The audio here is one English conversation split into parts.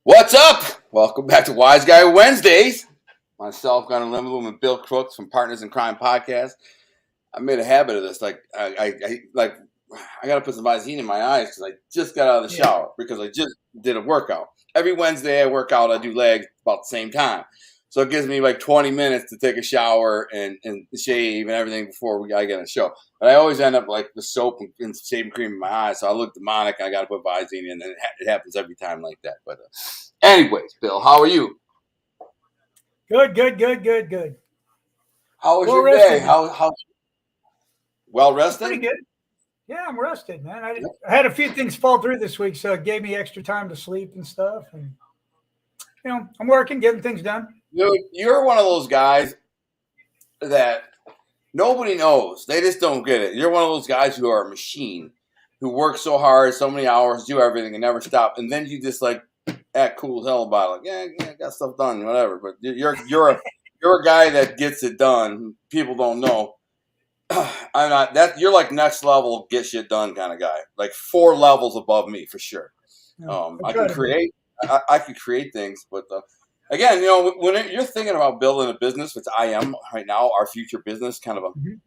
What's up? Welcome back to Wise Guy Wednesdays. Myself, Gunnar Limbo, and Bill Crooks from Partners in Crime podcast. I made a habit of this. I got to put some Visine in my eyes because I just got out of the shower because I just did a workout. Every Wednesday I work out. I do legs about the same time. So it gives me like 20 minutes to take a shower and shave and everything before I get on the show. But I always end up like with soap and shaving cream in my eyes. So I look demonic and I got to put Visine in. And it happens every time like that. But anyways, Bill, how are you? Good. How was your day? How well rested? Pretty good. Yeah, I'm rested, man. I had a few things fall through this week, so it gave me extra time to sleep and stuff. And I'm working, getting things done. You're one of those guys that nobody knows. They just don't get it. You're one of those guys who are a machine, who work so hard, so many hours, do everything, and never stop. And then you just like act cool as hell about it. Like, yeah, got stuff done, whatever. But you're a guy that gets it done. People don't know. I'm not that. You're like next level, get shit done kind of guy. Like 4 levels above me for sure. I can create. I can create things, but again, when you're thinking about building a business, which I am right now, our future business, kind of an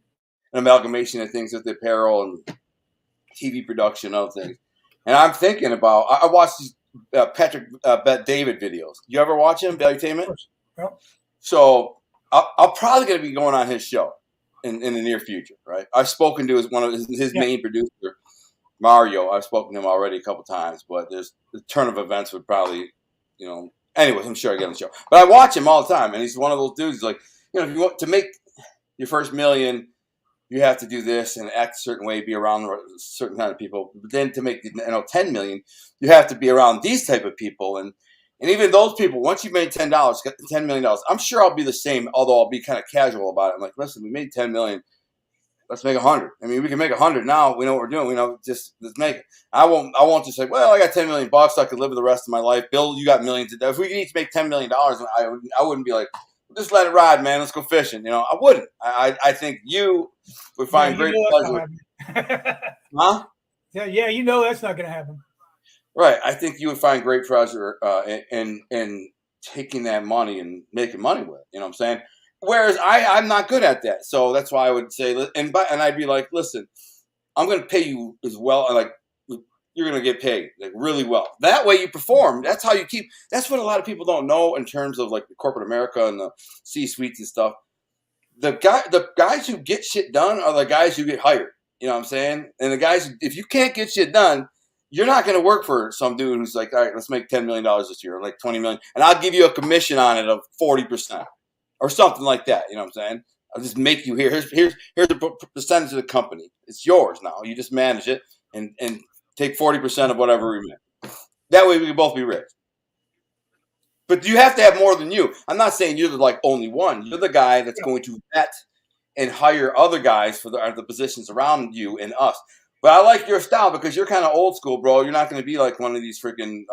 amalgamation of things with the apparel and TV production, other things. And I'm thinking about. I watched these Patrick Bet-David videos. You ever watch him, Valuetainment? Yep. So I'm probably going to be going on his show in the near future, right? I've spoken to one of his main producer, Mario. I've spoken to him already a couple times, but there's the turn of events would probably, anyways, I'm sure I get on the show. But I watch him all the time, and he's one of those dudes like, if you want to make your first $1 million, you have to do this and act a certain way, be around a certain kind of people. But then to make $10 million, you have to be around these type of people, and even those people. Once you've made $10 million, I'm sure I'll be the same. Although I'll be kind of casual about it. I'm like, listen, we made $10 million. Let's make 100. I mean, we can make 100 now. We know what we're doing. We know, just let's make it. I won't just say, well, I got $10 million. I could live the rest of my life. Bill, you got millions. If we could each make $10 million, I wouldn't be like, just let it ride, man. Let's go fishing. I wouldn't. I think you would find great pleasure. Huh? Yeah. That's not going to happen. Right. I think you would find great pleasure in taking that money and making money with it. You know what I'm saying? Whereas I'm not good at that. So that's why I would say, and I'd be like, listen, I'm going to pay you as well. Like, you're going to get paid like really well. That way you perform. That's how you keep. That's what a lot of people don't know in terms of like the corporate America and the C-suites and stuff. The guys who get shit done are the guys who get hired. You know what I'm saying? And the guys, if you can't get shit done, you're not going to work for some dude who's like, all right, let's make $10 million this year, or like $20 million, and I'll give you a commission on it of 40% or something like that. You know what I'm saying? I'll just make you here. Here's the percentage of the company. It's yours now. You just manage it and take 40% of whatever we make. That way we can both be rich. But you have to have more than you. I'm not saying you're the like only one. You're the guy that's going to vet and hire other guys for the positions around you and us. But I like your style because you're kind of old school, bro. You're not going to be like one of these freaking,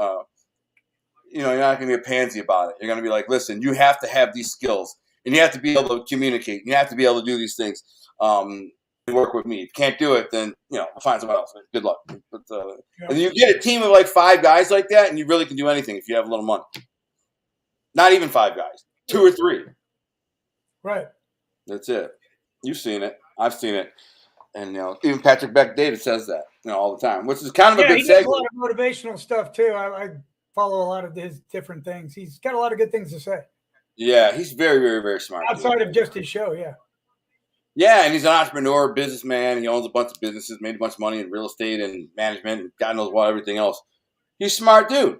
you're not going to be a pansy about it. You're going to be like, listen, you have to have these skills, and you have to be able to communicate. You have to be able to do these things. Work with me. If you can't do it, then we'll find someone else. Good luck. But and you get a team of like 5 guys like that, and you really can do anything if you have a little money. Not even 5 guys, 2 or 3. Right. That's it. You've seen it. I've seen it. And even Patrick Bet-David says that all the time, which is kind of a good he does a lot of motivational stuff too. I follow a lot of his different things. He's got a lot of good things to say. Yeah, he's very, very, very smart. Outside of just his show, yeah. Yeah, and he's an entrepreneur, businessman. He owns a bunch of businesses, made a bunch of money in real estate and management, and God knows what, everything else. He's a smart dude.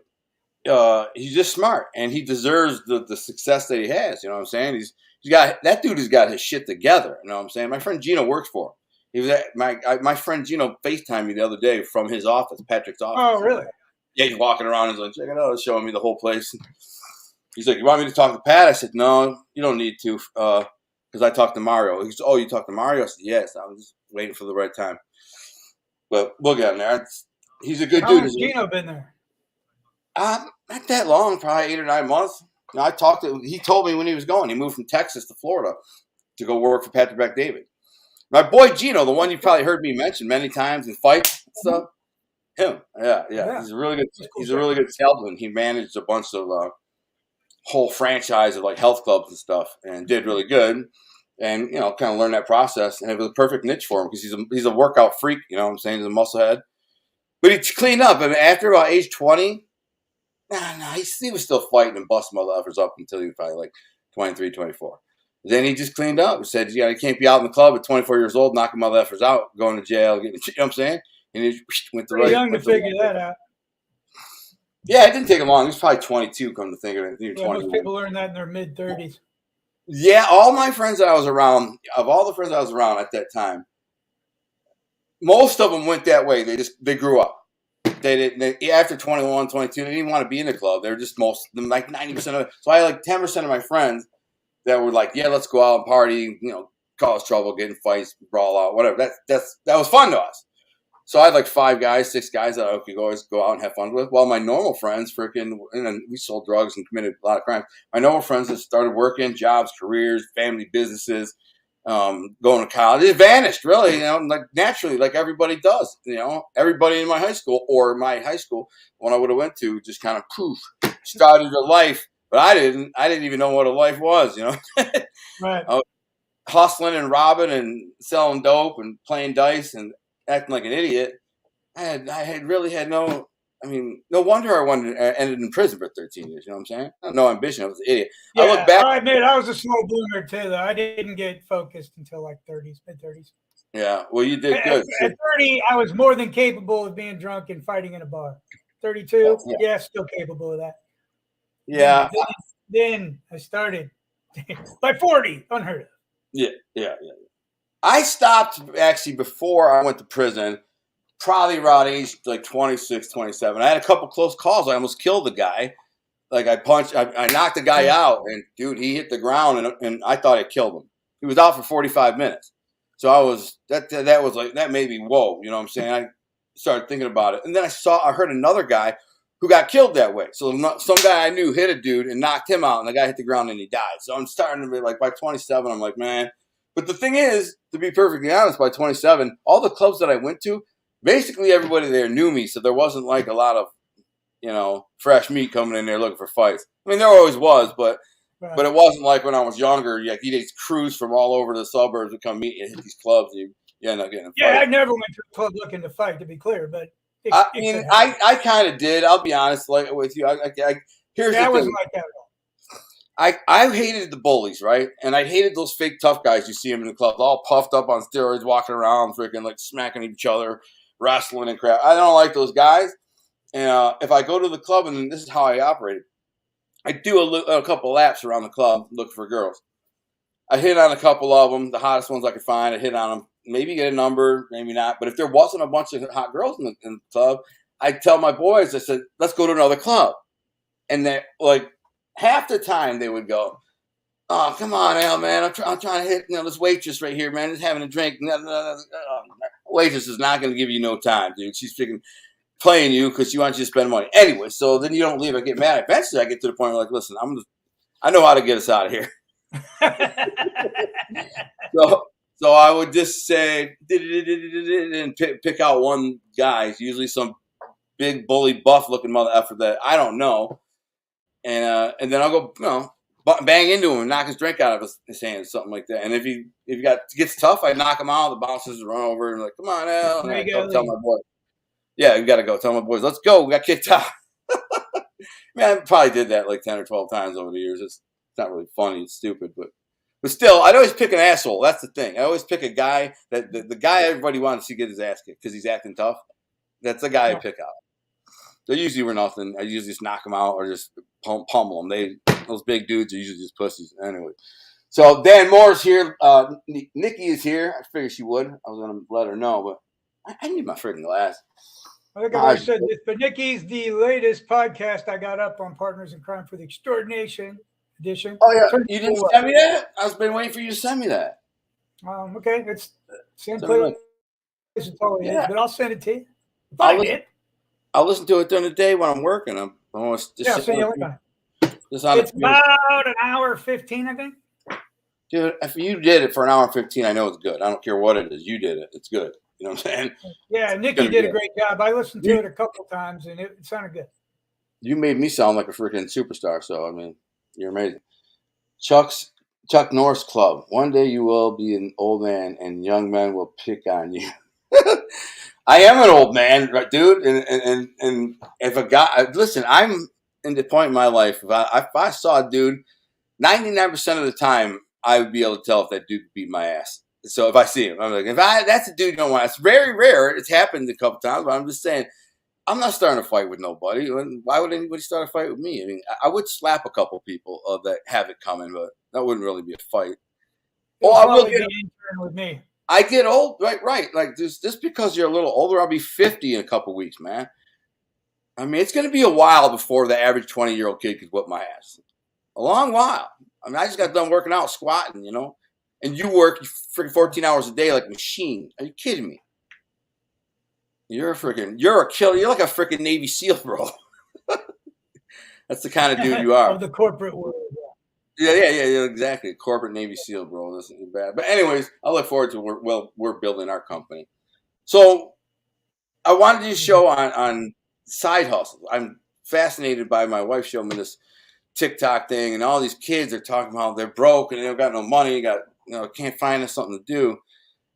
He's just smart, and he deserves the success that he has. You know what I'm saying? That dude has got his shit together. You know what I'm saying? My friend Gino works for him. He was at my friend Gino FaceTimed me the other day from his office, Patrick's office. Oh, really? Yeah, he's walking around. He's like, check it out. He's showing me the whole place. He's like, you want me to talk to Pat? I said, no, you don't need to, because I talked to Mario. He goes, oh, you talked to Mario? I said, yes. I was just waiting for the right time. But we'll get him there. He's a good dude. How long has Gino been there? Not that long, probably 8 or 9 months. He told me when he was going. He moved from Texas to Florida to go work for Patrick Bet-David. My boy Gino, the one you probably heard me mention many times in fights and stuff, Him. Yeah, yeah. Yeah. He's a really good. That's cool He's a shit. really good salesman. He managed a bunch of whole franchise of like health clubs and stuff, and did really good. And kind of learned that process, and it was a perfect niche for him because he's a workout freak. You know what I'm saying? He's a musclehead, but he cleaned up. I mean, after about age 20, he was still fighting and busting motherfuckers up until he was probably like 23, 24. Then he just cleaned up and said, you can't be out in the club at 24 years old, knocking motherfuckers out, going to jail, getting, you know what I'm saying? And he went the Pretty right. young to figure that out. Yeah, it didn't take him long. He was probably 22, come to think of it. Yeah, most people learn that in their mid-30s. Yeah, all my friends that I was around, of all the friends I was around at that time, most of them went that way. They grew up. They didn't. After 21, 22, they didn't want to be in the club. They're just like 90% of it. So I had like 10% of my friends that were like, yeah, let's go out and party, cause trouble, get in fights, brawl out, whatever. That was fun to us. So I had like 6 guys that I could always go out and have fun with. While my normal friends and we sold drugs and committed a lot of crimes. My normal friends that started working, jobs, careers, family businesses, going to college, it vanished really, like naturally, like everybody does. Everybody in my high school when I would have went to just kind of poof, started a life, but I didn't even know what a life was, Right. I was hustling and robbing and selling dope and playing dice and acting like an idiot. I had really had no. I mean, no wonder I ended in prison for 13 years. You know what I'm saying? I had no ambition. I was an idiot. Yeah, I look back. I admit I was a slow bloomer too. Though I didn't get focused until like mid-30s. Yeah, well, you did good. At 30, I was more than capable of being drunk and fighting in a bar. 32, yeah, still capable of that. Yeah. Then I started. By 40, unheard of. Yeah. I stopped actually before I went to prison, probably around age like 26, 27. I had a couple close calls. I almost killed the guy. Like I knocked the guy out, and dude, he hit the ground, and I thought I killed him. He was out for 45 minutes. So that was like, that made me, whoa, you know what I'm saying? I started thinking about it. And then I heard another guy who got killed that way. So some guy I knew hit a dude and knocked him out, and the guy hit the ground and he died. So I'm starting to be like, by 27, I'm like, man. But the thing is, to be perfectly honest, by 27, all the clubs that I went to, basically everybody there knew me. So there wasn't like a lot of, fresh meat coming in there looking for fights. I mean, there always was, but it wasn't like when I was younger. Like, you get crews from all over the suburbs to come meet and hit these clubs. You end up getting a fight. Yeah, I never went to a club looking to fight, to be clear, but I kind of did. I'll be honest, like with you. Here's the thing. Wasn't like that at all. I hated the bullies, right? And I hated those fake tough guys you see them in the clubs, all puffed up on steroids, walking around, freaking like smacking each other, wrestling and crap. I don't like those guys. And if I go to the club, and this is how I operated, I do a couple laps around the club looking for girls. I hit on a couple of them, the hottest ones I could find. I hit on them, maybe get a number, maybe not. But if there wasn't a bunch of hot girls in the club, I'd tell my boys, I said, let's go to another club. And that, like, half the time they would go, oh, come on, Al, man. I'm trying to hit this waitress right here, man. Just having a drink. Waitress is not going to give you no time, dude. She's freaking playing you because she wants you to spend money. Anyway, so then you don't leave. I get mad. Eventually, I get to the point where, like, listen, I know how to get us out of here. So I would just say, and pick out one guy, usually some big bully buff looking mother effer that I don't know. And then I'll go, bang into him and knock his drink out of his hand, something like that. And if he gets tough, I knock him out. The bouncers run over and like, come on, Al. And I go tell my boy. Yeah, you got to go tell my boys, let's go. We got kicked out. Man, I probably did that like 10 or 12 times over the years. It's not really funny. It's stupid, but still, I'd always pick an asshole. That's the thing. I always pick a guy that the guy everybody wants to get his ass kicked because he's acting tough. That's the guy I pick out. They usually were nothing. I usually just knock them out or just pummel them. Those big dudes are usually just pussies. Anyway. So Dan Moore's here. Nikki is here. I figured she would. I was going to let her know, but I need my freaking glass. I think I've already said this, but Nikki's the latest podcast I got up on Partners in Crime for the Extraordination edition. Oh, yeah. You didn't send me that? I've been waiting for you to send me that. Okay. It's same place. But I'll send it to you. I'll listen to it during the day when I'm working. I'm almost just send you it's about an hour 15, I think. Dude, if you did it for an hour 15, I know it's good. I don't care what it is. You did it. It's good. You know what I'm saying? Yeah, It's Nikki gonna be did a good. great job. I listened to it a couple times, and it sounded good. You made me sound like a freaking superstar. So I mean, you're amazing. Chuck's Chuck Norris Club. One day you will be an old man, and young men will pick on you. I am an old man, right, dude. And if a guy, listen, I'm in the point in my life. If I saw a dude, 99% of the time, I would be able to tell if that dude could beat my ass. So if I see him, I'm like, that's a dude you don't want. It's very rare. It's happened a couple times, but I'm just saying, I'm not starting a fight with nobody. Why would anybody start a fight with me? I mean, I would slap a couple people that have it coming, but that wouldn't really be a fight. Oh, It'll I will probably get. be intern with me. I get old, right. Like just because you're a little older, I'll be 50 in a couple weeks, man. I mean, it's going to be a while before the average 20-year-old kid could whip my ass. A long while. I mean, I just got done working out, squatting, and you work freaking 14 hours a day like a machine. Are you kidding me? You're a killer. You're like a freaking Navy SEAL, bro. That's the kind of dude you are. Of the corporate world. Yeah, exactly. Corporate Navy SEAL, bro. This isn't bad. But anyways, I look forward to we're building our company. So I wanted to do a show on side hustles. I'm fascinated by my wife showing me this TikTok thing, and all these kids are talking about they're broke and they don't got no money, can't find us something to do.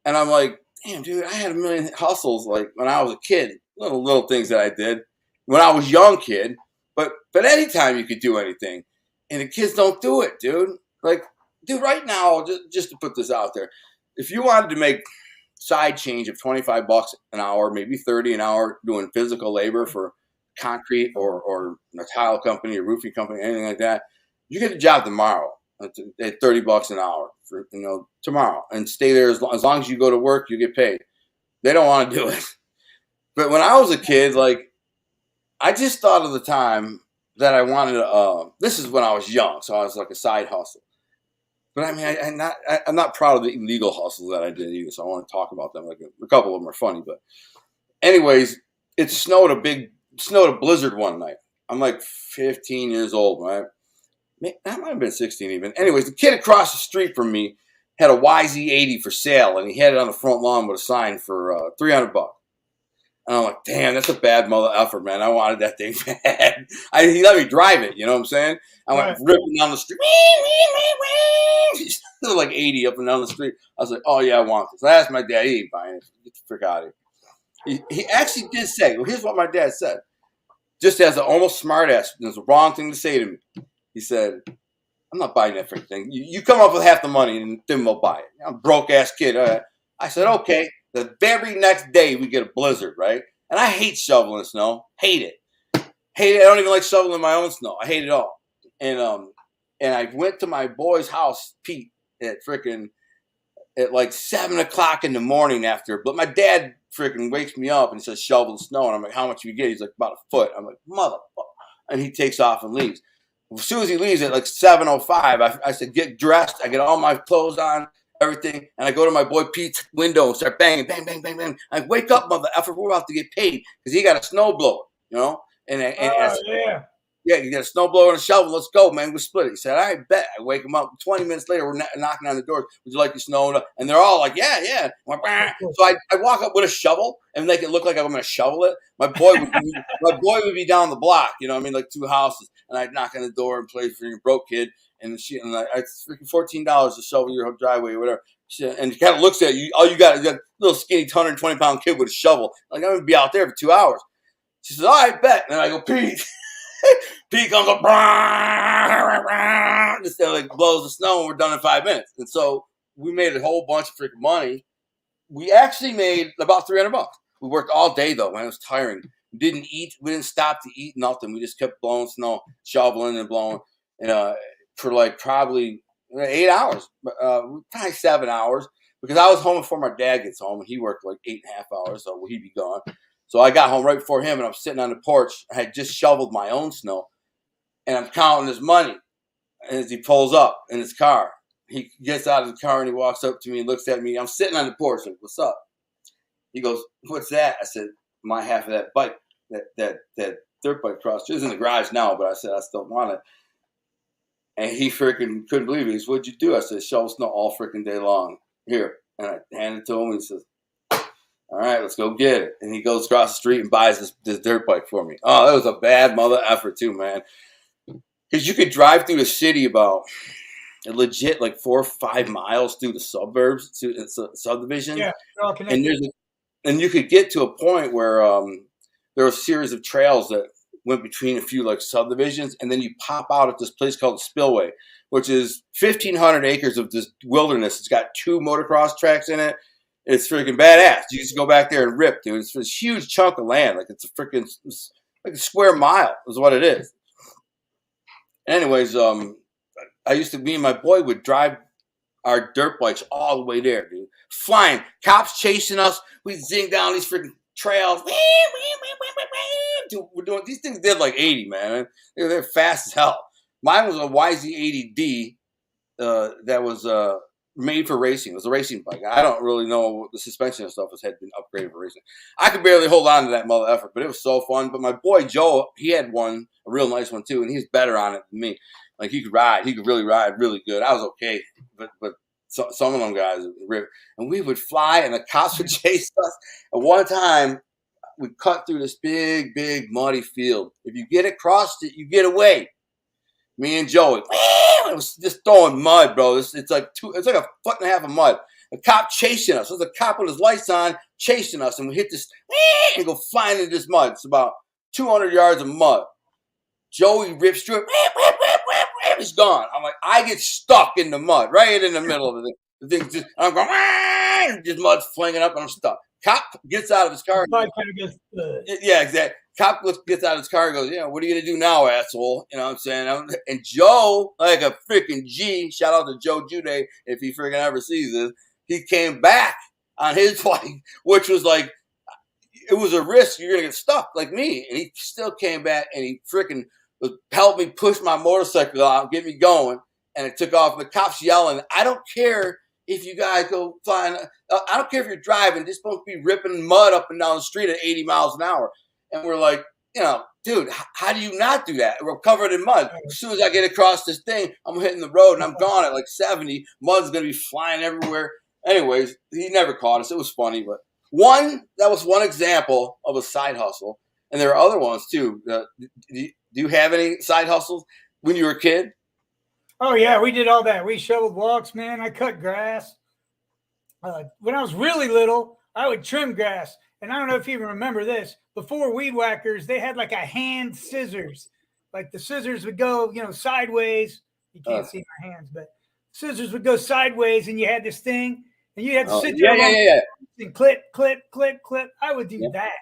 And I'm like, damn, dude, I had a million hustles like when I was a kid, little things that I did when I was a young kid. But anytime you could do anything, and the kids don't do it, dude. Like, dude, right now, just to put this out there, if you wanted to make side change of $25 an hour, maybe 30 an hour doing physical labor for concrete or a tile company, a roofing company, anything like that, you get a job tomorrow at $30 an hour for tomorrow, and stay there as long as you go to work, you get paid. They don't want to do it. But when I was a kid, like I just thought of the time that I wanted to. This is when I was young, so I was like a side hustle. But I mean, I'm not proud of the illegal hustles that I did either. So I want to talk about them. Like a couple of them are funny, but anyways, it snowed a blizzard one night. I'm like 15 years old, right? That might have been 16 even. Anyways, the kid across the street from me had a YZ80 for sale, and he had it on the front lawn with a sign for $300. And I'm like, damn, that's a bad mother effer, man. I wanted that thing bad. He let me drive it, you know what I'm saying? I went ripping down the street. Like 80 up and down the street. I was like, oh, yeah, I want this. I asked my dad. He ain't buying it. Get the frick out of here. He actually did say, well, here's what my dad said. Just as an almost smart ass, it was the wrong thing to say to me. He said, I'm not buying that freaking thing. You come up with half the money and then we'll buy it. I'm a broke ass kid. I said, okay. The very next day we get a blizzard, right? And I hate shoveling snow. Hate it. I don't even like shoveling my own snow. I hate it all. And I went to my boy's house, Pete, at like 7:00 in the morning after. But my dad freaking wakes me up and says, shovel the snow. And I'm like, how much do you get? He's like, about a foot. I'm like, motherfucker. And he takes off and leaves. As soon as he leaves at like 7:05, I said, get dressed. I get all my clothes on, everything. And I go to my boy Pete's window and start banging, bang, bang, bang, bang. I wake up, mother effer, we're about to get paid because he got a snowblower, Yeah. Yeah, you got a snowblower and a shovel. Let's go, man. We split it. He said, I bet. I wake him up. 20 minutes later, we're knocking on the doors. Would you like your snow? And they're all like, yeah, yeah. So I walk up with a shovel and make it look like I'm going to shovel it. My boy would be down the block, like 2 houses. And I'd knock on the door and play for your broke kid. And it's freaking $14 to shovel your driveway or whatever. And he kind of looks at you. All you got is a little skinny 120-pound kid with a shovel. Like, I'm going to be out there for 2 hours. She says, all right, bet. And I go, Pete. Pete comes up, just like blows the snow, and we're done in 5 minutes. And so we made a whole bunch of freaking money. We actually made about $300. We worked all day though, man. It was tiring. We didn't eat. We didn't stop to eat nothing. We just kept blowing snow, shoveling and blowing, for like probably 8 hours, probably 7 hours, because I was home before my dad gets home, and he worked like 8.5 hours, so he'd be gone. So I got home right before him, and I'm sitting on the porch. I had just shoveled my own snow, and I'm counting his money as he pulls up in his car. He gets out of the car, and he walks up to me and looks at me. I'm sitting on the porch, like, what's up? He goes, what's that? I said, my half of that bike, that dirt bike cross. It's in the garage now, but I said, I still want it. And he freaking couldn't believe it. He said, what'd you do? I said, shovel snow all freaking day long. Here. And I handed it to him, and he says, All right, let's go get it. And he goes across the street and buys this dirt bike for me. Oh, that was a bad mother effort too, man. Because you could drive through the city about legit like 4 or 5 miles through the suburbs, to subdivisions, Yeah, they're all and connected. and you could get to a point where there were a series of trails that went between a few like subdivisions, and then you pop out at this place called the Spillway, which is 1,500 acres of this wilderness. It's got 2 motocross tracks in it. It's freaking badass. You just go back there and rip, dude. It's this huge chunk of land, like it's a freaking like a square mile is what it is. Anyways, me and my boy would drive our dirt bikes all the way there, dude. Flying, cops chasing us. We zing down these freaking trails. Dude, we're doing these things. Did like 80, man. They're fast as hell. Mine was a YZ80D that was made for racing. It was a racing bike. I don't really know the suspension and stuff had been upgraded for racing. I could barely hold on to that mother effort, but it was so fun. But my boy Joe, he had one, a real nice one too, and he's better on it than me. Like he could ride, he could really ride really good. I was okay, but some of them guys, and we would fly, and the cops would chase us. At one time, we cut through this big, muddy field. If you get across it, you get away. Me and Joey, it was just throwing mud, bro. It's like a foot and a half of mud. A cop chasing us. There's a cop with his lights on chasing us, and we hit this and go flying into this mud. It's about 200 yards of mud. Joey rips through it. He's gone. I'm like, I get stuck in the mud, right in the middle of it. The thing just, I'm going, just mud's flinging up, and I'm stuck. Cop gets out of his car. Yeah, exactly. Cop gets out of his car and goes, what are you going to do now, asshole? You know what I'm saying? And Joe, like a freaking G, shout out to Joe Jude if he freaking ever sees this, he came back on his bike, which was like, it was a risk. You're going to get stuck like me. And he still came back, and he freaking helped me push my motorcycle out, get me going, and it took off. And the cops yelling, I don't care if you guys go flying. I don't care if you're driving. Just supposed to be ripping mud up and down the street at 80 miles an hour. And we're like, dude, how do you not do that? We're covered in mud. As soon as I get across this thing, I'm hitting the road, and I'm gone at like 70. Mud's going to be flying everywhere. Anyways, he never caught us. It was funny. But that was one example of a side hustle. And there are other ones, too. Do you have any side hustles when you were a kid? Oh, yeah, we did all that. We shoveled walks, man. I cut grass. When I was really little, I would trim grass. And I don't know if you even remember this. Before weed whackers, they had like a hand scissors. Like the scissors would go, sideways. You can't see my hands, but scissors would go sideways, and you had this thing, and you had to sit there and clip. I would do that.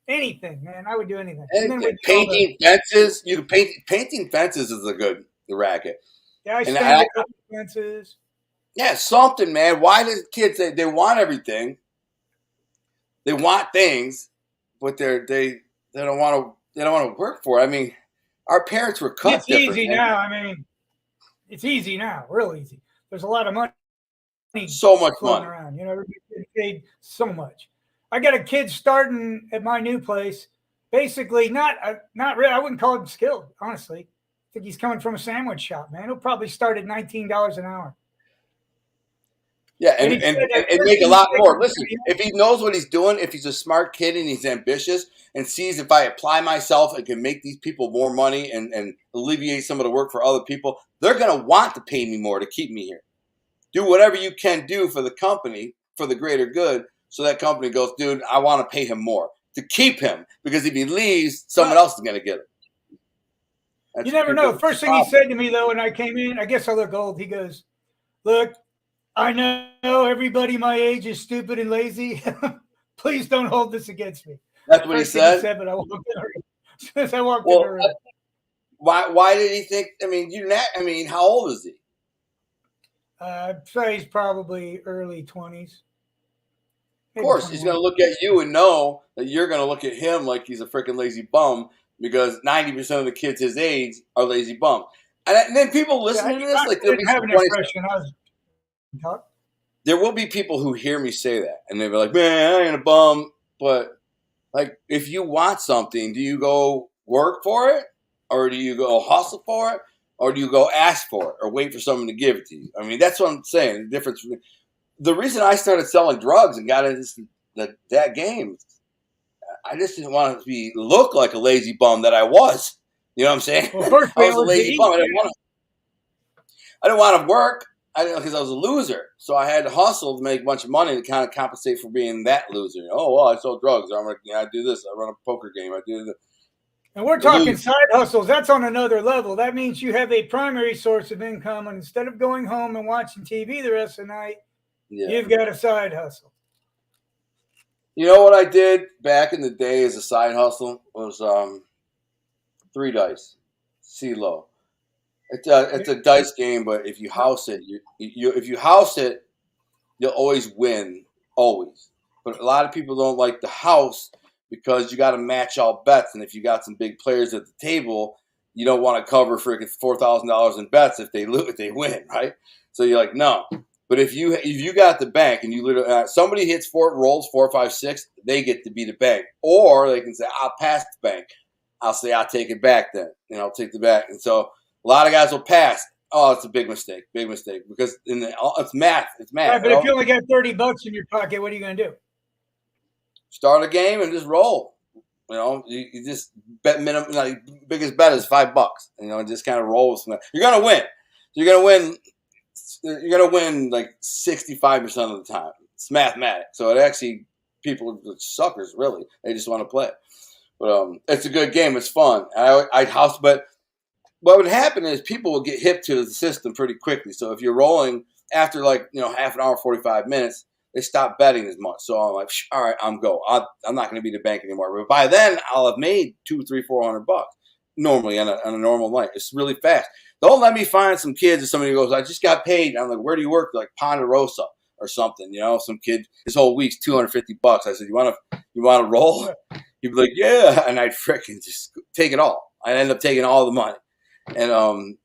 Anything, man. I would do anything. And then painting fences. You could painting fences is the racket. Yeah, I stained a couple fences. Yeah, something, man. Why do kids they want everything? They want things, but they don't want to work for it. I mean, our parents were cut. It's easy now. I mean, it's easy now, real easy. There's a lot of money. So much money around. Everybody paid so much. I got a kid starting at my new place. Basically, not really. I wouldn't call him skilled, honestly. I think he's coming from a sandwich shop, man. He'll probably start at $19 an hour. Yeah, and make a lot more. Listen, if he knows what he's doing, if he's a smart kid and he's ambitious and sees if I apply myself and can make these people more money and alleviate some of the work for other people, they're going to want to pay me more to keep me here. Do whatever you can do for the company, for the greater good, so that company goes, dude, I want to pay him more to keep him, because if he leaves, someone else is going to get it. You never know. First thing he said to me, though, when I came in, I guess I look old. He goes, look, I know everybody my age is stupid and lazy. Please don't hold this against me. That's what he said? But I walked in the room. As soon as I walked in the room. Why did he think, how old is he? I'd say he's probably early 20s. Of course, he's going to look at you and know that you're going to look at him like he's a freaking lazy bum, because 90% of the kids his age are lazy bums. And then people listening to this, like, there'll be there will be people who hear me say that, and they'll be like, man, I ain't a bum. But, like, if you want something, do you go work for it? Or do you go hustle for it? Or do you go ask for it or wait for someone to give it to you? I mean, that's what I'm saying. The difference. The reason I started selling drugs and got into that game. I just didn't want to look like a lazy bum that I was. You know what I'm saying? Well, first I we was a was to lazy eat. bum. I didn't want to work. I didn't because I was a loser. So I had to hustle to make a bunch of money to kind of compensate for being that loser. Oh, well, I sold drugs. I do this. I run a poker game. I do this. And we're talking side hustles. That's on another level. That means you have a primary source of income, and instead of going home and watching TV the rest of the night, you've got a side hustle. You know what I did back in the day as a side hustle was 3 dice, CeeLo. It's a dice game, but if you house it, if you house it, you'll always win, always. But a lot of people don't like the house because you got to match all bets, and if you got some big players at the table, you don't want to cover freaking $4,000 in bets if they lose, if they win, right? So you're like, no. But if you got the bank and you literally somebody hits rolls 4, 5, 6, they get to be the bank, or they can say, I'll pass the bank. I'll say I'll take it back then, and I'll take the back, and so. A lot of guys will pass. Oh, it's a big mistake because it's math. It's math. Right, but if you only got $30 in your pocket, what are you going to do? Start a game and just roll. You just bet minimum. Biggest bet is $5. Just kind of roll with something. You're gonna win. You're gonna win. You're gonna win like 65% of the time. It's mathematics. So it actually people are suckers. Really, they just want to play. But it's a good game. It's fun. I'd house, but. What would happen is people will get hip to the system pretty quickly. So if you're rolling after half an hour, 45 minutes, they stop betting as much. So I'm like, all right, I'm not going to be the bank anymore. But by then, I'll have made $200, $300, $400 normally on a normal night. It's really fast. Don't let me find some kids or somebody who goes, I just got paid. I'm like, where do you work? Like Ponderosa or something. Some kid. His whole week's $250. I said, you want to roll? He'd be like, yeah, and I'd freaking just take it all. I'd end up taking all the money. And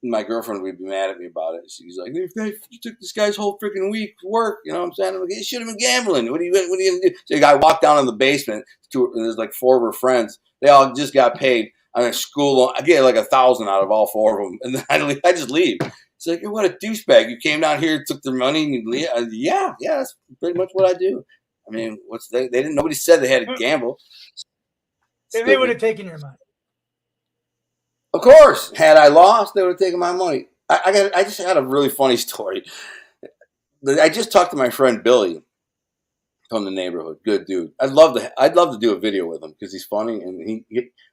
my girlfriend would be mad at me about it. She's like, you took this guy's whole freaking week to work. You know what I'm saying? I'm like, you should have been gambling. What are you going to do? So I walked down in the basement. And there's like 4 of her friends. They all just got paid on a school loan. I get like $1,000 out of all 4 of them. And then I just leave. It's like, what a douchebag. You came down here, took their money, and you leave. Yeah, that's pretty much what I do. I mean, they didn't, nobody said they had to gamble. They would have taken your money. Of course, had I lost, they would have taken my money. I just had a really funny story. I just talked to my friend Billy from the neighborhood. Good dude. I'd love to do a video with him because he's funny and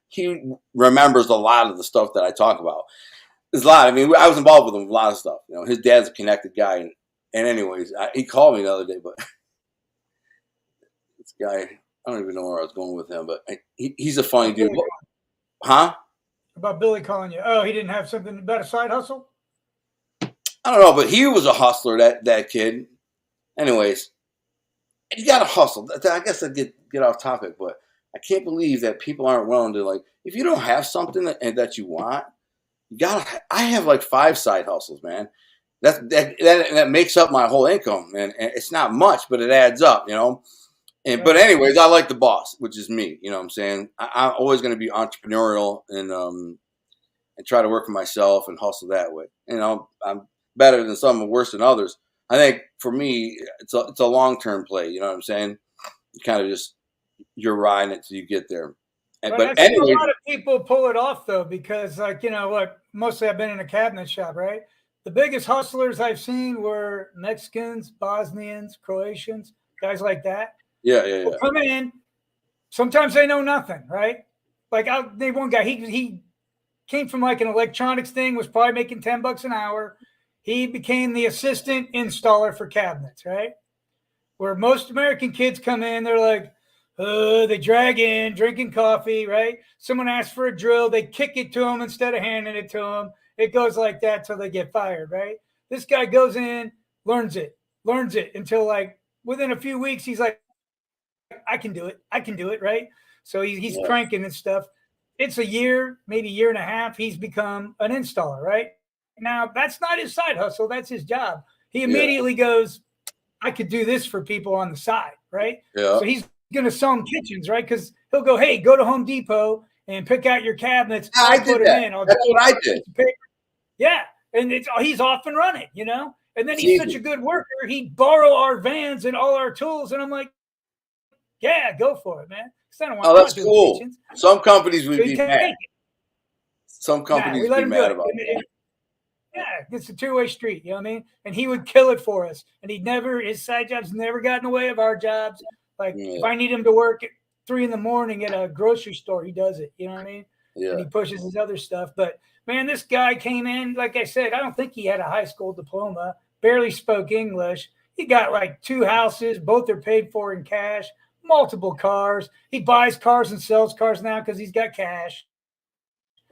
he remembers a lot of the stuff that I talk about. There's a lot. I mean, I was involved with him with a lot of stuff. His dad's a connected guy, and anyways, he called me the other day, but this guy, I don't even know where I was going with him, but he's a funny dude. Huh? About Billy calling you. Oh, he didn't have something about a side hustle? I don't know, but he was a hustler, that kid. Anyways, you got to hustle. I guess I get off topic, but I can't believe that people aren't willing to, if you don't have something that you want, I have like 5 side hustles, man. That makes up my whole income, and it's not much, but it adds up, But anyways, I like the boss, which is me. You know what I'm saying? I'm always going to be entrepreneurial and try to work for myself and hustle that way. I'm better than some, worse than others. I think for me, it's a long-term play. You know what I'm saying? You kind of you're riding it till you get there. But anyway, a lot of people pull it off though, because mostly I've been in a cabinet shop, right? The biggest hustlers I've seen were Mexicans, Bosnians, Croatians, guys like that. Yeah. Come in. Sometimes they know nothing, right? Like I'll name one guy. He came from like an electronics thing, was probably making $10 an hour. He became the assistant installer for cabinets, right? Where most American kids come in, they're like, they drag in, drinking coffee, right? Someone asks for a drill, they kick it to them instead of handing it to them. It goes like that till they get fired, right? This guy goes in, learns it until like within a few weeks, he's like, I can do it, right? So he's cranking and stuff. It's a year, maybe year and a half, he's become an installer, right? Now, that's not his side hustle. That's his job. He immediately goes, I could do this for people on the side, right? Yeah. So he's going to sell them kitchens, right? Because he'll go, hey, go to Home Depot and pick out your cabinets. Yeah, I did that. That's what I did. Yeah. And he's off and running, And then he's such a good worker. He'd borrow our vans and all our tools. And I'm like, Yeah, go for it, man. Because I don't want, Oh, I'm that's not doing cool. kitchens. Some companies So would he be take mad. it. Some Nah, we companies let be him do mad it. about that. Yeah, it's a two-way street. You know what I mean? And he would kill it for us. And his side jobs never got in the way of our jobs. Like if Yeah, I need him to work at 3 a.m. at a grocery store, he does it. You know what I mean? And yeah. he pushes his other stuff. But man, this guy came in, like I said, I don't think he had a high school diploma, barely spoke English. He got like 2 houses, both are paid for in cash, multiple cars. He buys cars and sells cars now because he's got cash.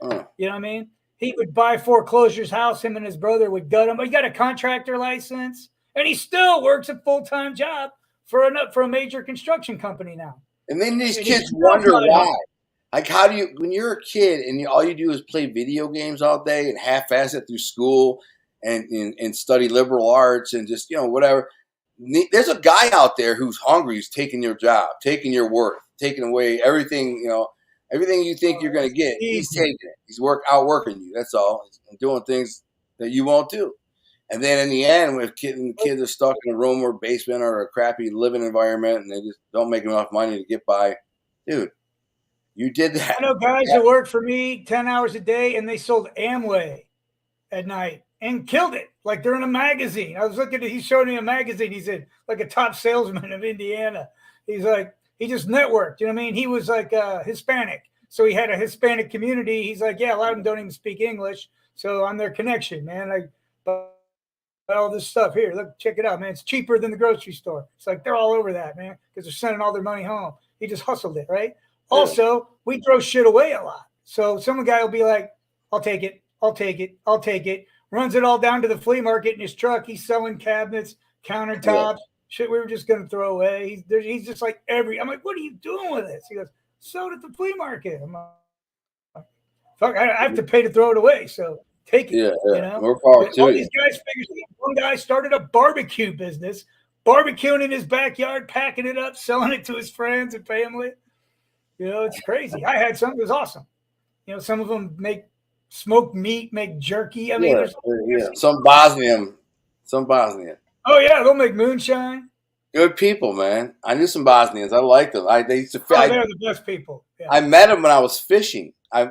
You know what I mean? He would buy foreclosures house. Him and his brother would gut him. But he got a contractor license, and he still works a full time job for a major construction company now. And then these And he's kids still wonder flying home. why. Like, how do you, when you're a kid and all you do is play video games all day and half-ass it through school and study liberal arts and just, whatever. There's a guy out there who's hungry, who's taking your job, taking your worth, taking away everything, everything you think you're going to get. He's Easy. taking it. He's outworking you. That's all. He's doing things that you won't do. And then in the end, when kids are stuck in a room or basement or a crappy living environment and they just don't make enough money to get by, dude, you did that. I know guys that work for me 10 hours a day and they sold Amway at night and killed it. Like they're in a magazine. I was looking at, he showed me a magazine. He said, like a top salesman of Indiana. He's like, he just networked. You know what I mean? He was like Hispanic. So he had a Hispanic community. He's like, yeah, a lot of them don't even speak English. So I'm their connection, man. Like, all this stuff here. Look, check it out, man. It's cheaper than the grocery store. It's like they're all over that, man, because they're sending all their money home. He just hustled it, right? Yeah. Also, we throw shit away a lot. So some guy will be like, I'll take it. I'll take it. I'll take it. Runs it all down to the flea market in his truck. He's selling cabinets, countertops, shit we were just going to throw away. He's just like I'm like, what are you doing with this? He goes, sold at the flea market. I'm like, fuck, I have to pay to throw it away. So take it, yeah. More power to all you. these guys figure. One guy started a barbecue business, barbecuing in his backyard, packing it up, selling it to his friends and family. It's crazy. I had some. It was awesome. Some of them make smoked meat, make jerky. I mean, there's some Bosnian. Oh yeah, they'll make moonshine. Good people, man. I knew some Bosnians. I liked them. They used to. They're the best people. Yeah. I met them when I was fishing. I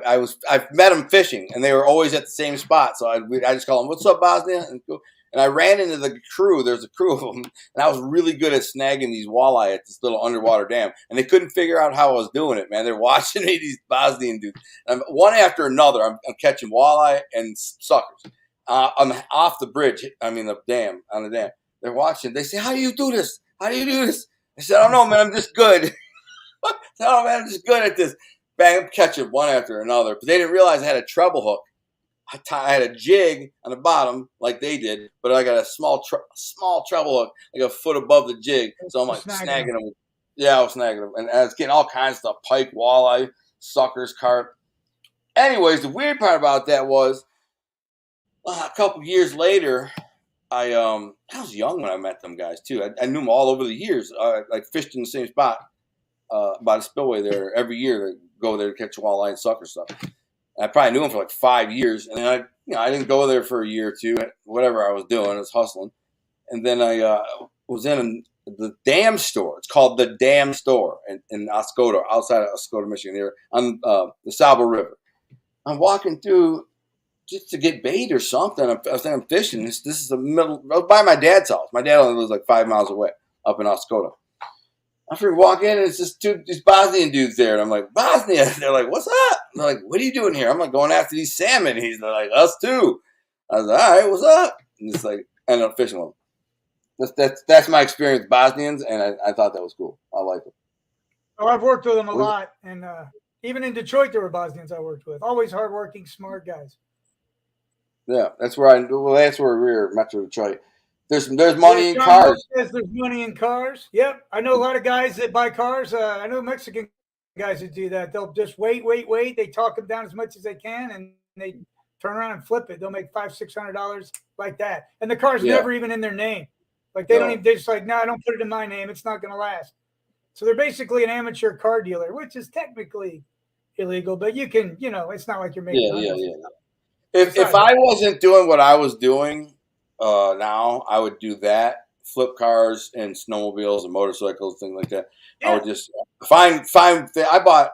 met them fishing, and they were always at the same spot. So I just call them, "What's up, Bosnia?" And I ran into the crew. There's a crew of them, and I was really good at snagging these walleye at this little underwater dam. And they couldn't figure out how I was doing it, man. They're watching me, these Bosnian dudes. And one after another, I'm catching walleye and suckers. I'm off the bridge. I mean, the dam, on the dam. They're watching. They say, "How do you do this? How do you do this?" I said, "I don't know, man. I'm just good." "Oh, man, I'm just good at this." Bang, I'm catching one after another. But they didn't realize I had a treble hook. I had a jig on the bottom like they did, but I got a small treble hook, like a foot above the jig. So I'm like snagging them. Yeah, I was snagging them. And I was getting all kinds of stuff, pike, walleye, suckers, carp. Anyways, the weird part about that was a couple years later, I was young when I met them guys too. I knew them all over the years. Like fished in the same spot by the spillway there every year. To go there to catch walleye and sucker stuff. And I probably knew them for like 5 years, and then I didn't go there for a year or two. Whatever I was doing, I was hustling, and then I was in the Dam Store. It's called the Dam Store in Oscoda, outside of Oscoda, Michigan, here on the Saddle River. I'm walking through just to get bait or something. I'm fishing. This is the middle by my dad's house. My dad only lives like 5 miles away, up in Oscoda. I freaking walk in and it's just these Bosnian dudes there, and I'm like, "Bosnia." They're like, "What's up?" And they're like, "What are you doing here?" I'm like, "Going after these salmon." They're like, "Us too." I was like, "All right, what's up?" And it's like, I ended up fishing with them. That's my experience with Bosnians, and I thought that was cool. I like it. Oh, I've worked with them a lot, and even in Detroit, there were Bosnians I worked with. Always hardworking, smart guys. Yeah, that's where we were, Metro Detroit. There's money in John cars. Says there's money in cars. Yep, I know a lot of guys that buy cars. I know Mexican guys that do that. They'll just wait. They talk them down as much as they can, and they turn around and flip it. They'll make $500-$600 like that, and the car's never even in their name. Like they don't even. They're just like, no, don't put it in my name. It's not going to last. So they're basically an amateur car dealer, which is technically illegal, but you can, it's not like you're making. Yeah. If I wasn't doing what I was doing now, I would do that flip cars and snowmobiles and motorcycles, things like that. I Yeah. would just find. I bought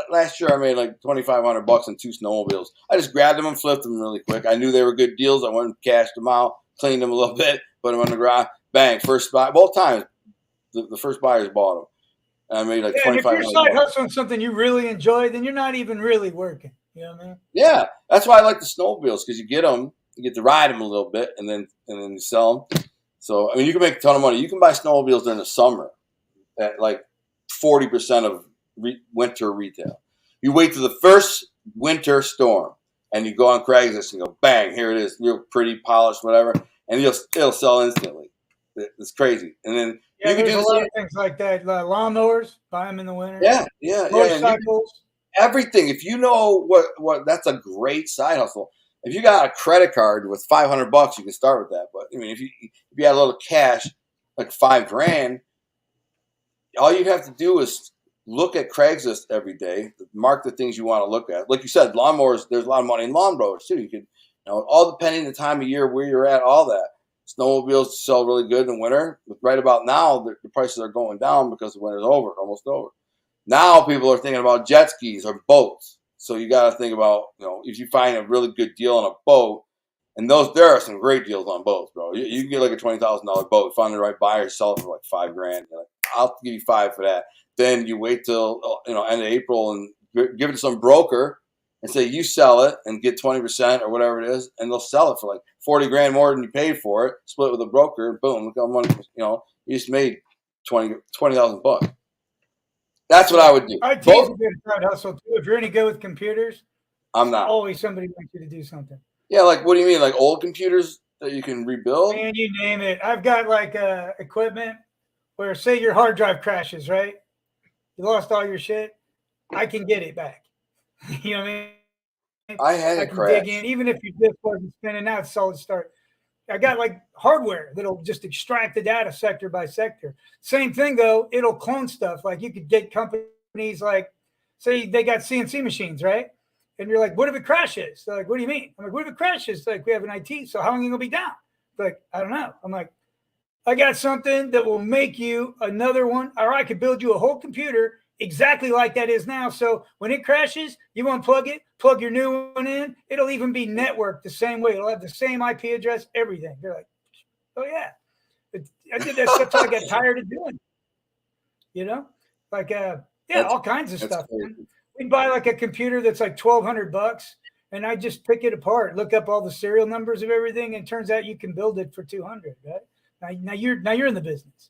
last year. I made like $2,500 on 2 snowmobiles. I just grabbed them and flipped them really quick. I knew they were good deals. I went and cashed them out, cleaned them a little bit, put them on the ground. Bang! First buy. Both times, the first buyers bought them. And I made like Yeah, and if you're side $2,500. hustling something you really enjoy, then you're not even really working. You know what I mean? Yeah, that's why I like the snowmobiles because you get them, you get to ride them a little bit, and then you sell them. So I mean, you can make a ton of money. You can buy snowmobiles during the summer at like 40% of winter retail. You wait till the first winter storm, and you go on Craigslist and go, bang, here it is, real pretty, polished, whatever, and it'll sell instantly. It's crazy. And then Yeah, you can there's do a the lot same. of things like that. Lawnmowers, buy them in the winter. Yeah, yeah, yeah. And Motorcycles. everything. If you know what that's a great side hustle. If you got a credit card with $500, you can start with that. But I mean, if you had a little cash, like $5,000, all you have to do is look at Craigslist every day, mark the things you want to look at. Like you said, lawnmowers. There's a lot of money in lawnmowers too. You could, all depending the time of year, where you're at, all that. Snowmobiles sell really good in winter. But right about now, the prices are going down because the winter's over, almost over. Now people are thinking about jet skis or boats. So you got to think about, if you find a really good deal on a boat, and there are some great deals on boats, bro. You can get like a $20,000 boat, find the right buyer, sell it for like $5,000. You're like, I'll give you $5,000 for that. Then you wait till end of April and give it to some broker and say you sell it and get 20% or whatever it is, and they'll sell it for like $40,000 more than you paid for it. Split it with a broker, and boom, look how much you just made $20,000. That's what I would do. IT is Both. a good side hustle too. If you're any good with computers, I'm not. always somebody wants you to do something. Yeah, like what do you mean? Like old computers that you can rebuild? Man, you name it. I've got like equipment where, say, your hard drive crashes, right? You lost all your shit. I can get it back. You know what I mean? I had I it can crash. dig in, even if your disk wasn't spinning. Now it's solid start. I got like hardware that'll just extract the data sector by sector. Same thing though, it'll clone stuff. Like you could get companies like, say they got CNC machines, right? And you're like, what if it crashes? They're like, what do you mean? I'm like, what if it crashes? Like, we have an IT, so how long are you gonna be down? They're like, I don't know. I'm like, I got something that will make you another one, or I could build you a whole computer exactly like that is now. So when it crashes, you unplug it, plug your new one in. It'll even be networked the same way. It'll have the same IP address, everything. They're like, oh yeah. I did that stuff till I got tired of doing it. Like all kinds of stuff. Crazy. We'd buy like a computer that's like $1,200, and I just pick it apart, look up all the serial numbers of everything, and it turns out you can build it for $200. Right? Now you're in the business.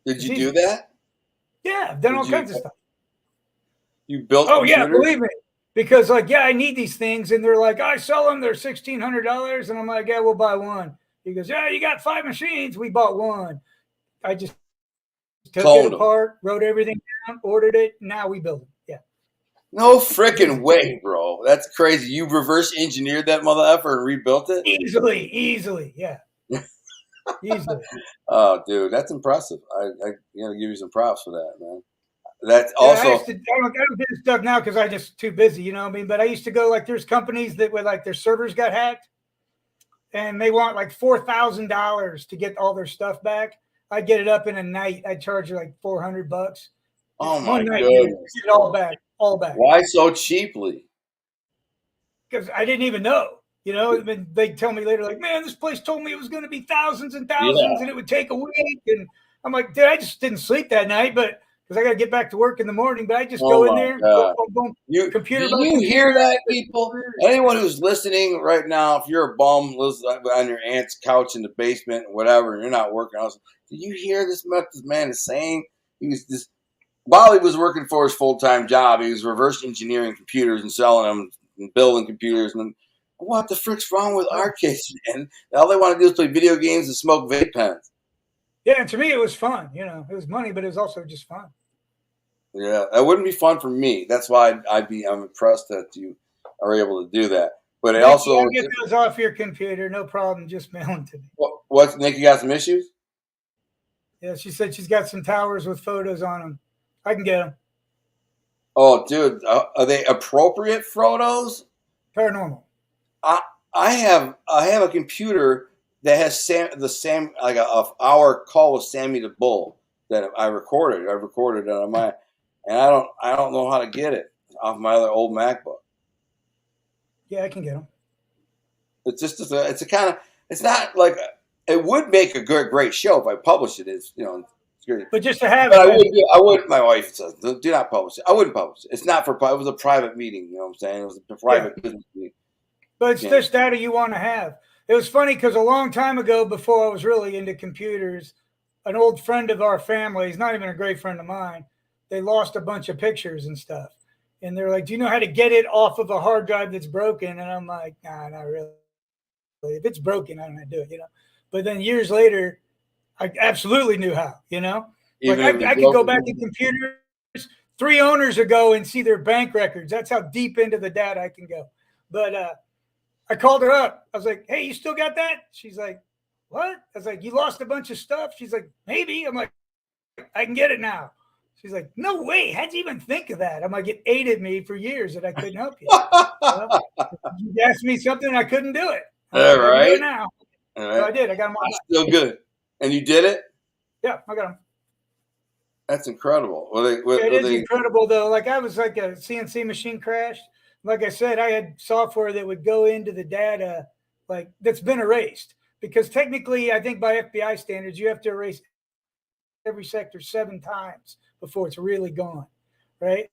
Did you do that? Yeah, I've done all kinds of stuff. You built computers? Yeah, computers? believe me. Because I need these things, and they're like, I sell them, they're $1,600, and I'm like, yeah, we'll buy one. He goes, yeah, you got 5 machines, we bought one. I just took it apart, wrote everything down, ordered it, now we build it. Yeah. No freaking way, bro. That's crazy. You reverse engineered that mother effer and rebuilt it? Easily, yeah. Easily. Oh, dude, that's impressive. I gotta give you some props for that, man. That's also. I don't do this stuff now because I'm just too busy, you know what I mean? But I used to go, like, there's companies that were like their servers got hacked and they want like $4,000 to get all their stuff back. I get it up in a night. I charge you like $400. Oh my One night, goodness. get it all back. Why so cheaply? Because I didn't even know. They tell me later, like, man, this place told me it was going to be thousands and thousands, and it would take a week. And I'm like, dude, I just didn't sleep that night, but because I got to get back to work in the morning. But I just go in there, boom, boom, boom, computer. Do you hear that, people? Anyone who's listening right now, if you're a bum on your aunt's couch in the basement, whatever, and you're not working, do you hear this man is saying? While he was working for his full-time job, he was reverse engineering computers and selling them and building computers. And what the frick's wrong with our kids, man? All they want to do is play video games and smoke vape pens. Yeah, and to me, it was fun. It was money, but it was also just fun. Yeah, that wouldn't be fun for me. That's why I'm impressed that you are able to do that. But it also get those off your computer, no problem. Just mail them to me. What, Nick? You got some issues? Yeah, she said she's got some towers with photos on them. I can get them. Oh, dude, are they appropriate photos? Paranormal. I have a computer that has like a hour call with Sammy the Bull that I recorded. I recorded it on my, and I don't know how to get it off my other old MacBook. Yeah, I can get them. It's just it's a kind of, it's not like, it would make a great show if I published it. It's, you know, it's great. But just to have But it, I would. My wife says, "Do not publish it." I wouldn't publish it. It's not for. It was a private meeting. You know what I'm saying? It was a private business meeting. but it's this data you want to have. It was funny because a long time ago, before I was really into computers, an old friend of our family, he's not even a great friend of mine, they lost a bunch of pictures and stuff. And they're like, do you know how to get it off of a hard drive that's broken? And I'm like, nah, not really. If it's broken, I don't know how to do it, you know. But then years later, I absolutely knew how, you know. Like I could go back to computers 3 owners ago and see their bank records. That's how deep into the data I can go. But I called her up. I was like, hey, you still got that? She's like, what? I was like, you lost a bunch of stuff? She's like, maybe. I'm like, I can get it now. She's like, no way. How'd you even think of that? I'm like, it ate at me for years that I couldn't help you. You asked me something, I couldn't do it. All right. I can do it now. All right. So I did. I got them all. Still good. And you did it? Yeah, I got them. That's incredible. It is incredible, though. Like, I was like, a CNC machine crashed. Like I said, I had software that would go into the data, like, that's been erased. Because technically, I think by FBI standards, you have to erase every sector 7 times before it's really gone, right?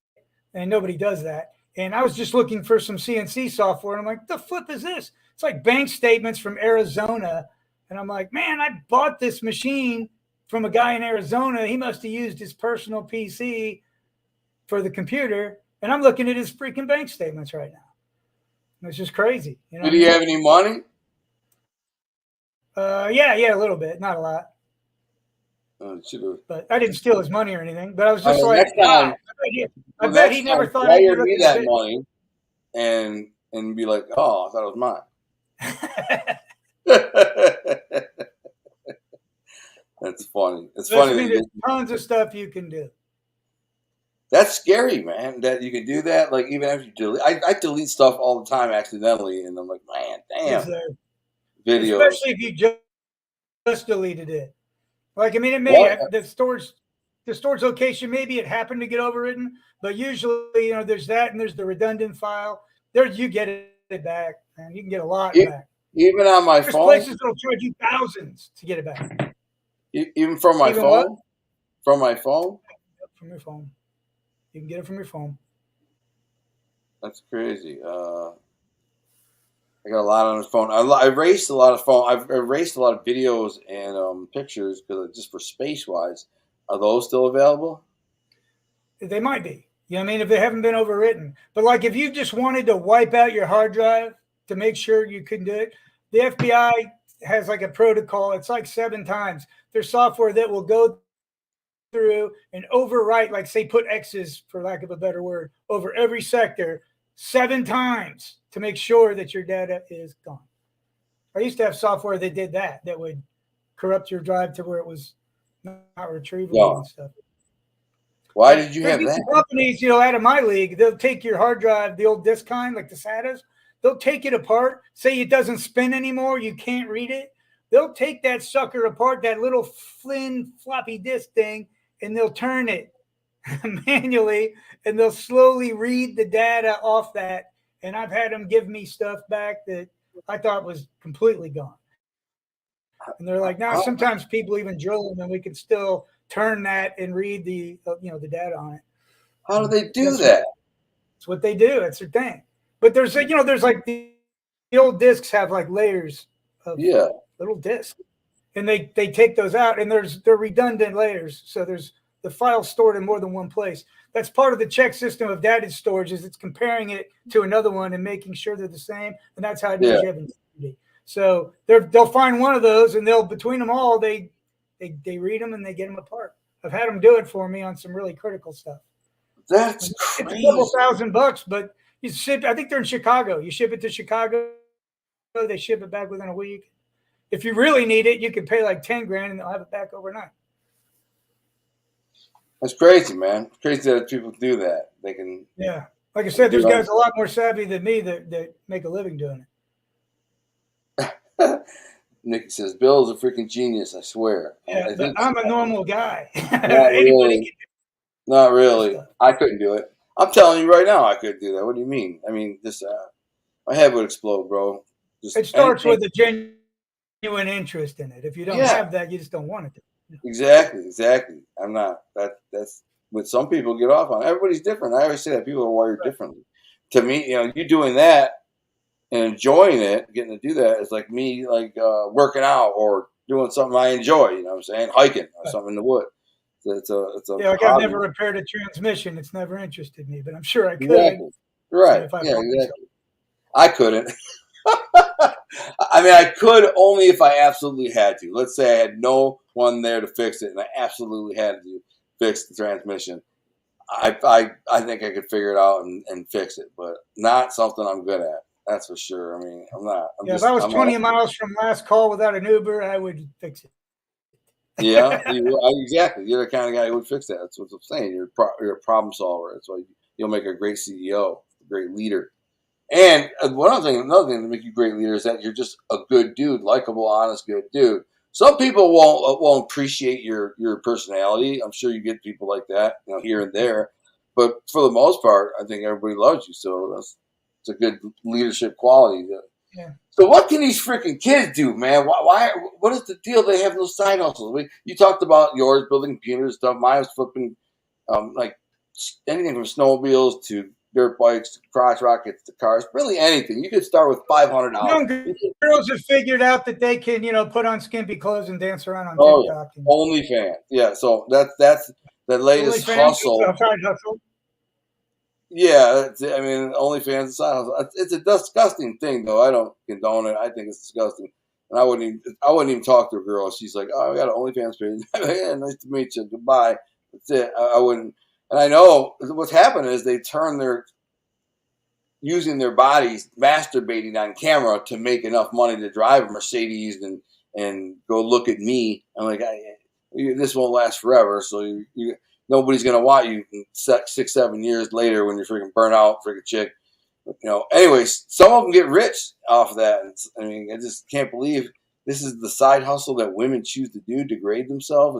And nobody does that. And I was just looking for some CNC software, and I'm like, the flip is this? It's like bank statements from Arizona. And I'm like, man, I bought this machine from a guy in Arizona. He must have used his personal PC for the computer. And I'm looking at his freaking bank statements right now. And it's just crazy. You know Did he have any money? Yeah, a little bit. Not a lot. But I didn't steal his money or anything. But I was just like, time, I bet he never thought I'd me that money and be like, oh, I thought it was mine. That's funny. It's funny. There's tons of stuff you can do. That's scary, man, that you can do that. Like, even after you delete, I delete stuff all the time accidentally, and I'm like, man, damn. Videos. Especially if you just deleted it. Like, I mean, it may the storage location, maybe it happened to get overwritten, but usually, you know, there's that and there's the redundant file. There, you get it back, and you can get a lot back. Even on my There's phone, places that'll charge you thousands to get it back. Even from my phone. What? From my phone. From your phone, you can get it from your phone. That's crazy. I got a lot on his phone. I erased a lot of phone. I've erased a lot of videos and pictures because just for space wise. Are those still available? They might be. You know what I mean? If they haven't been overwritten. But like if you just wanted to wipe out your hard drive to make sure you couldn't do it, the FBI has like a protocol. It's like 7 times. There's software that will go through and overwrite, like say put X's, for lack of a better word, over every sector 7 times to make sure that your data is gone. I used to have software that did that would corrupt your drive to where it was not retrievable and stuff. Why did you have that? Companies, you know, out of my league, they'll take your hard drive, the old disk kind, like the SATAs, they'll take it apart, say it doesn't spin anymore, you can't read it. They'll take that sucker apart, that little thin floppy disk thing, and they'll turn it manually, and they'll slowly read the data off that. And I've had them give me stuff back that I thought was completely gone. And they're like, now sometimes people even drill them, and we can still turn that and read the the data on it. How do they do that? That's what they do. That's their thing. But there's there's like the old discs have like layers of little discs, and they take those out, and they're redundant layers. So there's the file stored in more than one place. That's part of the check system of data storage, is it's comparing it to another one and making sure they're the same. And that's how it knows you have integrity. So they'll find one of those, and they'll, between them all, they read them and they get them apart. I've had them do it for me on some really critical stuff. That's crazy. It's a couple $1,000, but you ship. I think they're in Chicago. You ship it to Chicago, they ship it back within a week. If you really need it, you can pay like $10,000 and they'll have it back overnight. That's crazy, man. It's crazy that people do that. They can. Yeah, like I said, there's guys a lot more savvy than me that make a living doing it. Nikki says, Bill's a freaking genius, I swear. Yeah, I but think I'm a normal guy. not Anybody really. can Not do this really. stuff. I couldn't do it. I'm telling you right now, I couldn't do that. What do you mean? I mean, just my head would explode, bro. Just It starts anything. with a genuine interest in it. If you don't Yeah, have that, you just don't want it to. exactly. I'm not. That's what some people get off on. Everybody's different. I always say that people are wired Right. differently. To me, you doing that and enjoying it, getting to do that is like me, like working out or doing something I enjoy. You know what I'm saying? Hiking or Right. something in the wood. So it's a Yeah, like I've hobby. never repaired a transmission. It's never interested me, but I'm sure I could. Exactly. Right. If I Yeah. put myself. Exactly. I couldn't. I mean, I could only if I absolutely had to. Let's say I had no one there to fix it, and I absolutely had to fix the transmission. I think I could figure it out and fix it, but not something I'm good at. That's for sure. I mean, I'm not. Yeah, if I was I'm 20 a, miles from last call without an Uber, I would fix it. yeah, exactly. You're the kind of guy who would fix that. That's what I'm saying. You're a problem solver. That's why you'll make a great CEO, a great leader. And another thing to make you a great leader is that you're just a good dude, likable, honest, good dude. Some people won't appreciate your personality. I'm sure you get people like that, here and there. But for the most part, I think everybody loves you. So it's a good leadership quality. Yeah. So what can these freaking kids do, man? Why? What is the deal? They have no side hustles. You talked about yours building computers stuff. Mine was flipping, like anything from snowmobiles to dirt bikes to crotch rockets to cars. Really anything. You could start with $500. Young girls have figured out that they can, put on skimpy clothes and dance around on Oh yeah, TikTok. And OnlyFans. Yeah, so that's the latest OnlyFans, it's hustle. a side hustle. Yeah, I mean, OnlyFans is side hustle. It's a disgusting thing, though. I don't condone it. I think it's disgusting, and I wouldn't even talk to a girl. She's like, "Oh, I got an OnlyFans page." Yeah, nice to meet you. Goodbye. That's it. I wouldn't. And I know what's happened is they turn their using their bodies, masturbating on camera to make enough money to drive a Mercedes and go look at me. I'm like, this won't last forever. So nobody's gonna want you 6, 7 years later when you're freaking burnt out, freaking chick. Anyways, some of them get rich off of that. I mean, I just can't believe this is the side hustle that women choose to do, degrade themselves,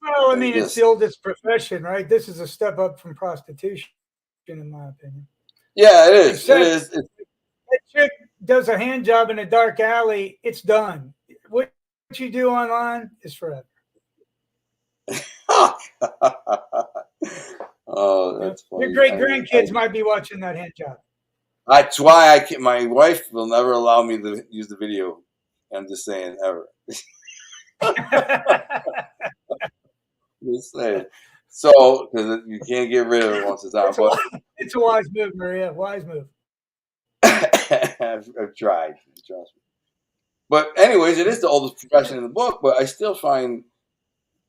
Well, I and mean, it's the just oldest profession, right? This is a step up from prostitution, in my opinion. yeah, it is. It Except is. that chick does a hand job in a dark alley, it's done. What you do online is forever. Oh, that's Your funny. great grandkids might be watching that hand job. That's why my wife will never allow me to use the video. I'm just saying, ever. Just saying. So, because you can't get rid of it once it's out. But It's a wise move, Maria. Wise move. I've tried. Trust me. But anyways, it is the oldest profession in the book. But I still find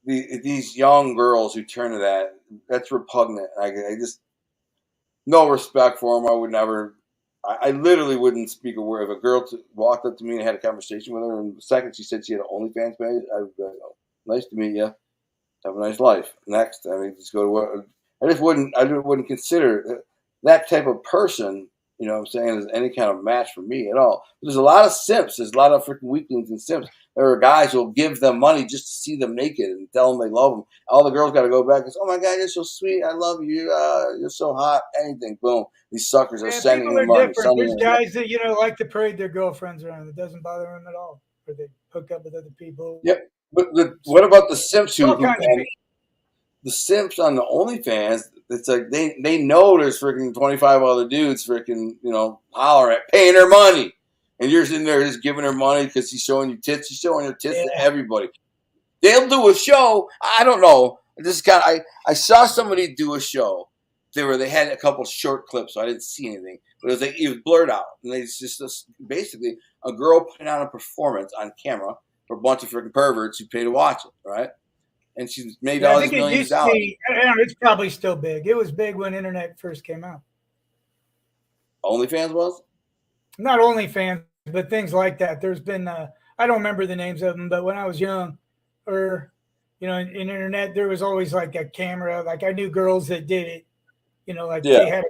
these young girls who turn to that's repugnant. I just no respect for them. I would never. I literally wouldn't speak a word. If a girl walked up to me and had a conversation with her, and the second she said she had an OnlyFans page, I would be like, oh, nice to meet you. Have a nice life. Next, I mean, just go to work. I wouldn't consider that type of person, what I'm saying, as any kind of match for me at all. There's a lot of simps. There's a lot of freaking weaklings and simps. There are guys who'll give them money just to see them naked and tell them they love them. All the girls got to go back and say, oh my God, you're so sweet. I love you. You're so hot. Anything. Boom. These suckers are Yeah, sending people are them money. different. There's guys that like to parade their girlfriends around. It doesn't bother them at all. Or they hook up with other people. Yep. But what about the simps All kinds of people. the simps on the OnlyFans? It's like they know there's freaking 25 other dudes freaking hollering at paying her money, and you're sitting there just giving her money because she's showing you tits. She's showing her tits to everybody. They'll do a show. I don't know. I saw somebody do a show. They had a couple short clips, so I didn't see anything. But it was blurred out, and they just basically a girl putting on a performance on camera for a bunch of freaking perverts who pay to watch it, right? And she's made Yeah, I all think these it millions of used to dollars. be. It's probably still big. It was big when internet first came out. OnlyFans was? Not OnlyFans, but things like that. There's been I don't remember the names of them, but when I was young, or in internet, there was always like a camera. Like I knew girls that did it. Like Yeah. they had a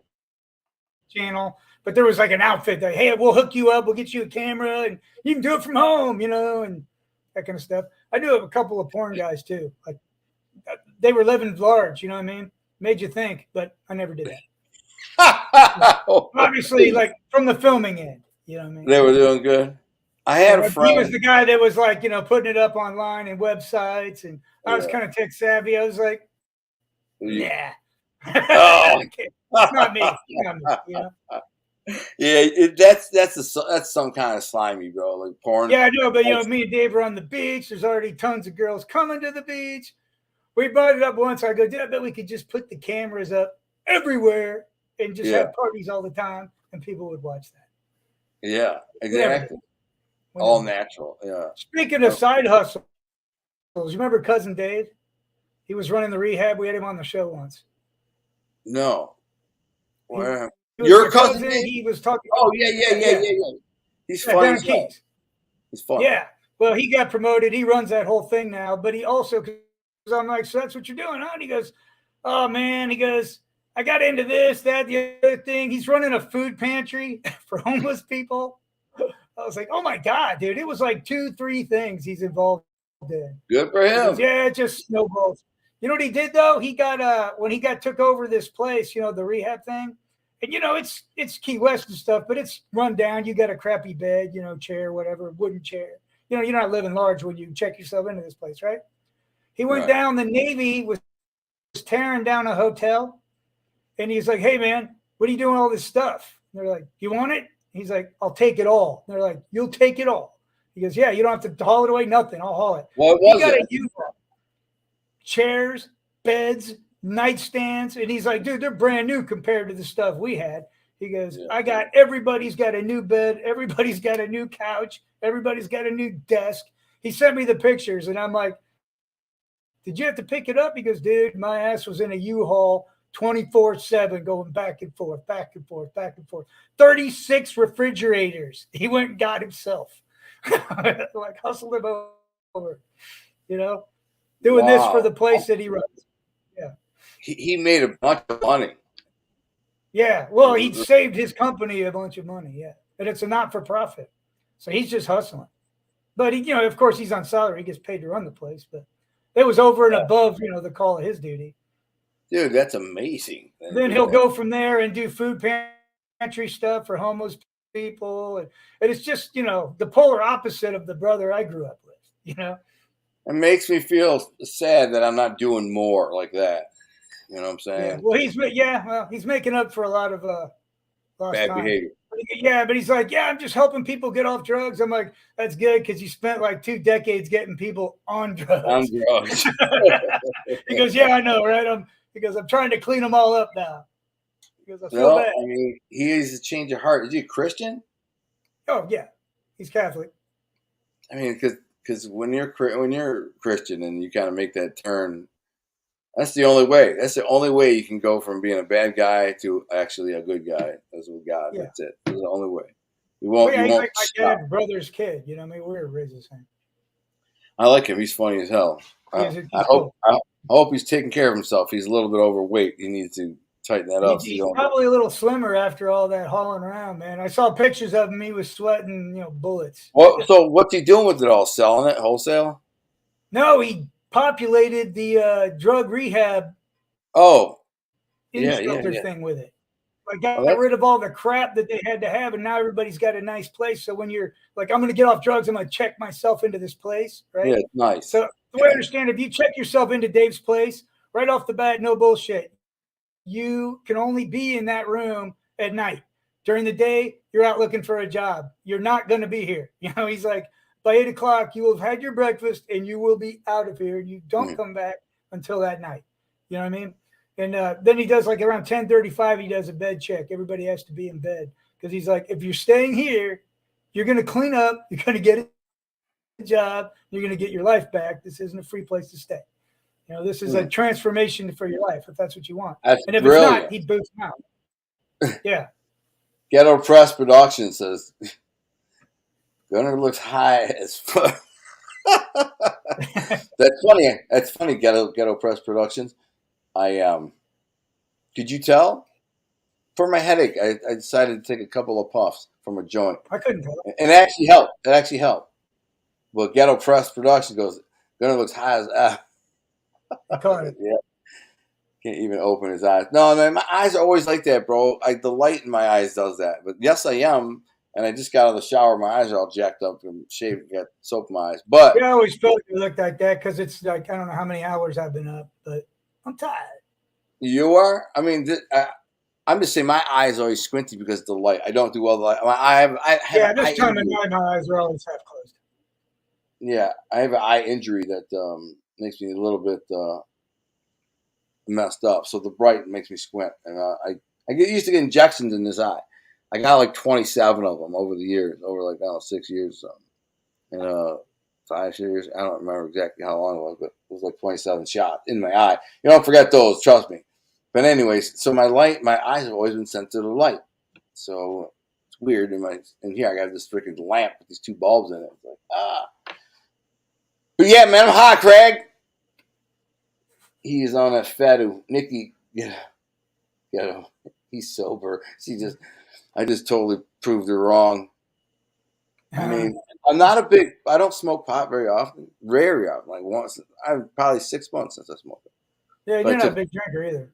channel, But there was like an outfit that, hey, we'll hook you up, we'll get you a camera, and you can do it from home, and that kind of stuff. I do have a couple of porn guys too. Like they were living large, you know what I mean? Made you think, but I never did that. Obviously, like from the filming end, you know what I mean? They were doing good. I had a friend. He was the guy that was like, putting it up online and websites, and I was kind of tech savvy. I was like, nah. Oh. Not me. Yeah, that's some kind of slimy, bro. Like porn. Yeah, I know, but me and Dave were on the beach. There's already tons of girls coming to the beach. We brought it up once. I go, dude, I bet we could just put the cameras up everywhere and just have parties all the time, and people would watch that. Yeah, exactly. All natural. Yeah. Speaking of side hustles, you remember Cousin Dave? He was running the rehab. We had him on the show once. No. Where? Your cousin? He was talking. Oh, yeah. He's funny. He's funny. Yeah. Well, he got promoted. He runs that whole thing now. But he also, because I'm like, so that's what you're doing, huh? And he goes, oh, man. He goes, I got into this, that, the other thing. He's running a food pantry for homeless people. I was like, oh, my God, dude. It was like 2-3 things he's involved in. Good for him. Goes, yeah, it just snowballs. You know what he did, though? He got, when he took over this place, the rehab thing. And, it's Key West and stuff, but it's run down. You got a crappy bed, chair, whatever, wooden chair. You're not living large when you check yourself into this place, right? He went down. The Navy was tearing down a hotel. And he's like, hey, man, what are you doing all this stuff? And they're like, you want it? He's like, I'll take it all. And they're like, you'll take it all. He goes, yeah, you don't have to haul it away, nothing. I'll haul it. What was he got it? A U-Haul. Chairs, beds, nightstands. And he's like, dude, they're brand new compared to the stuff we had. He goes, everybody's got a new bed. Everybody's got a new couch. Everybody's got a new desk. He sent me the pictures, and I'm like, did you have to pick it up? He goes, dude, my ass was in a U-Haul 24/7 going back and forth, back and forth, back and forth. 36 refrigerators. He went and got himself. Like hustled him over, doing this for the place that he runs. Yeah. He made a bunch of money. Yeah. Well, he saved his company a bunch of money. Yeah. But it's a not-for-profit. So he's just hustling. But he, of course he's on salary. He gets paid to run the place, but it was over and above, the call of his duty. Dude, that's amazing. Then he'll go from there and do food pantry stuff for homeless people. And it's just, the polar opposite of the brother I grew up with, It makes me feel sad that I'm not doing more like that. You know what I'm saying? Yeah. Well, he's making up for a lot of bad time. behavior. Yeah, but he's like, yeah, I'm just helping people get off drugs. I'm like, that's good because you spent like 2 decades getting people on drugs. He goes, yeah, I know, right? Because I'm trying to clean them all up now. Because I feel bad. I mean, he has a change of heart. Is he a Christian? Oh yeah, he's Catholic. I mean, because when you're Christian and you kind of make that turn, that's the only way. That's the only way you can go from being a bad guy to actually a good guy. That's with God. Yeah. That's it. That's the only way. You won't. He's like my dad's brother's kid. You know what I mean? We were raised the same. I like him. He's funny as hell. I hope he's taking care of himself. He's a little bit overweight. He needs to tighten that up. He's probably a little slimmer after all that hauling around, man. I saw pictures of him. He was sweating, bullets. So what's he doing with it all? Selling it wholesale? No, he populated the drug rehab. Oh, thing with it. Like got rid of all the crap that they had to have, and now everybody's got a nice place. So when you're like, I'm going to get off drugs, I'm going to check myself into this place, right? Yeah, nice. So the way I understand, if you check yourself into Dave's place right off the bat, no bullshit. You can only be in that room at night. During the day, you're out looking for a job. You're not going to be here. He's like, by 8 o'clock, you will have had your breakfast and you will be out of here. You don't come back until that night. You know what I mean? And then he does like around 10:35, he does a bed check. Everybody has to be in bed because he's like, if you're staying here, you're going to clean up. You're going to get a job. You're going to get your life back. This isn't a free place to stay. This is a transformation for your life if that's what you want. That's and if brilliant. It's not, he'd boot him out. Yeah. Ghetto Press Production says, Gunner looks high as fuck. That's funny. That's funny. Ghetto Press Productions. Could you tell? for my headache, I decided to take a couple of puffs from a joint, I couldn't tell. and it actually helped. It actually helped. But Ghetto Press Production goes, Gunner looks high as I caught it. yeah, can't even open his eyes. No, man, my eyes are always like that, bro. The light in my eyes does that. But yes, I am. And I just got out of the shower. My eyes are all jacked up and shaved. Got soap in my eyes. But Yeah, I always felt it looked like that because it's like I don't know how many hours I've been up, but I'm tired. you are. I mean, I'm just saying my eyes are always squinty because of the light. I don't do well the light. I have Yeah, an this eye time of injury. night, my eyes are always half closed. Yeah, I have an eye injury that makes me a little bit messed up. So the bright makes me squint, and I get used to get injections in this eye. I got like 27 of them over the years, over like I don't know 6 years or something, and 5 years. I don't remember exactly how long it was, but it was like 27 shots in my eye. You don't forget those, trust me. But anyways, so my eyes have always been sensitive to light. So it's weird. In here, I got this freaking lamp with these 2 bulbs in it. It's like But yeah, man, I'm hot, Craig. He's on that fatu. Nikki, get him. He's sober. I just totally proved her wrong. I mean, I don't smoke pot very often. Very often. Like once, probably 6 months since I smoked it. Yeah, But you're not a big drinker either.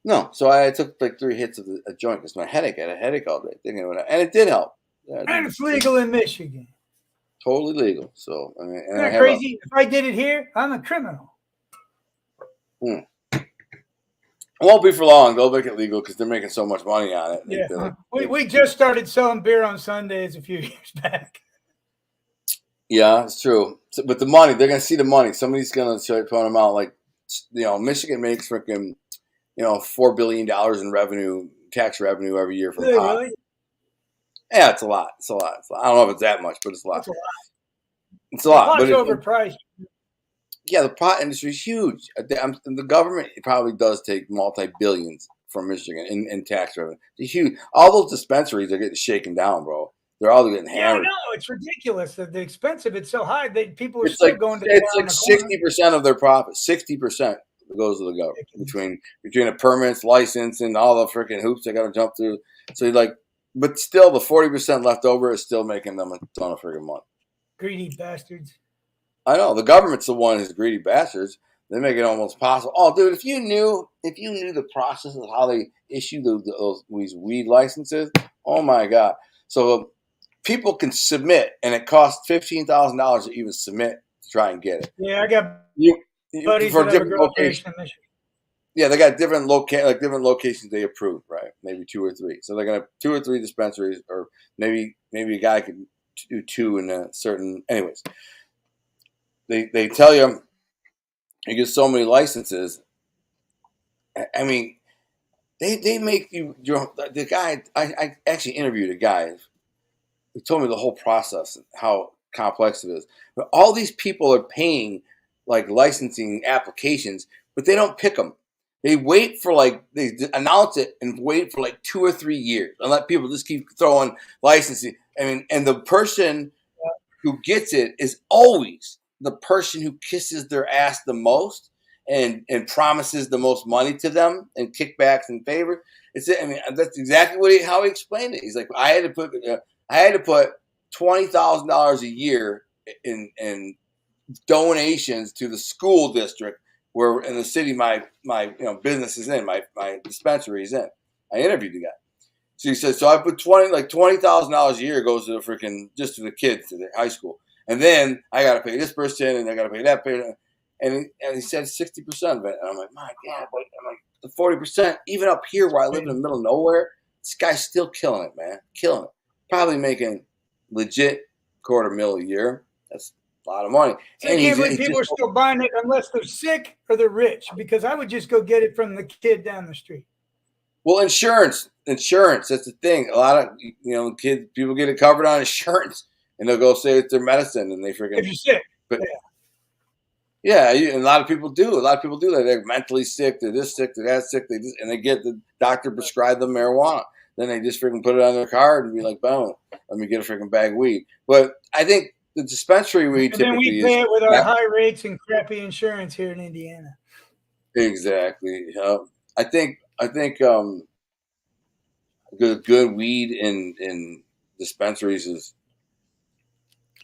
no, so I took like 3 hits of a joint because my headache. I had a headache all day. And it did help. Yeah, And it's legal in Michigan. totally legal. So, I mean, and Isn't I that have crazy? If I did it here, I'm a criminal. It won't be for long. They'll make it legal because they're making so much money on it. Yeah, we just started selling beer on Sundays a few years back. Yeah, it's true. But the money, they're going to see the money. Somebody's going to start putting them out. Like, Michigan makes freaking, $4 billion in revenue, tax revenue every year from pot. Really? Yeah, it's a lot. It's a lot. I don't know if it's that much, but it's a lot. That's a lot. It's a lot. Pot's overpriced. Yeah, the pot industry is huge. The government probably does take multi-billions from Michigan in tax revenue. It's huge. All those dispensaries are getting shaken down, bro. They're all getting hammered. Yeah, I know. It's ridiculous. The expensive, it's so high that people are It's still like going to it's like 60% of their profit. 60% goes to the government between the permits, license, and all the freaking hoops they got to jump through. So but still, the 40% left over is still making them a ton of freaking money. Greedy bastards. I know the government's the one who's greedy bastards. They make it almost possible. Oh, dude, if you knew the process of how they issue these weed licenses, oh my god! So people can submit, and it costs $15,000 to even submit to try and get it. Yeah, I got buddies for that different have a locations. in Michigan. Yeah, they got different locations they approve, right? Maybe 2 or 3. So they're gonna have 2 or 3 dispensaries, or maybe a guy could do 2 in a certain. Anyways, they tell you get so many licenses. I mean, they make you. The guy I actually interviewed a guy who told me the whole process and how complex it is. But all these people are paying like licensing applications, but they don't pick them. They wait for they announce it and wait for like 2 or 3 years and let people just keep throwing licensing. I mean, and the person who gets it is always the person who kisses their ass the most and promises the most money to them and kickbacks and favors. I mean, that's exactly how he explained it. He's like, I had to put $20,000 a year in donations to the school district where in the city my business is in, my dispensary is in. I interviewed the guy. So he says, so I put $20,000 a year goes to the freaking just to the kids to the high school, and then I got to pay this person and I got to pay that person, and he said 60% of it, and I'm like, my God, but I'm like the 40%, even up here where I live in the middle of nowhere, this guy's still killing it, man, killing it, probably making legit $250,000 a year. That's a lot of money. So and I can't believe people are still buying it unless they're sick or they're rich, because I would just go get it from the kid down the street. Well, insurance, that's the thing. A lot of, people get it covered on insurance, and they'll go say it's their medicine, and they freaking. If you're sick. But yeah, and a lot of people do. A lot of people do that. They're mentally sick. They're this sick. They're that sick. And they get the doctor prescribed them marijuana. Then they just freaking put it on their card and be like, boom, let me get a freaking bag of weed. But I think the dispensary weed and then we pay it with our high rates and crappy insurance here in Indiana. Exactly. I think good weed in dispensaries is.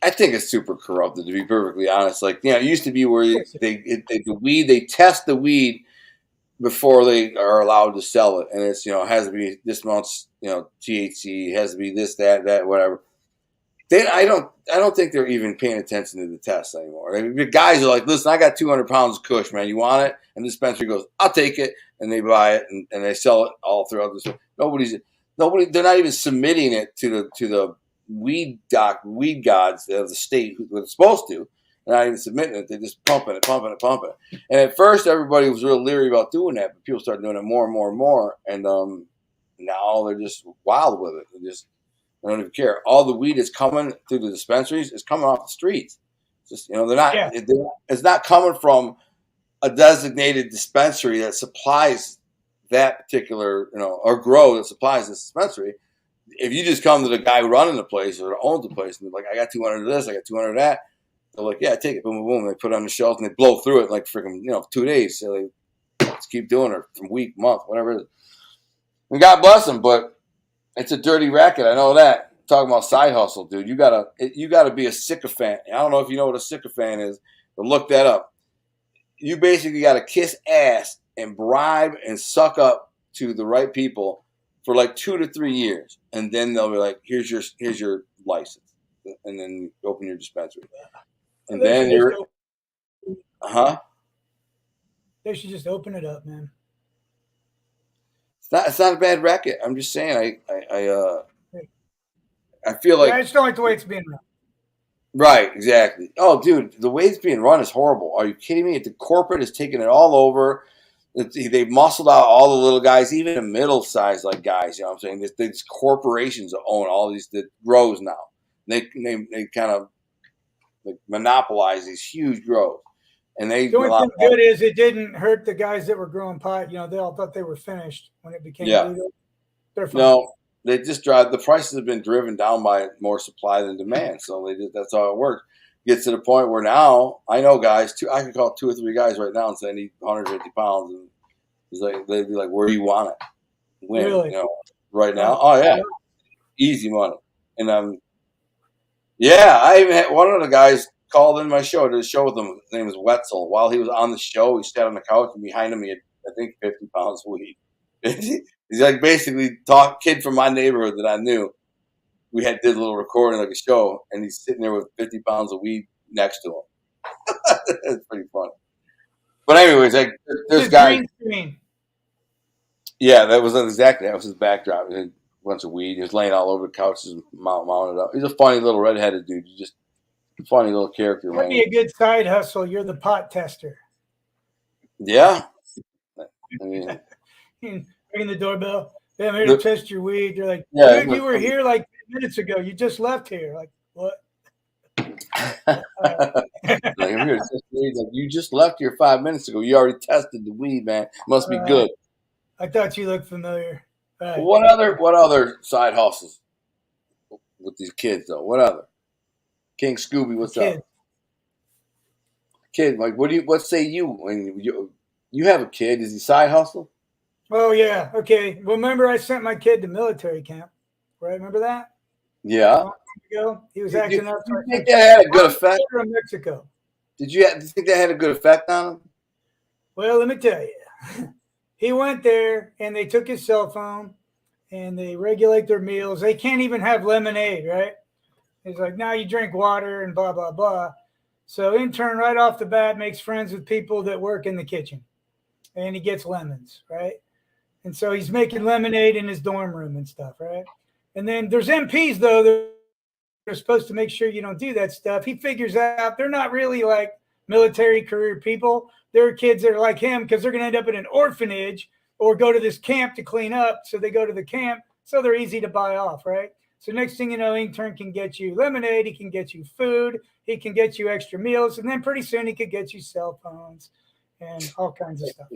I think it's super corrupted, to be perfectly honest. Like, it used to be where they test the weed before they are allowed to sell it, and it's it has to be this much THC, it has to be this that whatever. I don't think they're even paying attention to the tests anymore. I mean, the guys are like, listen, I got 200 pounds of Kush, man. You want it? And the dispensary goes, I'll take it, and they buy it and they sell it all throughout this. Nobody. They're not even submitting it to the weed gods of the state who are supposed to. They're not even submitting it. They're just pumping it. And at first, everybody was real leery about doing that, but people started doing it more and more and more. And now they're just wild with it. I don't even care. All the weed is coming through the dispensaries is coming off the streets. It's just they're not. Yeah. It's not coming from a designated dispensary that supplies that particular or grow that supplies this dispensary. If you just come to the guy running the place or owns the place and they're like, I got 200 of this, I got 200 of that, they're like, yeah, take it, boom, boom, boom. They put it on the shelf and they blow through it in like freaking 2 days. So they just keep doing it from week, month, whatever it is. And God bless them, but. It's a dirty racket. I know that. Talking about side hustle, dude. You gotta be a sycophant. I don't know if you know what a sycophant is, but look that up. You basically gotta kiss ass and bribe and suck up to the right people for like 2 to 3 years, and then they'll be like, "Here's your license," and then you open your dispensary, and then you're, They should just open it up, man. It's not a bad racket. I'm just saying. I feel like I just don't like the way it's being run. Right, exactly. Oh, dude, the way it's being run is horrible. Are you kidding me? The corporate is taking it all over. They've muscled out all the little guys, even the middle-sized guys. You know what I'm saying? These corporations own all these grows now. They kind of monopolize these huge grows. And the only thing good is it didn't hurt the guys that were growing pot. They all thought they were finished when it became legal. They're fine. No, they just drive. The prices have been driven down by more supply than demand. So that's how it works. Gets to the point where now I know guys. I can call 2 or 3 guys right now and say I need 150 pounds, and they'd be like, "Where do you want it? When? Really? Right now? Oh yeah, easy money." And yeah, I even had one of the guys called in my show. I did a show with him. His name is Wetzel. While he was on the show, he sat on the couch, and behind him he had, I think, 50 pounds of weed. He's like basically kid from my neighborhood that I knew. We did a little recording, like a show, and he's sitting there with 50 pounds of weed next to him. It's pretty funny. But anyways, this guy. Yeah, that was his backdrop. A bunch of weed. He was laying all over the couches and mounted up. He's a funny little redheaded dude. Just a funny little character. That'd be a good side hustle. You're the pot tester. Yeah. I mean, ringing the doorbell. Yeah, I'm here to test your weed. You're like, dude, you were here like 10 minutes ago. You just left here. Like, what? I'm here to test weed. Like, you just left here 5 minutes ago. You already tested the weed, man. Must be good. I thought you looked familiar. Right. What other side hustles with these kids though? What other? King Scooby, what's up? Kid, like, what say you when you have a kid? Is he side hustle? Oh yeah, okay. Well, remember I sent my kid to military camp, right? Remember that? Yeah. He was acting up. You think that had a good effect? From Mexico. Did you think that had a good effect on him? Well, let me tell you. He went there and they took his cell phone and they regulate their meals. They can't even have lemonade, right? He's like, now you drink water and blah, blah, blah. So intern right off the bat makes friends with people that work in the kitchen and he gets lemons, right? And so he's making lemonade in his dorm room and stuff, right? And then there's MPs, though, that are supposed to make sure you don't do that stuff. He figures out they're not really like military career people. There are kids that are like him because they're going to end up in an orphanage or go to this camp to clean up. So they go to the camp. So they're easy to buy off, right? So next thing you know, intern can get you lemonade. He can get you food. He can get you extra meals. And then pretty soon he could get you cell phones and all kinds of stuff.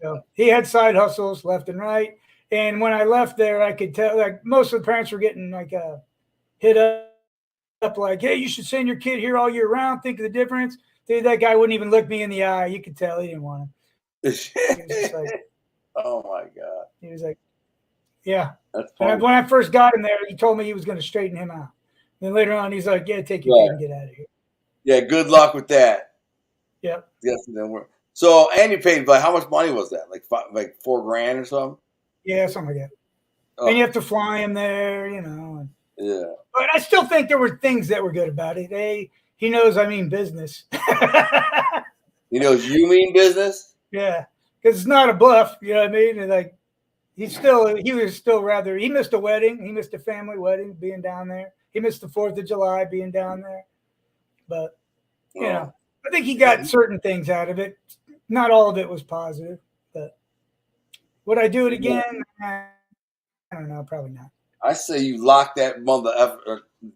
So he had side hustles left and right. And when I left there, I could tell like most of the parents were getting like hit up like, hey, you should send your kid here all year round. Think of the difference. Dude, that guy wouldn't even look me in the eye. You could tell he didn't want him. He was just like, oh my God. He was like, yeah. That's And fun. when I first got him there, he told me he was going to straighten him out. Then later on, he's like, "Yeah, take your kid Right. and get out of here." Yeah. Good luck with that. Yep. Yes, it didn't work. So, and you paid, like, how much money was that? Like like $4,000 or something? Yeah, something like that. And you Oh, have to fly him there, you know. yeah. But I still think there were things that were good about it. He knows I mean business. He knows you mean business. Yeah, because it's not a bluff. You know what I mean? And like he was still rather. He missed a wedding. He missed a family wedding being down there. He missed the 4th of July being down there. But you Oh, know, I think he got certain things out of it. Not all of it was positive. But would I do it yeah. again? I don't know. Probably not. I say you lock that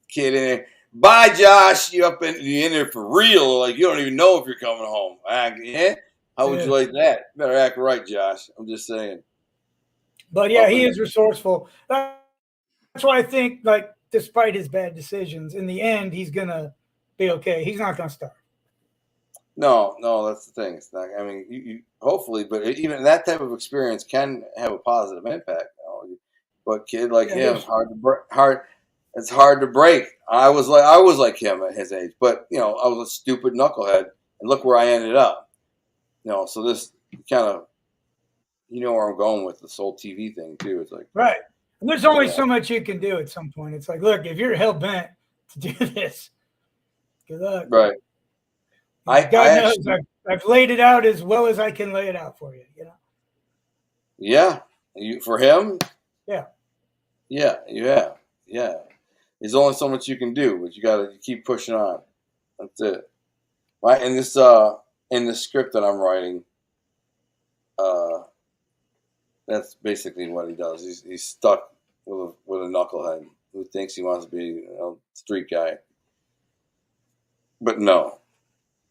kid in there. Bye, Josh. You in there for real? Like, you don't even know if you're coming home. Yeah. How would you Yeah. like that? Better act right, Josh. I'm just saying. But yeah, Up he in is resourceful. That's why I think, like, despite his bad decisions, in the end, he's gonna be okay. He's not gonna starve. No, that's the thing. It's not. I mean, you hopefully, but even that type of experience can have a positive impact. But kid like Yeah, him, there's hard to break. Hard. It's hard to break. I was like him at his age, but I was a stupid knucklehead, and look where I ended up. So this kind of where I'm going with this whole TV thing too. It's like, right. And there's only yeah, so much you can do at some point. It's like, look, if you're hell bent to do this, good luck. right. I God knows actually, I've laid it out as well as I can lay it out for you. You know. yeah, for him, Yeah. yeah, yeah. There's only so much you can do, but you got to keep pushing on. That's it. Right. In the script that I'm writing, uh, that's basically what he does. He's stuck with a knucklehead who thinks he wants to be a street guy, but no,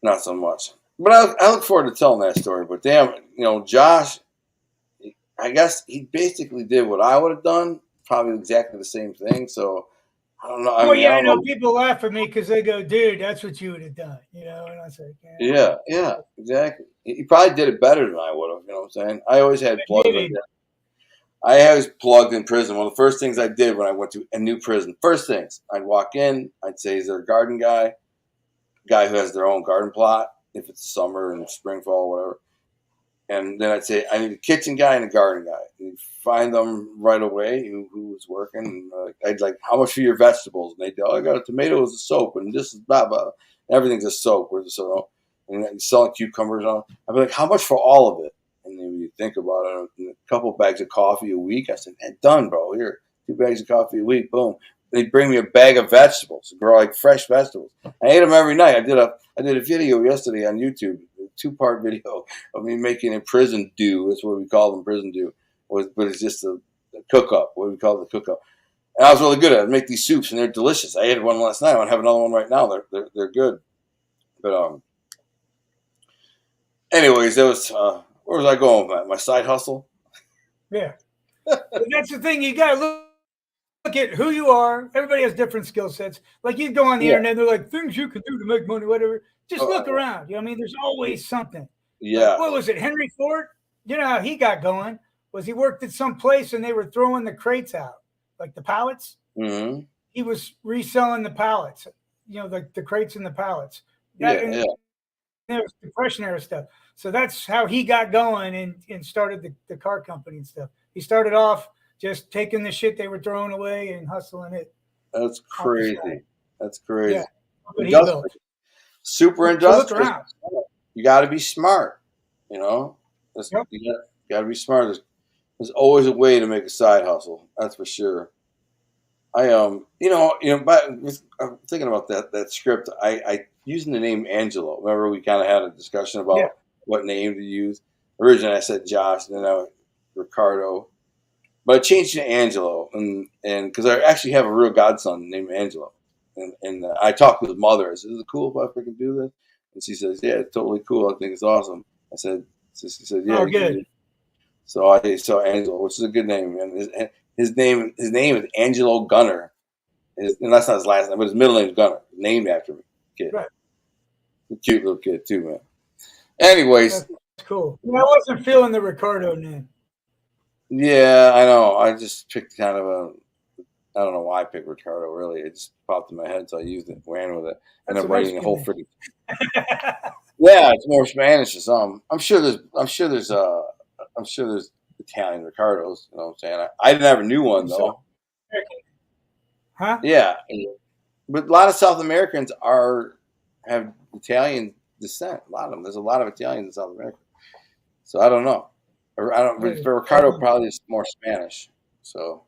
not so much. But I look forward to telling that story. But damn, Josh, I guess he basically did what I would have done, probably exactly the same thing. So I don't know. I Well, mean, I yeah, I don't know know. people laugh at me because they go, "Dude, that's what you would have done," you know. And I was like, Yeah, exactly. He probably did it better than I would have. You know what I'm saying? I always had plugs like maybe. that. I was plugged in prison. One of the first things I did when I went to a new prison, first things, I'd walk in, I'd say, is there a garden guy who has their own garden plot, if it's summer and spring, fall, whatever. And then I'd say, I need a kitchen guy and a garden guy. And you'd find them right away who was working. And, I'd like, how much for your vegetables? And they'd go, oh, I got a tomato as a soap, and this is blah, blah. Everything's a soap. Where's the soap? And then selling cucumbers on. I'd be like, how much for all of it? And then you think about it, a couple bags of coffee a week. I said, done, bro. Here, 2 bags of coffee a week. Boom. They'd bring me a bag of vegetables, grow like fresh vegetables. I ate them every night. I did a video yesterday on YouTube, a 2-part video of me making a prison do. That's what we call them, prison do. But it's just a cook up. What we call it, the cook up. And I was really good at it. I make these soups, and they're delicious. I ate one last night. I want to have another one right now. They're good. But anyways, that was where was I going with that? My side hustle. Yeah. But that's the thing. You got to look at who you are. Everybody has different skill sets. Like you go on the Yeah. internet, they're like things you can do to make money, whatever. Just look Uh, around. You know what I mean? There's always something. Like yeah. what was it? Henry Ford? You know how he got going? Was he worked at some place and they were throwing the crates out, like the pallets? Mm-hmm. He was reselling the pallets, you know, the crates and the pallets. That Yeah. and Yeah. there was Depression era stuff. So that's how he got going and started the car company and stuff. He started off just taking the shit they were throwing away and hustling it That's off the side. crazy. That's Yeah, crazy. what he Industrial, built. super So look industrious. around. You got to be smart. You know, Yep. you got to be smart. There's always a way to make a side hustle. That's for sure. But I'm thinking about that script. I using the name Angelo. Remember, we kind of had a discussion Yeah. about what name to use. Originally, I said Josh, and then I went Ricardo, but I changed it to Angelo, and because I actually have a real godson named Angelo, and I talked with his mother. I said, "Is it cool if I freaking do this?" And she says, "Yeah, it's totally cool. I think it's awesome." I said, she said, "Yeah, Oh, you can good. do." So I saw Angelo, which is a good name, and his name is Angelo Gunner. And that's not his last name, but his middle name is Gunner, named after me. Kid, Right. a cute little kid too, man. Anyways, That's cool. Yeah, I wasn't feeling the Ricardo name. Yeah, I know. I just picked kind of a. I don't know why I picked Ricardo. Really, it just popped in my head, so I used it, ran with it. And That's I'm a writing a Mexican whole name. freaking. Yeah, it's more Spanish or something. I'm sure there's. I'm sure there's Italian Ricardos. You know what I'm saying? I never knew one South though. American. Huh? Yeah, but a lot of South Americans have Italian descent. A lot of them. There's a lot of Italians in South America. So I don't know. I don't. Right. For Ricardo, probably is more Spanish. So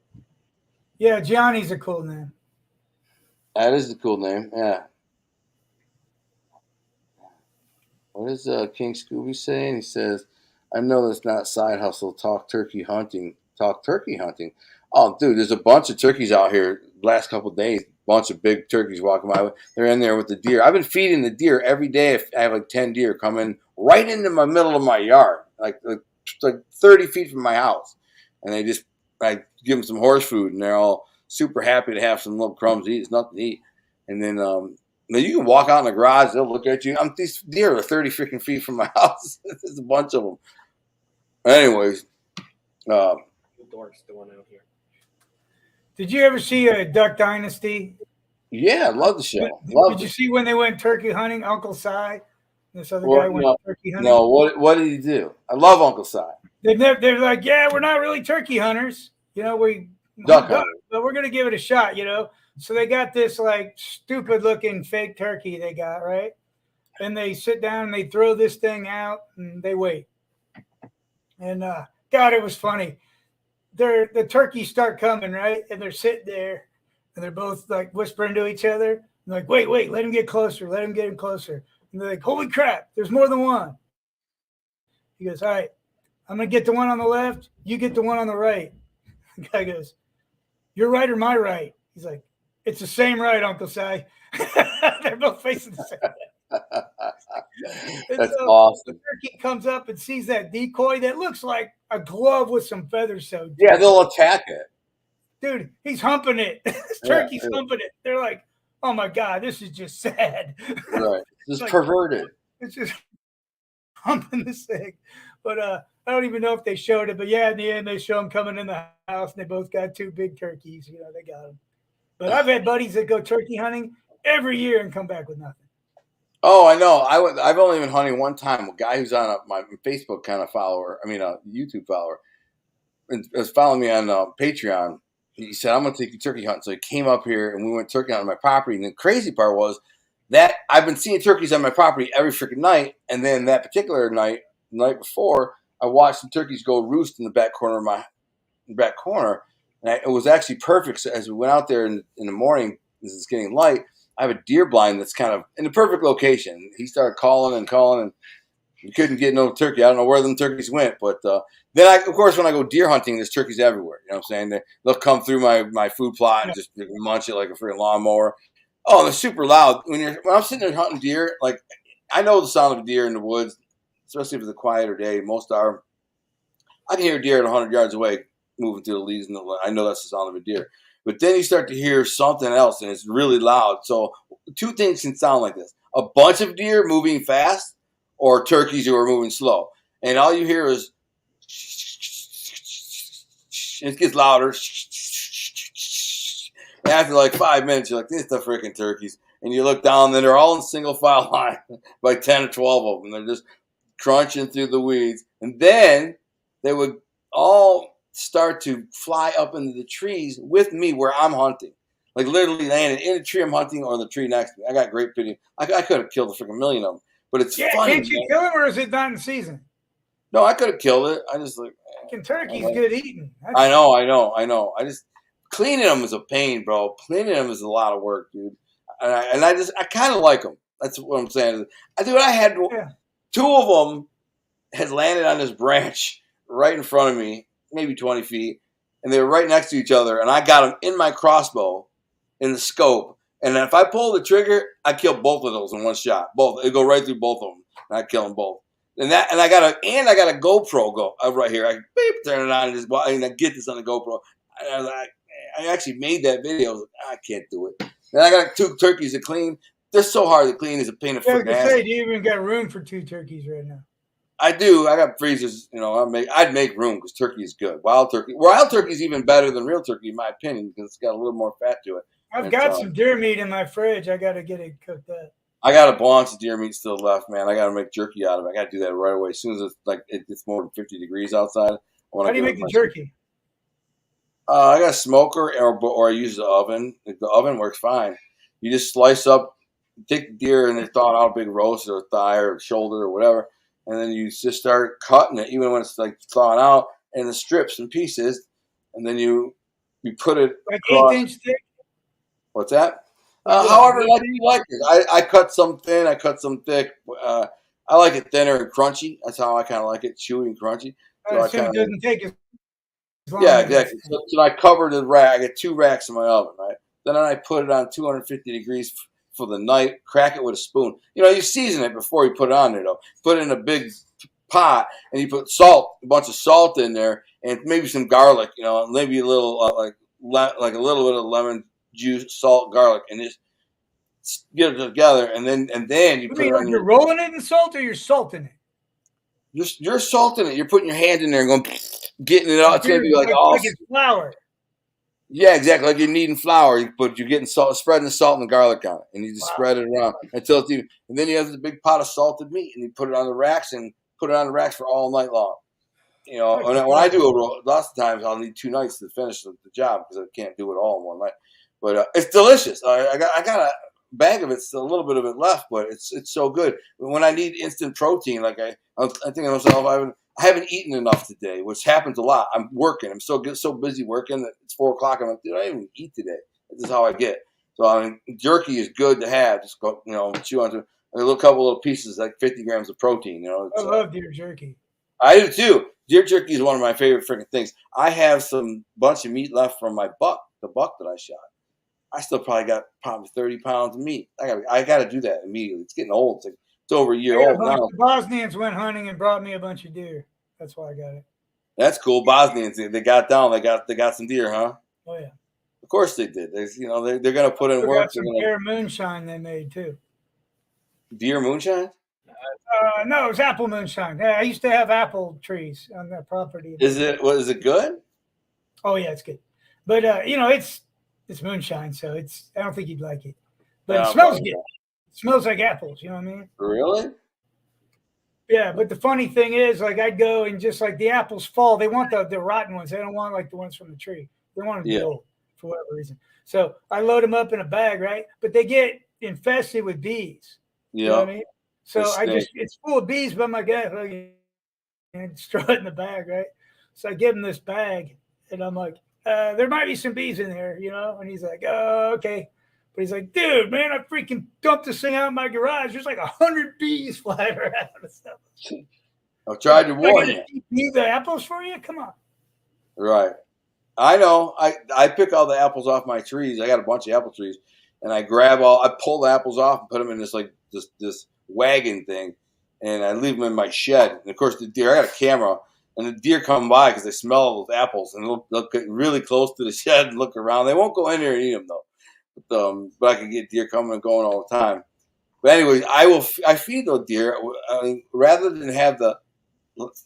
Yeah, Johnny's a cool name. that is a cool name. Yeah. What is King Scooby saying? He says, "I know that's not side hustle. Talk turkey hunting. Talk turkey hunting. Oh, dude, there's a bunch of turkeys out here. Last couple of days, bunch of big turkeys walking by. They're in there with the deer. I've been feeding the deer every day. If I have like 10 deer coming right into my middle of my yard, like 30 feet from my house, and I give them some horse food, and they're all super happy to have some little crumbs to eat. It's nothing to eat, and then now you can walk out in the garage; they'll look at you. These deer are 30 freaking feet from my house. There's a bunch of them. Anyways, um, Dorks going out here. Did you ever see a Duck Dynasty? yeah, I love the Did show. Loved you it. see when they went turkey hunting? Uncle Si, this other guy Well, went no, turkey hunting. no. What did he do? I love Uncle Si. They're like, yeah, we're not really turkey hunters. We Duck hunt ducks, hunter. but we're gonna give it a shot. So they got this like stupid looking fake turkey they got, right? And they sit down and they throw this thing out and they wait. And God, it was funny. The turkeys start coming, right? And they're sitting there and they're both like whispering to each other. And like, wait, let him get closer, let him get him closer. And they're like, holy crap, there's more than one. He goes, all right, I'm gonna get the one on the left, you get the one on the right. The guy goes, your right or my right? He's like, it's the same right, Uncle Si. They're both facing the same. And That's so the awesome. turkey comes up and sees that decoy that looks like a glove with some feathers sewed to Yeah, it. they'll attack it. Dude, he's humping it. This Yeah, turkey's humping it. They're like, oh my God, this is just sad. right. Just Like, perverted. it's just humping this thing. But I don't even know if they showed it. But yeah, in the end, they show them coming in the house and they both got two big turkeys. They got them. But I've had buddies that go turkey hunting every year and come back with nothing. Oh, I know. I've only been hunting one time. A guy who's on my Facebook kind of follower. I mean, a YouTube follower, and was following me on Patreon. He said, "I'm going to take you turkey hunting." So he came up here and we went turkey hunting on my property. And the crazy part was that I've been seeing turkeys on my property every freaking night. And then that particular night, the night before, I watched some turkeys go roost in the back corner of my back corner. And it was actually perfect. So as we went out there in the morning, as it's getting light, I have a deer blind that's kind of in the perfect location. He started calling and calling, and we couldn't get no turkey. I don't know where them turkeys went, but then of course, when I go deer hunting, there's turkeys everywhere. You know what I'm saying? They'll come through my food plot and just munch it like a freaking lawnmower. Oh, they're super loud. When I'm sitting there hunting deer, like I know the sound of a deer in the woods, especially if it's a quieter day. Most are. I can hear a deer at 100 yards away moving through the leaves, and I know that's the sound of a deer. But then you start to hear something else, and it's really loud. So two things can sound like this: a bunch of deer moving fast, or turkeys who are moving slow. And all you hear is it gets louder. And after like 5 minutes, you're like, "This is the freaking turkeys." And you look down, and they're all in single file line, like 10 or 12 of them. They're just crunching through the weeds, and then they would all start to fly up into the trees with me where I'm hunting, like literally landing in a tree I'm hunting or the tree next to me. I got great video. I could have killed a freaking million of them, but it's Yeah, funny, can't you man. kill him or is it not in season? No, I could have killed it. I just like, Kentucky's good eating. I know. I just cleaning them is a pain, bro. Cleaning them is a lot of work, dude. And I kind of like them. That's what I'm saying. I had two of them had landed on this branch right in front of me, maybe 20 feet, and they were right next to each other. And I got them in my crossbow, in the scope. And if I pull the trigger, I kill both of those in one shot. Both. It go right through both of them, and I kill them both. And I got a GoPro right here. I beep, turn it on and just and I get this on the GoPro. I actually made that video. I was like, I can't do it. Then I got two turkeys to clean. They're so hard to clean. It's a pain in the I was freaking gonna ass. say, do you even got room for two turkeys right now? I do. I got freezers. I'd make room because turkey is good. Wild turkey is even better than real turkey, in my opinion, because it's got a little more fat to it. I've got some deer meat in my fridge. I got to get it cooked up. I got a bunch of deer meat still left, man. I got to make jerky out of it. I got to do that right away. As soon as it's more than 50 degrees outside. How do you make the jerky? I got a smoker or I use the oven. The oven works fine. You just slice up, take the deer and they're thawed out a big roast or thigh or shoulder or whatever, and then you just start cutting it, even when it's like thawing out, in the strips and pieces, and then you put it like across. 1/8 thick. What's that? However you like it. I cut some thin, I cut some thick. I like it thinner and crunchy. That's how I kind of like it, chewy and crunchy. So it doesn't take as long. Yeah, exactly. So I covered the rack. I got 2 racks in my oven, right? Then I put it on 250 degrees for the night. Crack it with a spoon. You season it before you put it on there, though. Put it in a big pot, and you put a bunch of salt in there, and maybe some garlic. Maybe a little like a little bit of lemon juice, salt, garlic, and just get it together. And then you put it on. You're rolling it in salt, or you're salting it. You're salting it. You're putting your hand in there and going, getting it out. It's gonna be like it's flour. Yeah, exactly. Like you're kneading flour, but you're getting spreading the salt and the garlic on it, and you just spread it around until it's even. And then you have the big pot of salted meat, and you put it on the racks for all night long. When I do a roll, lots of times I'll need 2 nights to finish the job because I can't do it all in one night. But it's delicious. I got a bag of it, still a little bit of it left, but it's so good. When I need instant protein, like I think to myself, I haven't eaten enough today, which happens a lot. I'm working. I'm so busy working that it's 4 o'clock. I'm like, dude, I didn't even eat today. This is how I get. So jerky is good to have. Just go, chew onto a couple little pieces, like 50 grams of protein. I love deer jerky. I do too. Deer jerky is one of my favorite freaking things. I have some bunch of meat left from my buck, the buck that I shot. I still probably 30 pounds of meat. I got to do that immediately. It's getting old. It's over a year old now. The Bosnians went hunting and brought me a bunch of deer. That's why I got it. That's cool. Bosnians, they got down. They got some deer, huh? Oh yeah. Of course they did. They're gonna put in work. Got some deer moonshine they made too. Deer moonshine? No, it was apple moonshine. Yeah, I used to have apple trees on that property. Is it good? Oh yeah, it's good. But it's moonshine, so I don't think you'd like it. But it smells good. It smells like apples, you know what I mean? Really? Yeah, but the funny thing is, like, I'd go and just like the apples fall. They want the rotten ones. They don't want like the ones from the tree. They want them to be old for whatever reason. So I load them up in a bag, right? But they get infested with bees. Yeah. You know what I mean? So it's full of bees, but my guy and throw it in the bag, right? So I give him this bag, and I'm like, there might be some bees in there, And he's like, oh, okay. But he's like, dude, man, I freaking dumped this thing out in my garage. There's like 100 bees flying around and stuff. I've tried to warn you. Leave the apples for you? Come on. Right. I know. I pick all the apples off my trees. I got a bunch of apple trees, and I pull the apples off and put them in this wagon thing, and I leave them in my shed. And of course, the deer, I got a camera, and the deer come by because they smell those apples, and they'll get really close to the shed and look around. They won't go in there and eat them though. But I can get deer coming and going all the time. But anyways, I feed those deer. Rather than have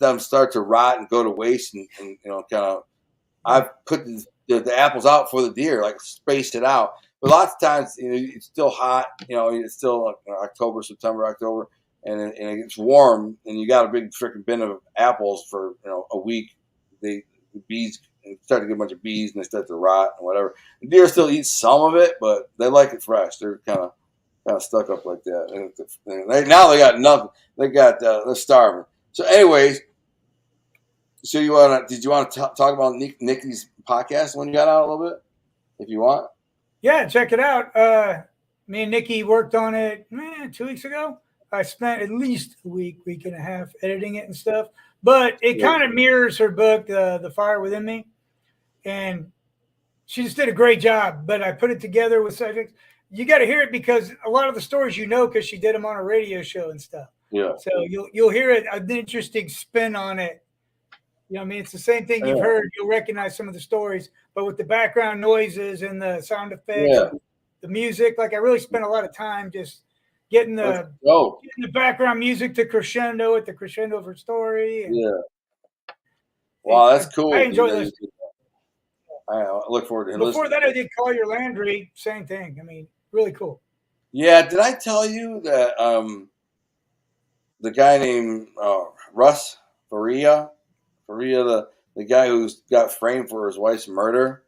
them start to rot and go to waste and kind of, I've put the apples out for the deer, like space it out. But lots of times, it's still hot. It's still September, October, and it gets warm, and you got a big freaking bin of apples for a week. The bees start to get a bunch of bees, and they start to rot and whatever. The deer still eat some of it, but they like it fresh. They're kind of stuck up like that. And now they got nothing. They're starving. So, anyways, did you want to talk about Nikki's podcast when you got out a little bit, if you want? Yeah, check it out. Me and Nikki worked on it 2 weeks ago. I spent at least a week and a half editing it and stuff. But it kind of mirrors her book, The Fire Within Me. And she just did a great job. But I put it together with subjects. You got to hear it because a lot of the stories because she did them on a radio show and stuff. Yeah. So you'll hear an interesting spin on it. It's the same thing you've heard. You'll recognize some of the stories, but with the background noises and the sound effects, the music, like I really spent a lot of time just getting Let's the go. getting the background music to crescendo at the crescendo of her story. And Yeah. Wow, that's I cool. enjoy listening. I look forward to Before listening. that, I did Call Your Landry. Same thing. I mean, really cool. Yeah, did I tell you that the guy named Russ Faria, the guy who's got framed for his wife's murder?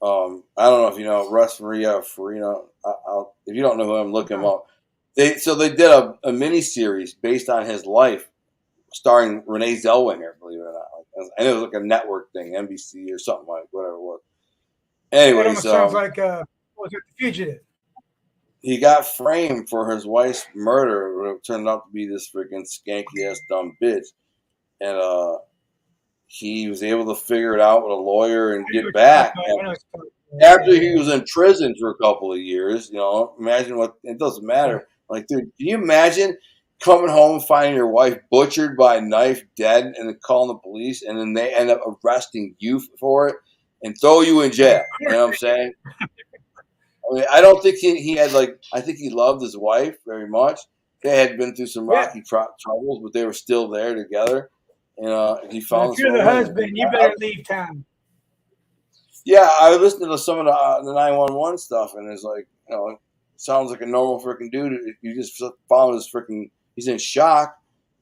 I don't know if you know Russ Farina. If you don't know who I'm, look him up. They did a mini series based on his life, starring Renee Zellweger. Believe it or not, I know it was like a network thing, NBC or something like whatever it was. It Anyways, almost sounds like what was it, The Fugitive? he got framed for his wife's murder. It turned out to be this freaking skanky ass dumb bitch, and he was able to figure it out with a lawyer and get back. After he was in prison for a couple of years, imagine what it doesn't matter. Like, dude, can you imagine coming home and finding your wife butchered by a knife, dead, and then calling the police, and then they end up arresting you for it and throw you in jail? You know what I'm saying? I mean, I don't think he had I think he loved his wife very much. They had been through some rocky troubles, but they were still there together. And he found If you're the husband, you better leave town. Yeah, I listened to some of the 911 stuff, and it's like, sounds like a normal freaking dude. You just found his freaking, he's in shock.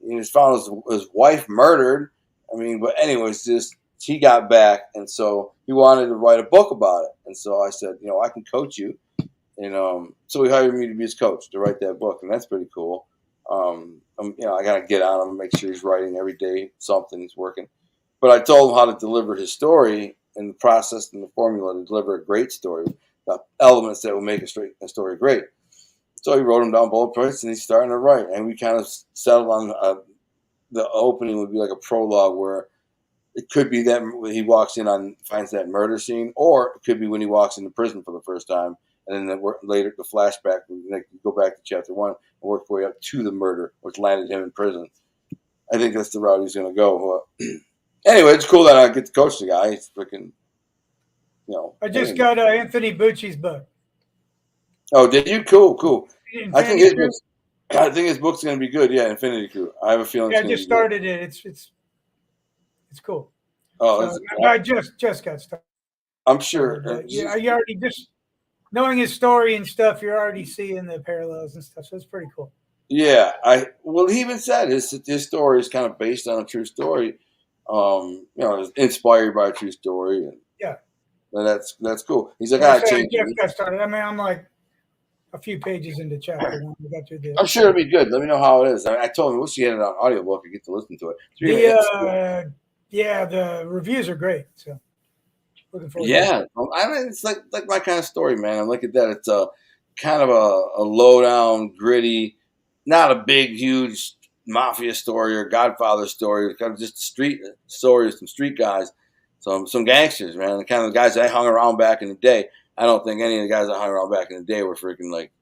He just found his wife murdered. I mean, but anyways, he got back, and so he wanted to write a book about it. And so I said, I can coach you. And so he hired me to be his coach to write that book, and that's pretty cool. I got to get on him, make sure he's writing every day something, he's working. But I told him how to deliver his story and the process and the formula to deliver a great story, the elements that will make a story great. So he wrote them down bullet points, and he's starting to write. And we kind of settled on the opening would be like a prologue where it could be that he walks in finds that murder scene, or it could be when he walks into prison for the first time, and then later the flashback, go back to chapter 1 and work our way up to the murder, which landed him in prison. I think that's the route he's going to go. Anyway, it's cool that I get to coach the guy. He's freaking, I just got Anthony Bucci's book. Oh, did you? Cool. I think his book's going to be good. Yeah, Infinity Crew. I have a feeling. Yeah, I just started it. It's cool. Oh, so I just got started. I'm sure. You already just knowing his story and stuff. You're already seeing the parallels and stuff. So it's pretty cool. Yeah, he even said his story is kind of based on a true story. It's inspired by a true story, and that's cool. He's like, I changed. Jeff got started. I mean, I'm like a few pages into chapter 1. We got through I'm sure it'll be good. Let me know how it is. I told him, wish you had it on audiobook and get to listen to it. The reviews are great. So looking forward. Yeah, I mean, it's like my kind of story, man. I look at that. It's a kind of a low down, gritty, not a big, huge mafia story or Godfather story. It's kind of just a street story of some street guys, some gangsters, man. The kind of guys that hung around back in the day. I don't think any of the guys that hung around back in the day were freaking like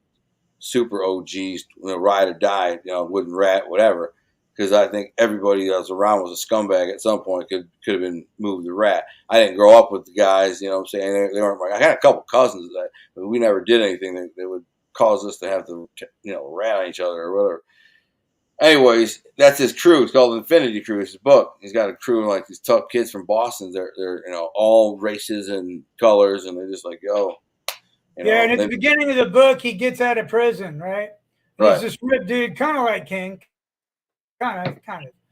super OGs, ride or die, wooden rat, whatever. Because I think everybody that was around was a scumbag at some point. Could have been moved to rat. I didn't grow up with the guys, what I'm saying? They weren't. I had a couple cousins but we never did anything that would cause us to have to, rat on each other or whatever. Anyways, that's his crew. It's called Infinity Crew. It's his book. He's got a crew like these tough kids from Boston. They're all races and colors, and they're just like, yo. And at the beginning of the book, he gets out of prison, right? He's this ripped dude, kind of like King, kind of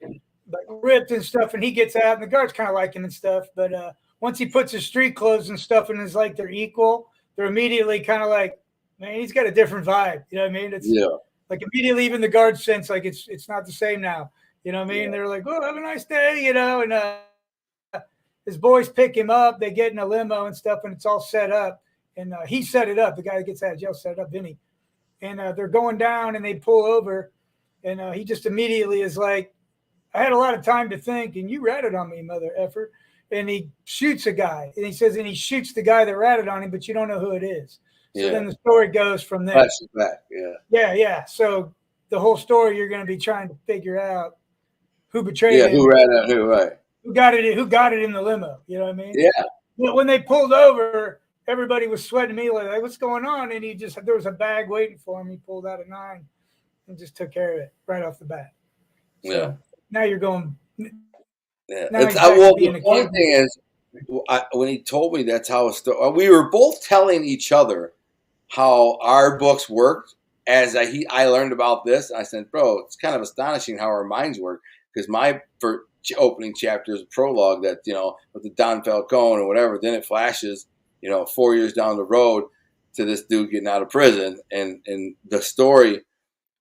like ripped and stuff, and he gets out, and the guards kind of like him and stuff. But once he puts his street clothes and stuff, and is like they're equal, they're immediately kind of like, man, he's got a different vibe. You know what I mean? It's like immediately, even the guards sense like it's not the same now. You know what I mean? They're like, oh, have a nice day, and his boys pick him up. They get in a limo and stuff, and it's all set up. And he set it up. The guy that gets out of jail set it up, Vinny. And they're going down, and they pull over, and he just immediately is like, I had a lot of time to think, and you ratted on me, mother effer. And he shoots a guy, and he says, and he shoots the guy that ratted on him, but you don't know who it is. So then the story goes from there. Flashback, Yeah. So the whole story, you're going to be trying to figure out who betrayed him. Who ran out, who, right. Who got it in the limo, you know what I mean? Yeah. But when they pulled over, everybody was sweating me like, what's going on? And there was a bag waiting for him. He pulled out a 9 and just took care of it right off the bat. So Yeah. now you're going. Yeah. Now he's back to Well, being the a funny kid. thing is, when he told me that's how it started, we were both telling each other how our books worked. As I learned about this, and I said, "Bro, it's kind of astonishing how our minds work." Because my first opening chapter is a prologue that with the Don Falcone or whatever. Then it flashes, 4 years down the road to this dude getting out of prison, and the story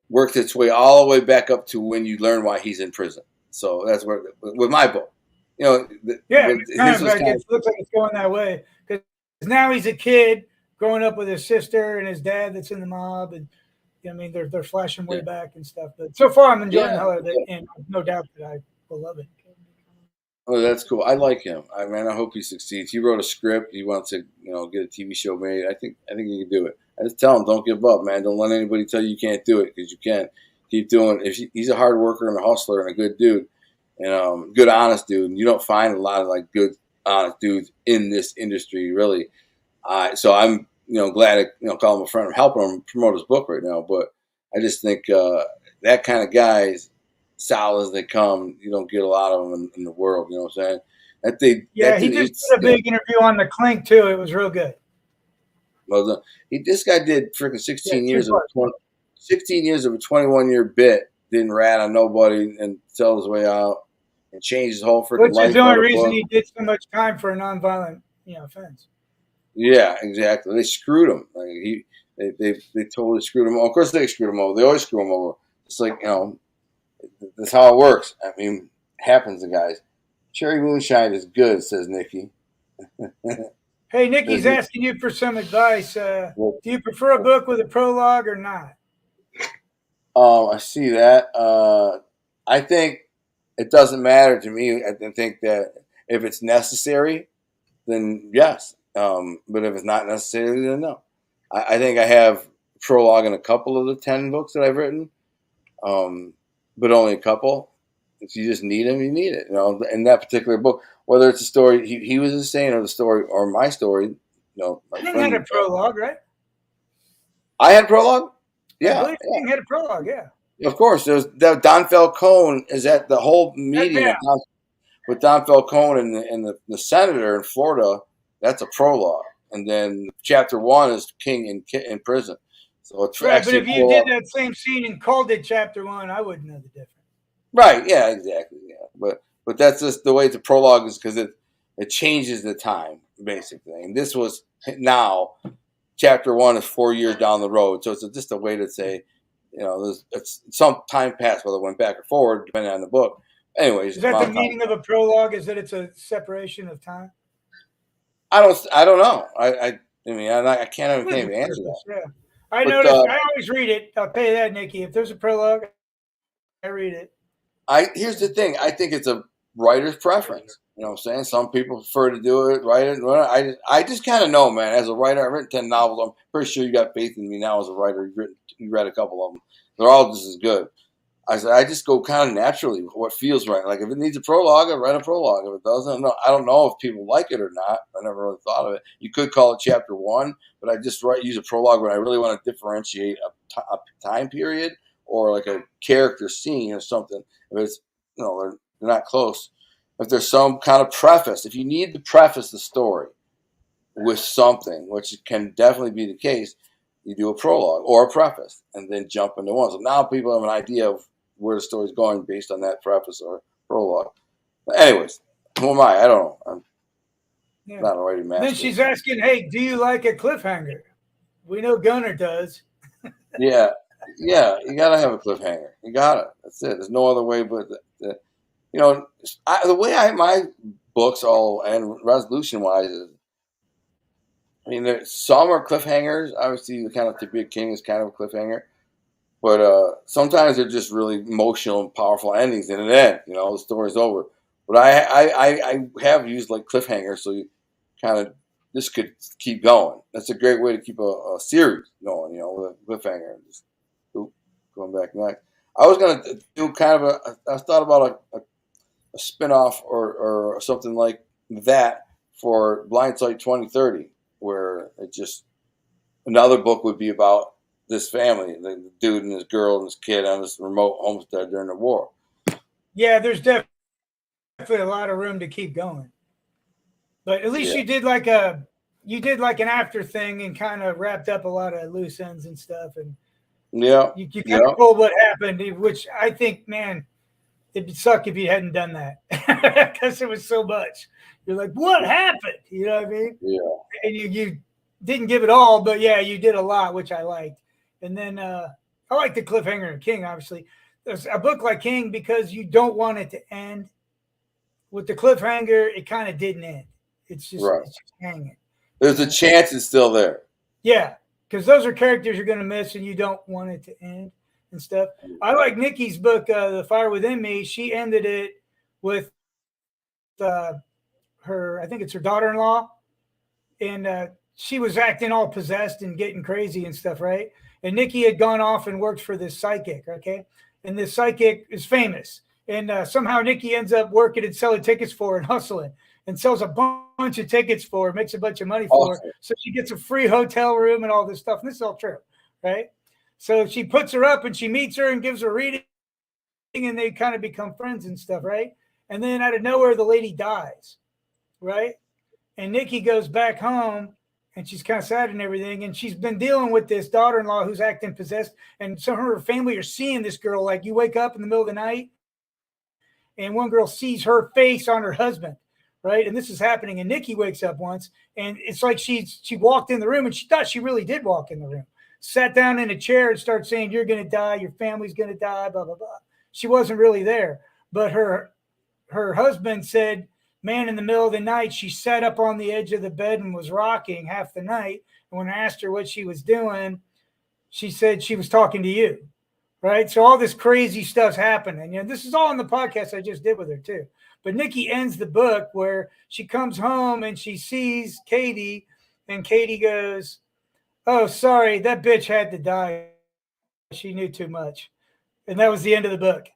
works its way all the way back up to when you learn why he's in prison. So that's where with my book, Yeah, but it's kind his of was like kind it looks like it's going that way because now he's a kid growing up with his sister and his dad that's in the mob, and I mean they're flashing way back and stuff. But so far, I'm enjoying the hell out of it, and no doubt that I will love it. Oh, that's cool. I like him. I hope he succeeds. He wrote a script. He wants to, get a TV show made. I think he can do it. I just tell him, don't give up, man. Don't let anybody tell you can't do it because you can. Keep doing. He's a hard worker and a hustler and a good dude, and good honest dude. And you don't find a lot of like good honest dudes in this industry, really. So I'm, glad to, call him a friend. I'm helping him promote his book right now, but I just think that kind of guys, solid as they come, you don't get a lot of them in the world. You know what I'm saying? He just did a big interview on the Clink too. It was real good. Well, this guy did freaking 16 Yeah, years of 16 years of a 21-year bit. Didn't rat on nobody and sell his way out and changed his whole freaking Which life. is the only reason he did so much time for a nonviolent, offense. Yeah, exactly. They screwed him. Like they totally screwed him. Of course, they screwed him over. They always screw him over. It's like that's how it works. I mean, it happens to guys. Cherry moonshine is good, says Nikki. Hey, Nikki's asking you for some advice. Do you prefer a book with a prologue or not? I see that. I think it doesn't matter to me. I think that if it's necessary, then yes. But if it's not necessary, then no. I think I have prologue in a couple of the 10 books that I've written, but only a couple. If you just need them, you need it. In that particular book, whether it's a story he was just saying or the story or my story, my King friend had a prologue, right? I had prologue. Yeah, I believe King had a prologue. Yeah, of course. There's Don Falcone is at the whole meeting with Don Falcone and the senator in Florida. That's a prologue, and then chapter 1 is King in prison. So it's right. But actually if you did that same scene and called it chapter 1, I wouldn't know the difference. Right. Yeah. Exactly. Yeah. But that's just the way the prologue is because it changes the time basically. And this was now chapter 1 is 4 years down the road, so it's just a way to say, it's some time passed, whether it went back or forward, depending on the book. Anyways, is that the meaning of a prologue? Is that it's a separation of time? I don't know. I mean, I can't even answer that. Yeah, I noticed. I always read it. I'll tell you that, Nikki. If there's a prologue, I read it. Here's the thing. I think it's a writer's preference. You know what I'm saying? Some people prefer to do it, write it. I just kind of know, man. As a writer, I've written 10 novels. I'm pretty sure you got faith in me now as a writer. You read a couple of them. They're all just as good. I just go kind of naturally what feels right. Like if it needs a prologue, I write a prologue. If it doesn't, I don't know if people like it or not. I never really thought of it. You could call it chapter 1, but I just use a prologue when I really want to differentiate a time period or like a character scene or something. If it's they're not close. If there's some kind of preface, if you need to preface the story with something, which can definitely be the case, you do a prologue or a preface and then jump into one. So now people have an idea of where the story's going based on that preface or prologue. But anyways, who am I? I don't know. I'm not a writing master. Then she's asking, hey, do you like a cliffhanger? We know Gunnar does. Yeah, you got to have a cliffhanger. You got it. That's it. There's no other way but the way my books all end resolution-wise is, I mean, some are cliffhangers. Obviously, the kind of To Be a King is kind of a cliffhanger. But sometimes they're just really emotional and powerful endings, and then the story's over. But I have used like cliffhangers, so you kind of this could keep going. That's a great way to keep a series going, with a cliffhanger. Just going back next. I was gonna do kind of I thought about a spinoff or something like that for Blindsight 2030. where it just another book would be about this family, the dude and his girl and his kid on this remote homestead during the war. Yeah, there's definitely a lot of room to keep going. But at least you did like an after thing and kind of wrapped up a lot of loose ends and stuff. And you kind of told what happened, which I think, man, it'd suck if you hadn't done that because it was so much. You're like, what happened? You know what I mean? Yeah. And you didn't give it all, but yeah, you did a lot, which I liked. And then I like the cliffhanger in King, obviously. There's a book like King because you don't want it to end. With the cliffhanger, it kind of didn't end. It's just hanging. There's a chance it's still there. Yeah, because those are characters you're going to miss, and you don't want it to end and stuff. I like Nikki's book, The Fire Within Me. She ended it with her, I think it's her daughter-in-law, and she was acting all possessed and getting crazy and stuff, right? And Nikki had gone off and worked for this psychic, okay? And this psychic is famous. And somehow Nikki ends up working and selling tickets for her and hustling and sells a bunch of tickets for her, makes a bunch of money for her. So she gets a free hotel room and all this stuff. And this is all true, right? So she puts her up and she meets her and gives her a reading and they kind of become friends and stuff, right? And then out of nowhere, the lady dies, right? And Nikki goes back home and she's kind of sad and everything. And she's been dealing with this daughter-in-law who's acting possessed. And some of her family are seeing this girl. Like you wake up in the middle of the night and one girl sees her face on her husband, right? And this is happening. And Nikki wakes up once and it's like she walked in the room and she thought she really did walk in the room. Sat down in a chair and started saying, you're going to die. Your family's going to die, blah, blah, blah. She wasn't really there. But her husband said, man, in the middle of the night, she sat up on the edge of the bed and was rocking half the night. And when I asked her what she was doing, she said she was talking to you, right? So all this crazy stuff's happening. You know, this is all on the podcast I just did with her too. But Nikki ends the book where she comes home and she sees Katie, and Katie goes, oh, sorry, that bitch had to die. She knew too much. And that was the end of the book.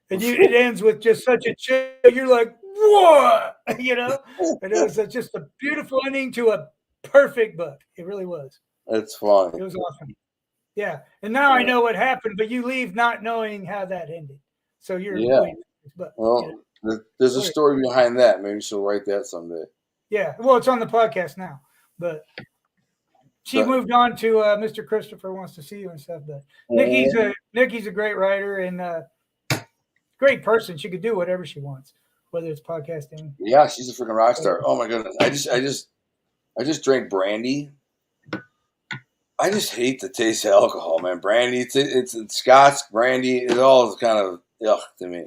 And it ends with just such a chill. You're like, what? You know? And it was just a beautiful ending to a perfect book. It really was. It's fun. It was awesome. Yeah. And now I know what happened, but you leave not knowing how that ended. So you're but there's a story behind that. Maybe she'll write that someday. Yeah. Well, it's on the podcast now. But she moved on to Mr. Christopher Wants to See You and stuff. But Nikki's a great writer and great person. She could do whatever she wants, whether it's podcasting. Yeah, she's a freaking rock star. Oh my goodness. I just drank brandy. I just hate the taste of alcohol, man. Brandy, it's Scotch, brandy, it all is kind of yuck to me.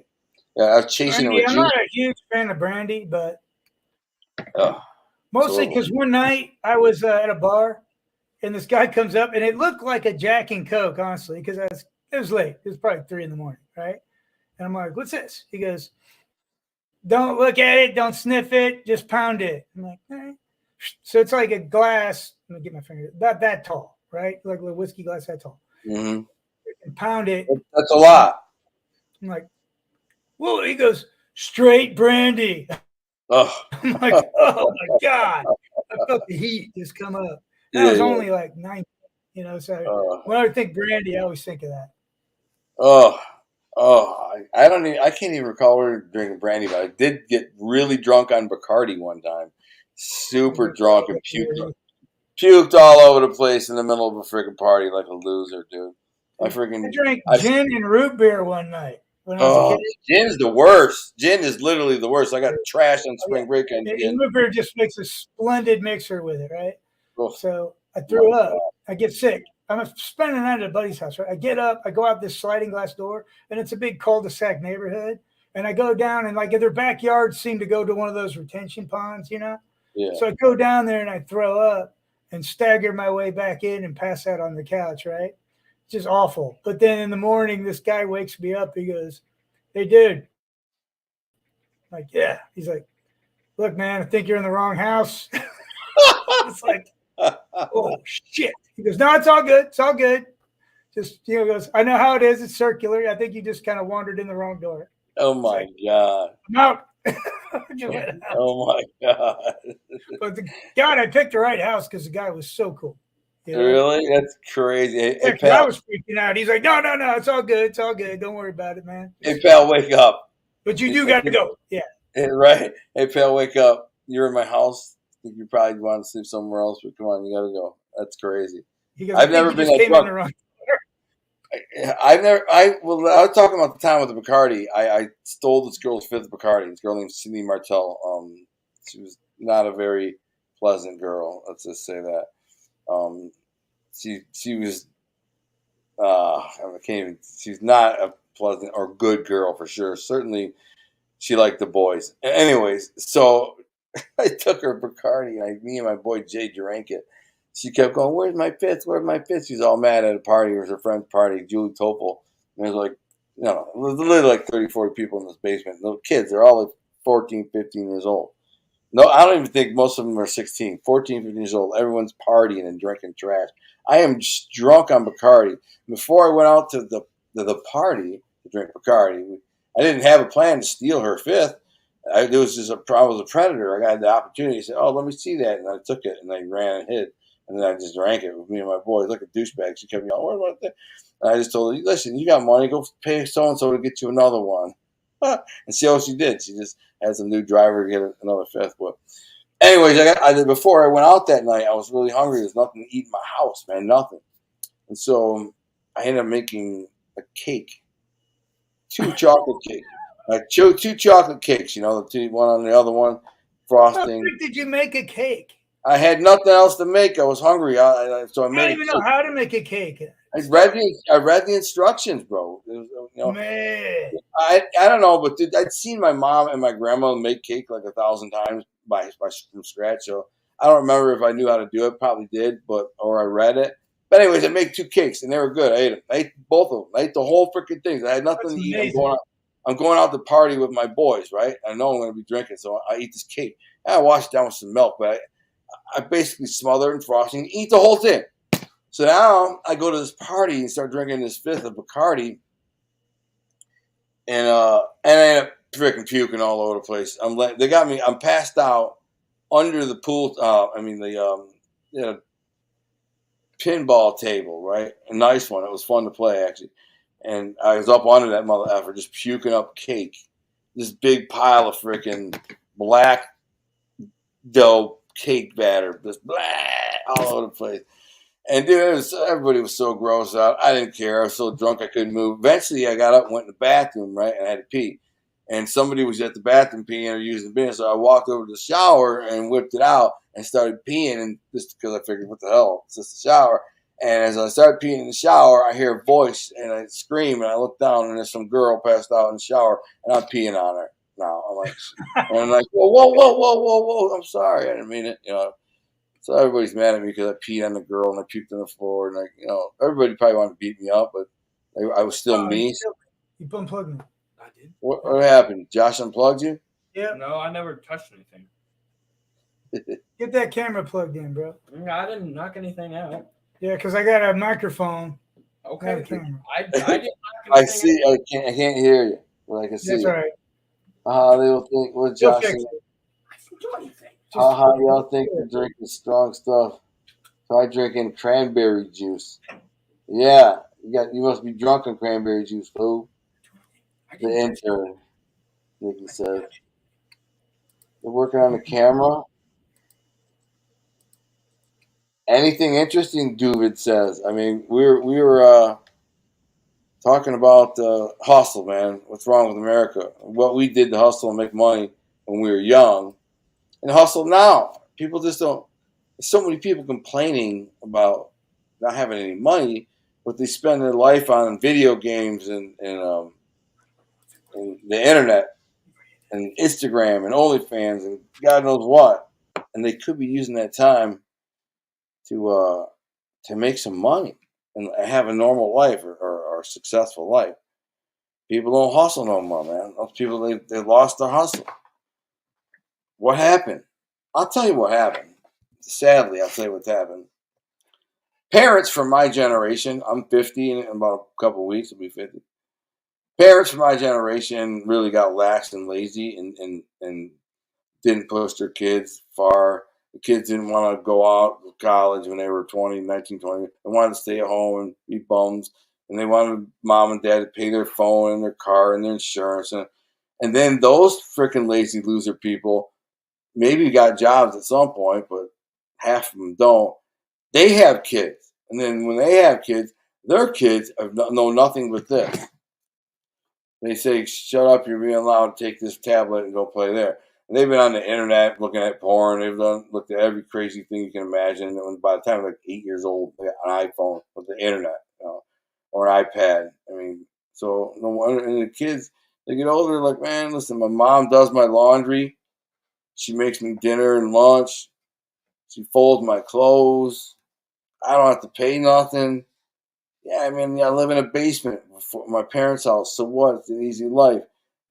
Yeah, I was chasing brandy, it with I'm not a huge fan of brandy, but mostly because one night I was at a bar and this guy comes up and it looked like a Jack and Coke, honestly, because it was late. It was probably 3 a.m, right? And I'm like, what's this? He goes, don't look at it. Don't sniff it. Just pound it. I'm like, all right. So it's like a glass. Let me get my finger. About that tall, right? Like a little whiskey glass that tall. Mm-hmm. And pound it. That's a lot. I'm like, well, he goes, straight brandy. Oh. I'm like, oh my God. I felt the heat just come up. And I was only like 9, you know, so when I think brandy, I always think of that. I can't even recall we were drinking brandy, but I did get really drunk on Bacardi one time. Super drunk and puked all over the place in the middle of a freaking party like a loser, dude. I drank gin and root beer one night when I was a kid. Gin's the worst. Gin is literally the worst. I got trashed on spring break on gin. Root beer just makes a splendid mixer with it, right? Oh. So I threw up. I get sick. I'm spending the night at a buddy's house, right? I get up, I go out this sliding glass door, and it's a big cul-de-sac neighborhood. And I go down, and like their backyards seem to go to one of those retention ponds, you know? Yeah. So I go down there and I throw up and stagger my way back in and pass out on the couch, right? It's just awful. But then in the morning, this guy wakes me up. He goes, hey, dude. I'm like, yeah. He's like, look, man, I think you're in the wrong house. It's like, oh, shit. He goes, no, it's all good. It's all good. Just, goes, I know how it is. It's circular. I think you just kind of wandered in the wrong door. Oh, my God. I'm out. Joanna House. Oh my God! But God, I picked the right house because the guy was so cool. You know? Really? That's crazy. Hey, Yeah, hey 'cause I pal, was freaking out. He's like, no, no, no, it's all good. It's all good. Don't worry about it, man. hey pal, wake up! But you I do got to think, go. Yeah. right? Hey pal, wake up! You're in my house. I think you probably want to sleep somewhere else, but come on, you gotta go. That's crazy. He goes, I I've think never you been just that came in the drunk. wrong. I've never. I was talking about the time with the Bacardi. I stole this girl's fifth Bacardi. This girl named Cindy Martell. She was not a very pleasant girl. Let's just say that. Um, she was. I can't even. She's not a pleasant or good girl for sure. Certainly, she liked the boys. Anyways, so I took her Bacardi, and me and my boy Jay drank it. She kept going, "Where's my fifth? Where's my fifth?" She's all mad at a party. It was her friend's party, Julie Topol. And there's like, it was literally like 30, 40 people in this basement. Little kids, they're all like 14, 15 years old. No, I don't even think most of them are 16, 14, 15 years old. Everyone's partying and drinking trash. I am just drunk on Bacardi. Before I went out to the party to drink Bacardi, I didn't have a plan to steal her fifth. There was just I was a predator. I got the opportunity. I said, "Oh, let me see that," and I took it and I ran and hid, and then I just drank it with me and my boys. Like a douchebag, she kept me on. What about that? And I just told her, "Listen, you got money. Go pay so and so to get you another one." And see how she did. She just had some new driver to get another fifth. But anyways, before I went out that night, I was really hungry. There's nothing to eat in my house, man, nothing. And so I ended up making a cake, two chocolate cakes. Two chocolate cakes, the one on the other one, How frosting. quick did you make a cake? I had nothing else to make. I was hungry, so I I made don't a even know cake. how to make a cake. I read the instructions, bro. Man. I don't know, but dude, I'd seen my mom and my grandma make cake like 1,000 times from scratch. So I don't remember if I knew how to do it. Probably did, or I read it. But anyways, I made two cakes and they were good. I ate them. I ate both of them. I ate the whole freaking things. I had nothing That's to eat. amazing. I'm going out to party with my boys, right? I know I'm going to be drinking, so I eat this cake. And I wash it down with some milk, but I basically smother it in frosting, eat the whole thing. So now I go to this party and start drinking this fifth of Bacardi, and I end up freaking puking all over the place. They got me. I'm passed out under the pool. The pinball table, right? A nice one. It was fun to play actually, and I was up under that mother effer, just puking up cake. This big pile of freaking black dough cake batter, just blah, all over the place. And dude, everybody was so gross out. I didn't care. I was so drunk I couldn't move. Eventually, I got up and went in the bathroom, right, and I had to pee. And somebody was at the bathroom peeing or using the bin, so I walked over to the shower and whipped it out and started peeing. And just because I figured, what the hell, it's just a shower. And as I started peeing in the shower, I hear a voice and I scream and I look down and there's some girl passed out in the shower and I'm peeing on her. Now I'm like, whoa, whoa, whoa, whoa, whoa, whoa! I'm sorry, I didn't mean it. So everybody's mad at me because I peed on the girl and I puked on the floor, and everybody probably wanted to beat me up, but I was still Oh, me. you unplugged me. I did. What happened? Josh unplugged you? Yeah. No, I never touched anything. Get that camera plugged in, bro. I didn't knock anything out. Yeah, because I got a microphone. Okay. Not a camera. I didn't knock I anything see. out. I can't hear you, but I can see That's you. all right. They will think. What You'll Josh fix saying? it. I didn't do anything. How do y'all think you're drinking strong stuff? Try drinking cranberry juice. Yeah, you must be drunk on cranberry juice, fool. The intern, Nikki says. They're working on the camera. Anything interesting? Duvid says. I mean, we were talking about hustle, man. What's wrong with America? What we did to hustle and make money when we were young, and hustle now. People just don't. There's so many people complaining about not having any money, but they spend their life on video games and the internet and Instagram and OnlyFans and God knows what, and they could be using that time to make some money and have a normal life or a successful life. People don't hustle no more, man. Those people they lost their hustle. What happened? I'll tell you what happened. Sadly, I'll tell you what's happened. Parents from my generation, I'm 50 in about a couple of weeks, I'll be 50. parents from my generation really got lax and lazy and didn't push their kids far. The kids didn't want to go out to college when they were 20, 19, 20. They wanted to stay at home and be bums. And they wanted mom and dad to pay their phone and their car and their insurance. And then those freaking lazy loser people maybe got jobs at some point, but half of them don't. They have kids. And then when they have kids, their kids know nothing but this. They say, shut up, you're being allowed to take this tablet and go play there. And they've been on the internet looking at porn. They've looked at every crazy thing you can imagine. And by the time they're like 8 years old, they got an iPhone with the internet, or an iPad. I mean, so no wonder. And the kids, they get older, they're like, man, listen, my mom does my laundry. She makes me dinner and lunch. She folds my clothes. I don't have to pay nothing. Yeah, I mean, I live in a basement for my parents' house. So what? It's an easy life.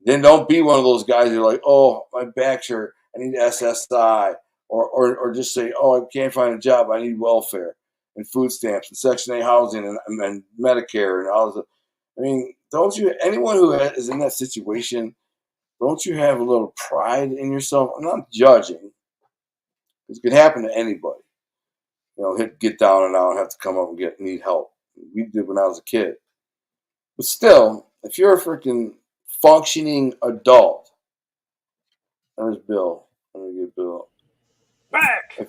Then don't be one of those guys who are like, oh, my back's hurt. I need SSI. Or just say, oh, I can't find a job. I need welfare and food stamps and Section 8 housing and Medicare and all this. I mean, don't you, anyone who is in that situation, don't you have a little pride in yourself? I'm not judging. It could happen to anybody. Get down and out and have to come up and need help. We did when I was a kid. But still, if you're a freaking functioning adult, there's Bill. Let me get Bill. Back.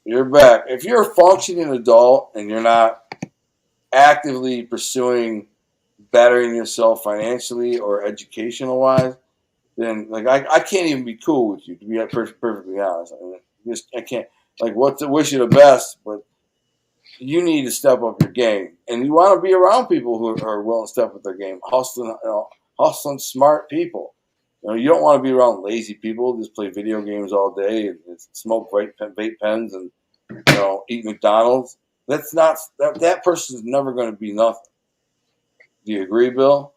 You're back. If you're a functioning adult and you're not actively pursuing bettering yourself financially or educational wise, then like I can't even be cool with you, to be perfectly honest. I can't. Like, wish you the best, but you need to step up your game, and you want to be around people who are willing to step up their game, hustling smart people. You don't want to be around lazy people who just play video games all day and smoke vape pens and eat McDonald's. That's not that person is never going to be nothing. Do you agree, Bill?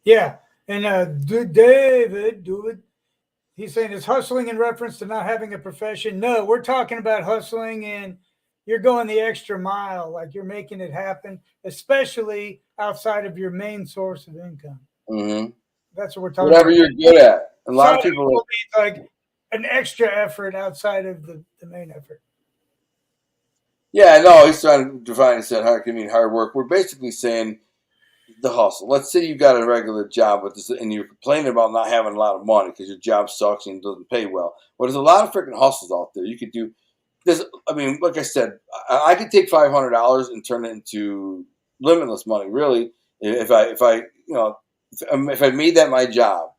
Yeah. And David, he's saying it's hustling in reference to not having a profession. No, we're talking about hustling and you're going the extra mile, like you're making it happen, especially outside of your main source of income. Mm-hmm. That's what we're talking Whatever about. you're good at. A lot of people need like an extra effort outside of the main effort. Yeah, no, he's trying to define and said hard can mean hard work. We're basically saying the hustle. Let's say you got a regular job with this, and you're complaining about not having a lot of money because your job sucks and doesn't pay well. Well, there's a lot of freaking hustles out there. You could do this. I mean, like I said, I could take $500 and turn it into limitless money. Really, if I made that my job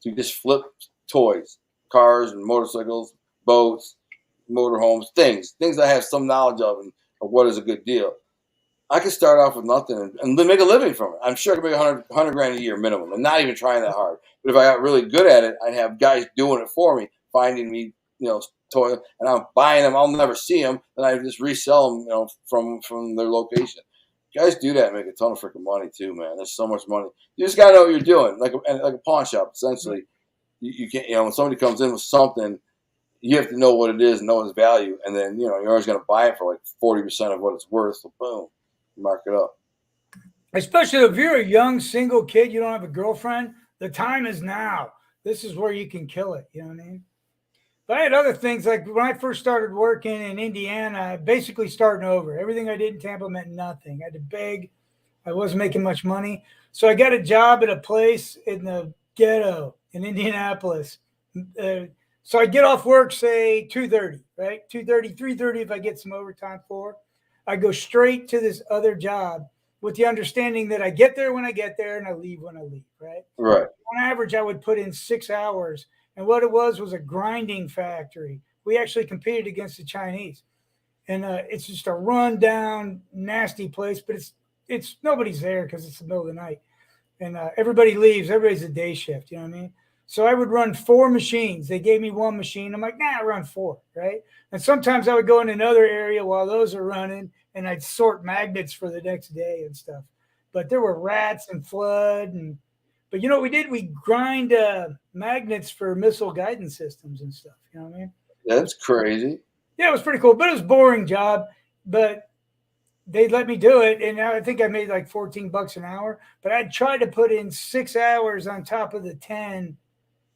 to just flip toys, cars, and motorcycles, boats, motorhomes, things I have some knowledge of and of what is a good deal. I could start off with nothing and make a living from it. I'm sure I could make 100 grand a year minimum and not even trying that hard. But if I got really good at it, I'd have guys doing it for me, finding me, toys, and I'm buying them. I'll never see them. Then I just resell them, from their location. Guys do that and make a ton of freaking money too, man. There's so much money. You just got to know what you're doing. Like a pawn shop, essentially. You can't, when somebody comes in with something, you have to know what it is and know its value. And then, you're always going to buy it for like 40% of what it's worth. So boom. Mark it up. Especially if you're a young single kid, you don't have a girlfriend, the time is now. This is where you can kill it. You know what I mean? But I had other things like when I first started working in Indiana, basically starting over. Everything I did in Tampa meant nothing. I had to beg. I wasn't making much money. So I got a job at a place in the ghetto in Indianapolis. So I get off work, say 2:30, right? 2:30, 3:30 if I get some overtime for. I go straight to this other job with the understanding that I get there when I get there and I leave when I leave, right? Right. On average, I would put in 6 hours. And what it was a grinding factory. We actually competed against the Chinese. And it's just a run-down, nasty place, but it's nobody's there because it's the middle of the night. And everybody leaves. Everybody's a day shift, you know what I mean? So I would run 4 machines. They gave me 1 machine. I'm like, I run 4, right? And sometimes I would go in another area while those are running, and I'd sort magnets for the next day and stuff. But there were rats and flood. But you know what we did? We grind magnets for missile guidance systems and stuff. You know what I mean? That's crazy. Yeah, it was pretty cool. But it was a boring job. But they let me do it, and now I think I made like $14 an hour. But I tried to put in 6 hours on top of the 10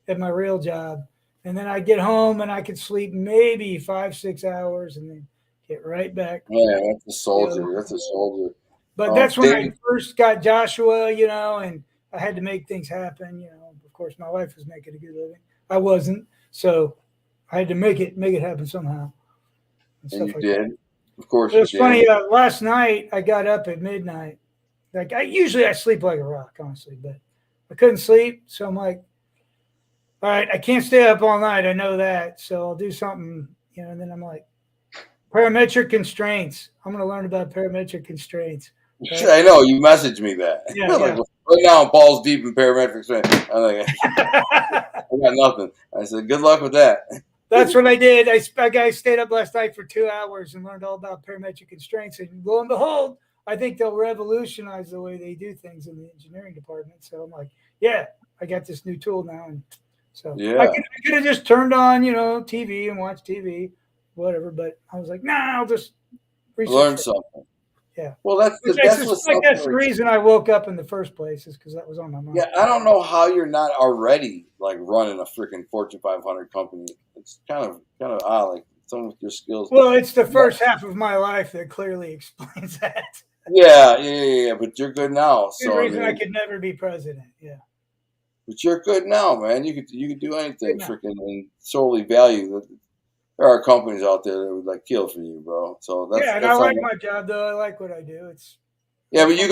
at my real job, and then I'd get home and I could sleep maybe 5 6 hours, and then get right back. Man, that's a You know. soldier. That's a soldier. But that's when I David, first got Joshua, and I had to make things happen. Of course, my wife was making a good living. I wasn't, so I had to make it happen somehow and and stuff you like that. did. Of course It you was funny. did. Last night I got up at midnight. Like I sleep like a rock, honestly, but I couldn't sleep, so I'm like, all right, I can't stay up all night. I know that, so I'll do something. And then I'm like, parametric constraints. I'm going to learn about parametric constraints. Right? I know you messaged me that. Yeah, Like yeah. right now, I'm balls deep in parametrics. I'm like, I got nothing. I said, good luck with that. That's what I did. I stayed up last night for 2 hours and learned all about parametric constraints. And lo and behold, I think they'll revolutionize the way they do things in the engineering department. So I'm like, yeah, I got this new tool now. And so Yeah, I could have just turned on, TV and watched TV, whatever. But I was like, nah, I'll just learn research. something. Yeah. Well, that's Which I what suspect that's the reason I woke up in the first place, is because that was on my mind. Yeah, I don't know how you're not already like running a freaking Fortune 500 company. It's kind of odd, like some of your skills. Well, it's the first half of my life that clearly explains that. Yeah. But you're good now. The So I reason I mean, could never be president. Yeah. but you're good now, man. You could do anything, Good now. freaking, and solely value. There are companies out there that would like kill for you, bro. So Yeah, and I that's like something. my job though. I like what I do. It's Yeah, but you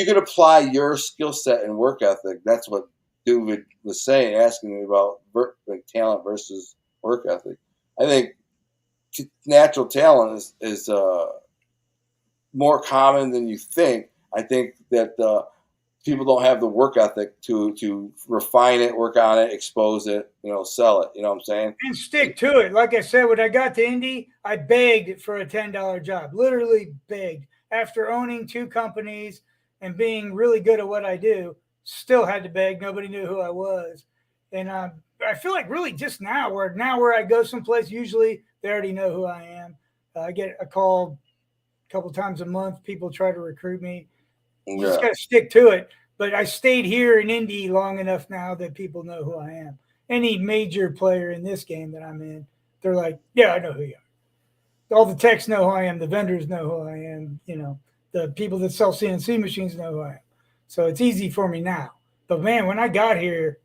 could apply your skill set and work ethic. That's what David was saying, asking me about like talent versus work ethic. I think natural talent is more common than you think. I think that people don't have the work ethic to refine it, work on it, expose it, sell it. You know what I'm saying? and stick to it. Like I said, when I got to Indy, I begged for a $10 job. Literally begged. After owning two companies and being really good at what I do, still had to beg. Nobody knew who I was, and I feel like really just where I go someplace, usually they already know who I am. I get a call a couple times a month. People try to recruit me. You just Yeah. got to stick to it. But I stayed here in Indy long enough now that people know who I am. Any major player in this game that I'm in, they're like, yeah, I know who you are. All the techs know who I am. The vendors know who I am. The people that sell CNC machines know who I am. So it's easy for me now. But man, when I got here,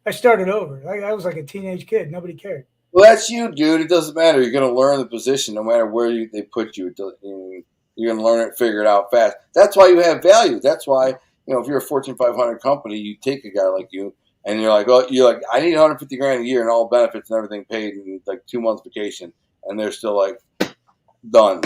I started over. I was like a teenage kid. Nobody cared. Well, that's you, dude. It doesn't matter. You're going to learn the position no matter where they put you. You're going to learn it, figure it out fast. That's why you have value. That's why, if you're a Fortune 500 company, you take a guy like you, and you're like, I need 150 grand a year and all benefits and everything paid and like 2 months vacation, and they're still like done.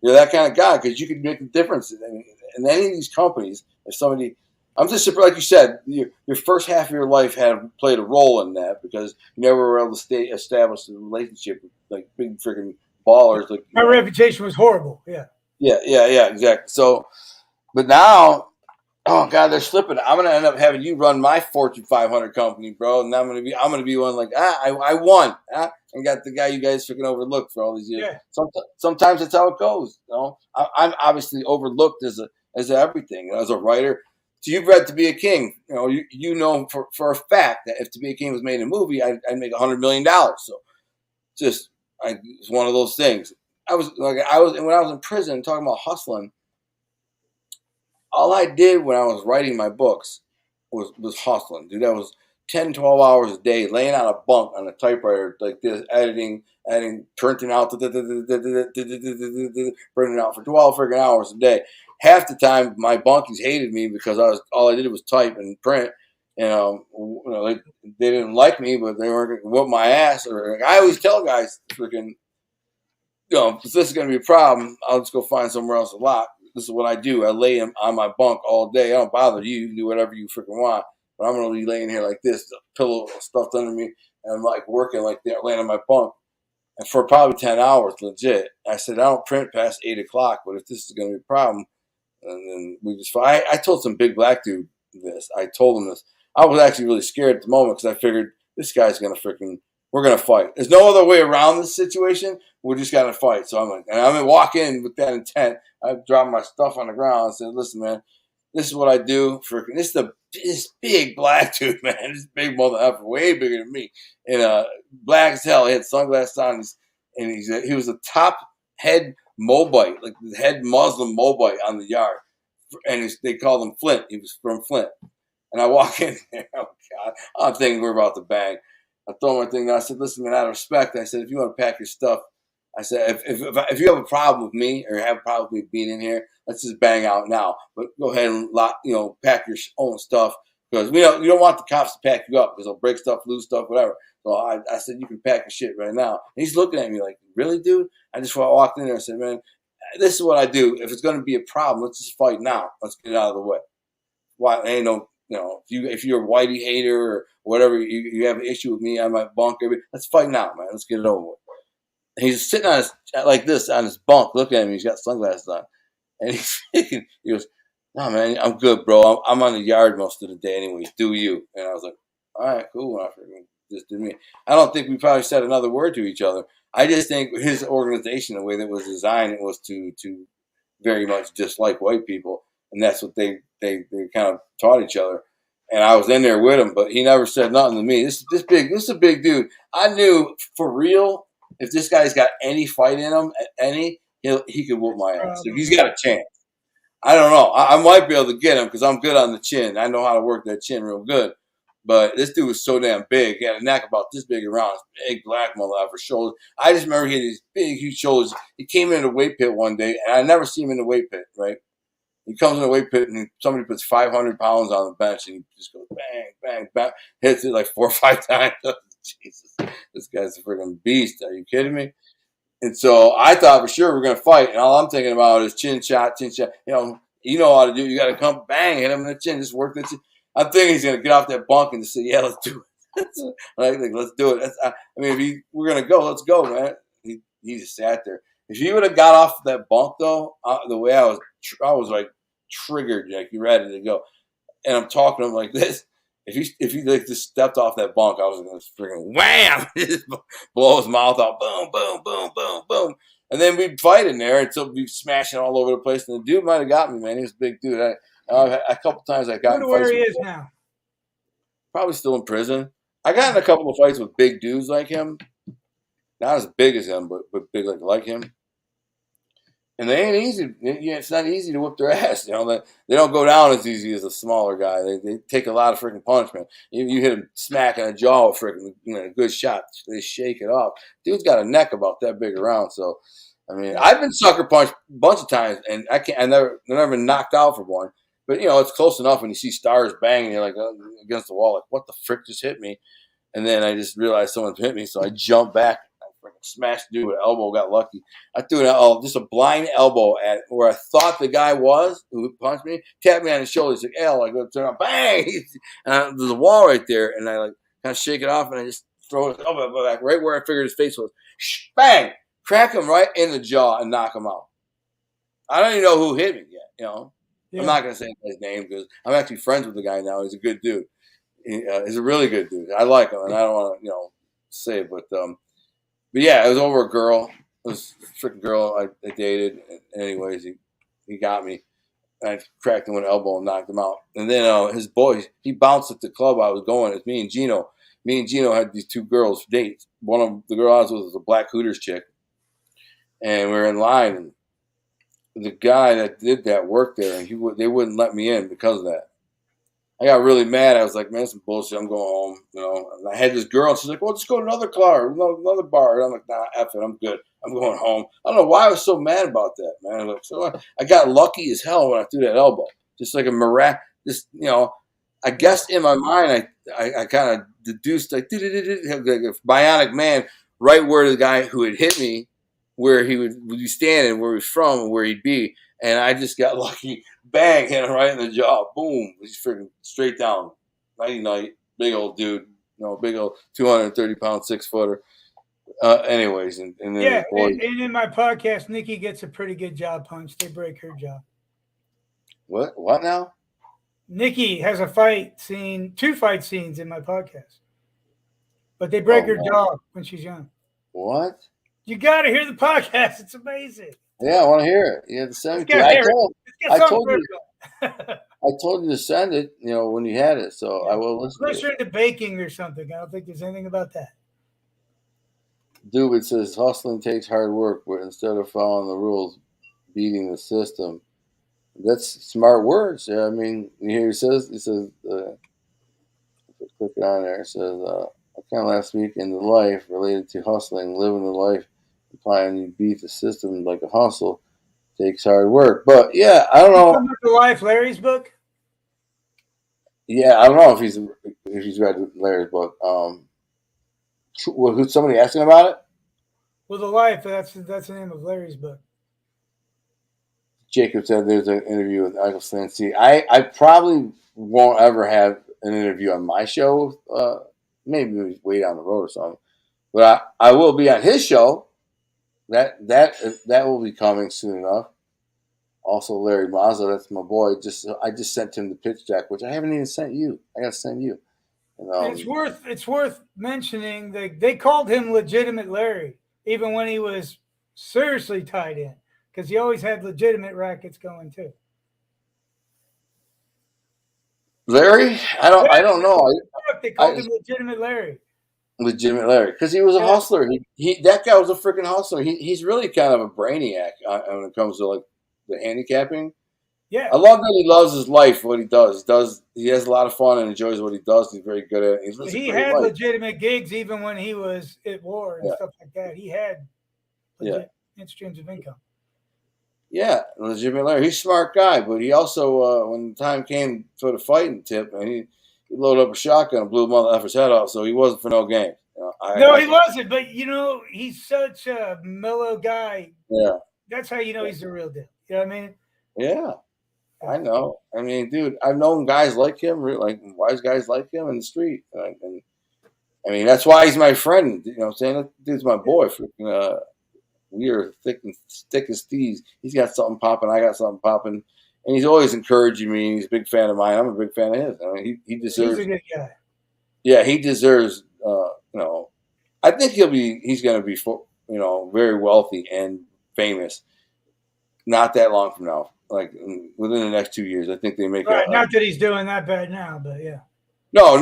You're that kind of guy because you can make a difference in any of these companies. If somebody, I'm just surprised, like you said, your first half of your life played a role in that because you never were able to establish a relationship with like big freaking ballers. Like My reputation was horrible. Yeah. Yeah, exactly. So, but now, oh god, they're slipping. I'm gonna end up having you run my Fortune 500 company, bro, and I'm gonna be one like I won, and got the guy you guys freaking overlooked for all these years. Yeah. Sometimes that's how it goes. I'm obviously overlooked as everything. As a writer, so you've read To Be a King. You know for a fact that if To Be a King was made a movie, I'd make $100 million. So it's one of those things. When I was in prison talking about hustling. All I did when I was writing my books was hustling, dude. That was 10, 12 hours a day, laying on a bunk on a typewriter like this, editing, printing out, printing out for 12 freaking hours a day. Half the time, my bunkies hated me because all I did was type and print. They didn't like me, but they weren't going to whoop my ass. Or I always tell guys, freaking, if this is going to be a problem, I'll just go find somewhere else to lock. This is what I do. I lay on my bunk all day. I don't bother you. You can do whatever you freaking want. But I'm going to be laying here like this, pillow stuffed under me, and I'm like working like that, laying on my bunk. And for probably 10 hours, legit. I said, I don't print past 8 o'clock, but if this is going to be a problem, and then we just, I told some big black dude this. I told him this. I was actually really scared at the moment because I figured this guy's going to freaking we're gonna fight. There's no other way around this situation. We're just gonna fight. So I'm like, and I'm gonna walk in with that intent. I drop my stuff on the ground and said, "Listen, man, this is what I do for this big black dude, man. This big mother effer, way bigger than me, and black as hell. He had sunglasses on, and he was a top head Mobite, like the head Muslim Mobite on the yard, and they called him Flint. He was from Flint, and I walk in there. Oh God, I'm thinking we're about to bang. I throw my thing down. I said, "Listen, man, out of respect," I said, "if you want to pack your stuff." I said, if you have a problem with me or have a problem with me being in here, let's just bang out now. But go ahead and pack your own stuff because you don't want the cops to pack you up because they'll break stuff, lose stuff, whatever. So I said, you can pack your shit right now. And he's looking at me like, really, dude? I just walked in there and said, man, this is what I do. If it's going to be a problem, let's just fight now. Let's get it out of the way. Why? Ain't no, if you're a whitey hater or whatever, you have an issue with me, I might bunk every. Let's fight now, man. Let's get it over with. He's sitting on like this on his bunk, looking at me. He's got sunglasses on, and he goes, "No, man, I'm good, bro. I'm on the yard most of the day, anyways. Do you?" And I was like, "All right, cool." I just did me. I don't think we probably said another word to each other. I just think his organization, the way that it was designed, it was to very much dislike white people, and that's what they kind of taught each other. And I was in there with him, but he never said nothing to me. This is a big dude. I knew for real. If this guy's got any fight in him, he could whoop my ass. So he's got a chance. I don't know. I might be able to get him because I'm good on the chin. I know how to work that chin real good. But this dude was so damn big. He had a neck about this big around. His big black mother for shoulders. I just remember he had these big, huge shoulders. He came in the weight pit one day, and I never see him in the weight pit, right? He comes in the weight pit, and somebody puts 500 pounds on the bench, and he just goes bang, bang, bang. Hits it like 4 or 5 times. Jesus, this guy's a freaking beast. Are you kidding me? And so I thought for sure we're going to fight. And all I'm thinking about is chin shot, chin shot. You know how to do it. You got to come bang, hit him in the chin, just work the chin. I'm thinking he's going to get off that bunk and just say, yeah, let's do it. Like, let's do it. If we're going to go, let's go, man. He just sat there. If he would have got off that bunk, though, the way I was like triggered, like you ready to go. And I'm talking to him like this. If he like just stepped off that bunk, I was going to freaking wham, just blow his mouth out, boom, boom, boom, boom, boom, and then we'd fight in there until we'd be smashing all over the place. And the dude might have got me, man. He was a big dude. A couple times I got in fights. Where he is now? Probably still in prison. I got in a couple of fights with big dudes like him, not as big as him, but big like him. And they ain't easy. It's not easy to whip their ass. They don't go down as easy as a smaller guy. They take a lot of freaking punishment. You hit them smack in the jaw with freaking a good shot. They shake it off. Dude's got a neck about that big around. So, I've been sucker punched a bunch of times, and I never been knocked out for one. But it's close enough when you see stars banging, you're like against the wall, like what the frick just hit me? And then I just realized someone hit me, so I jumped back. Smashed the dude with an elbow, got lucky. I threw just a blind elbow at where I thought the guy was who punched me, tapped me on the shoulder. He's like, L, I go turn around, bang! And there's a wall right there, and I kind of shake it off, and I just throw his elbow back right where I figured his face was. Bang! Crack him right in the jaw and knock him out. I don't even know who hit me yet, Yeah. I'm not going to say his name because I'm actually friends with the guy now. He's a good dude. He's a really good dude. I like him, and I don't want to, say it, but yeah, it was over a girl. It was a freaking girl I dated. Anyways, he got me. I cracked him with an elbow and knocked him out. And then his boy, he bounced at the club I was going. It's me and Gino. Me and Gino had these 2 girls dates. One of the girl I was with was a black Hooters chick. And we were in line. And the guy that did that worked there, and they wouldn't let me in because of that. I got really mad. I was like, man, some bullshit. I'm going home. And I had this girl, and she's like, well, just go to another bar, another bar. And I'm like, nah, F it. I'm good. I'm going home. I don't know why I was so mad about that, man. I got lucky as hell when I threw that elbow. Just like a miraculous, I guess in my mind, I kind of deduced, like a bionic man right where the guy who had hit me, where he would be standing, where he was from, and where he'd be. And I just got lucky. Bang, hit him right in the jaw. Boom. He's freaking straight down. Nighty-night. Big old dude. Big old 230-pound 6-footer. Anyways. And then yeah, and in my podcast, Nikki gets a pretty good jaw punch. They break her jaw. What now? Nikki has a fight scene, 2 fight scenes in my podcast. but they break Oh, her man. jaw when she's young. What? You got to hear the podcast. It's amazing. Yeah, I want to hear it. You have to send Let's it to me. get Harry. Let's get I something told for you, everyone. I told you to send it. When you had it, so I will listen Unless to it. you're into baking or something. I don't think there's anything about that. Dude, it says hustling takes hard work, but instead of following the rules, beating the system. That's smart words. Yeah, I mean, here it says, click on there. It says, I kind of last week in the life related to hustling, living the life, implying you beat the system like a hustle takes hard work. But yeah, I don't You know. come up to Life, Larry's book? Yeah, I don't know if he's read Larry's book. Who's somebody asking about it? Well, The Life, that's the name of Larry's book. Jacob said there's an interview with Uncle Stan. See, I probably won't ever have an interview on my show. Maybe way down the road or something. But I will be on his show. That will be coming soon enough. Also, Larry Mazza, that's my boy. I just sent him the pitch deck, which I haven't even sent you. I got to send you. And it's worth mentioning that they called him Legitimate Larry, even when he was seriously tied in, because he always had legitimate rackets going too. Larry, I don't know. They called him Legitimate Larry. Legitimate Larry, because he was a hustler. That guy was a freaking hustler. He's really kind of a brainiac when it comes to like the handicapping. Yeah, I love that he loves his life, what he does. He has a lot of fun and enjoys what he does. He's very good at it. He had legitimate gigs even when he was at war and stuff like that. He had legit streams of income. Yeah, legitimate Larry. He's a smart guy, but he also, when the time came for the fighting tip, and he loaded up a shotgun and blew mother effer's head off, so he wasn't for no game. He wasn't, but he's such a mellow guy. Yeah. That's how you know he's the real deal. You know what I mean? Yeah. I know. I mean, dude, I've known guys like him, like wise guys like him in the street. And I mean, that's why he's my friend. You know what I'm saying? That dude's my boy. We are thick as thieves. He's got something popping. I got something popping. And he's always encouraging me. He's a big fan of mine. I'm a big fan of his. I mean, he deserves. He's a good guy. Yeah, he deserves, I think he's going to be, very wealthy and famous not that long from now. Like within the next 2 years, I think they make not that he's doing that bad now, but yeah. No.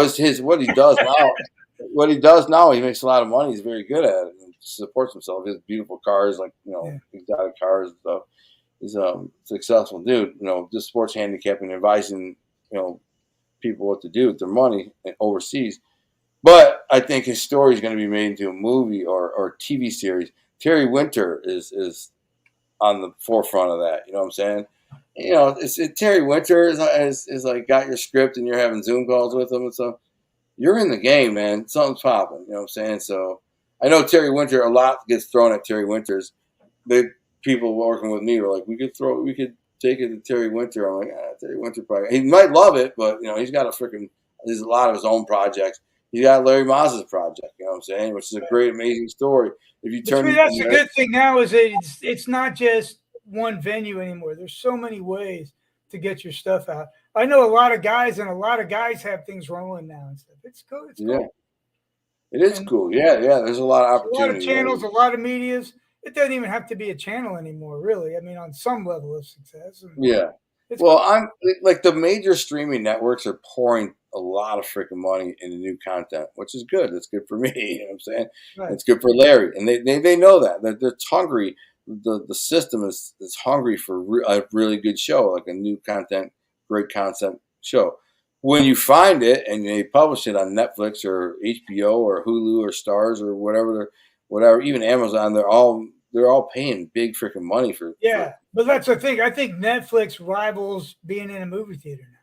It's what he does now. What he does now, he makes a lot of money. He's very good at it and supports himself. He has beautiful cars, exotic cars and stuff. He's a successful dude. Just sports handicapping, advising, people what to do with their money overseas. But I think his story is going to be made into a movie or TV series. Terry Winter is on the forefront of that. You know what I'm saying? Terry Winter is like got your script and you're having Zoom calls with him and stuff. You're in the game, man. Something's popping. You know what I'm saying? So I know Terry Winter, a lot gets thrown at Terry Winters. The people working with me were like, we could take it to Terry Winter. I'm like, Terry Winter probably, he might love it, but he's got there's a lot of his own projects. He got Larry Mazza's project, you know what I'm saying, which is a great, amazing story. If you turn, that's the good thing now is that it's not just one venue anymore. There's so many ways to get your stuff out. I know a lot of guys, and a lot of guys have things rolling now and stuff. It's cool. It's cool. It is cool. Yeah. There's a lot of opportunity. A lot of channels, a lot of medias. It doesn't even have to be a channel anymore, really. I mean, on some level of success. Yeah. Well, I'm like the major streaming networks are pouring a lot of freaking money into new content, which is good. It's good for me. You know what I'm saying? Right. It's good for Larry, and they know that they're hungry. The system is hungry for a really good show, like a new content, great concept show. When you find it and they publish it on Netflix or HBO or Hulu or Stars or whatever, even Amazon, they're all paying big freaking money for. Yeah, but that's the thing. I think Netflix rivals being in a movie theater now.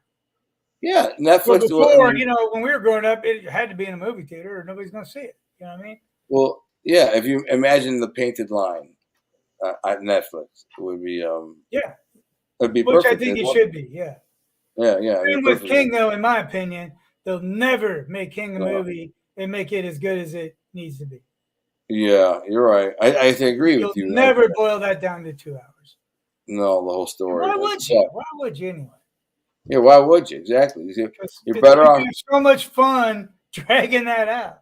Yeah, Netflix. Well, before, when we were growing up, it had to be in a movie theater or nobody's going to see it. You know what I mean? Well, yeah. If you imagine the painted line at Netflix, it would be it'd be which perfect. I think it should be. Yeah. Yeah. Same with King, though, in my opinion, they'll never make King a movie and make it as good as it needs to be. Yeah, you're right. I agree with you. Never boil that down to 2 hours. No, the whole story. Why would you? Why would you anyway? Yeah, why would you? Exactly. You're better off. So much fun dragging that out.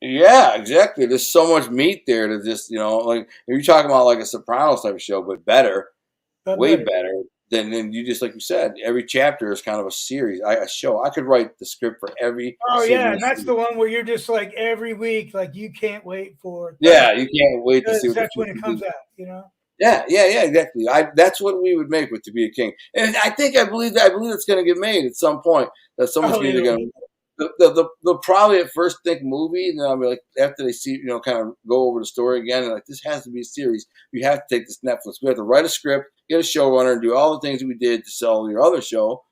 Yeah, exactly. There's so much meat there to just, like if you're talking about like a Sopranos type of show, but better, But way better. better than you just like you said. Every chapter is kind of a series, a show. I could write the script for every Oh yeah, single and that's series. the one where you're just like every week, like you can't wait for Yeah, Thursday you can't wait to see because what the that's when future it do. comes out. You know. Yeah, yeah, yeah, exactly. That's what we would make with To Be a King, and I believe it's going to get made at some point. That someone's Oh, either it'll going be. to they'll probably at first think movie, and then I'll be like after they see kind of go over the story again, and like this has to be a series. You have to take this Netflix. We have to write a script, get a showrunner, and do all the things that we did to sell your other show.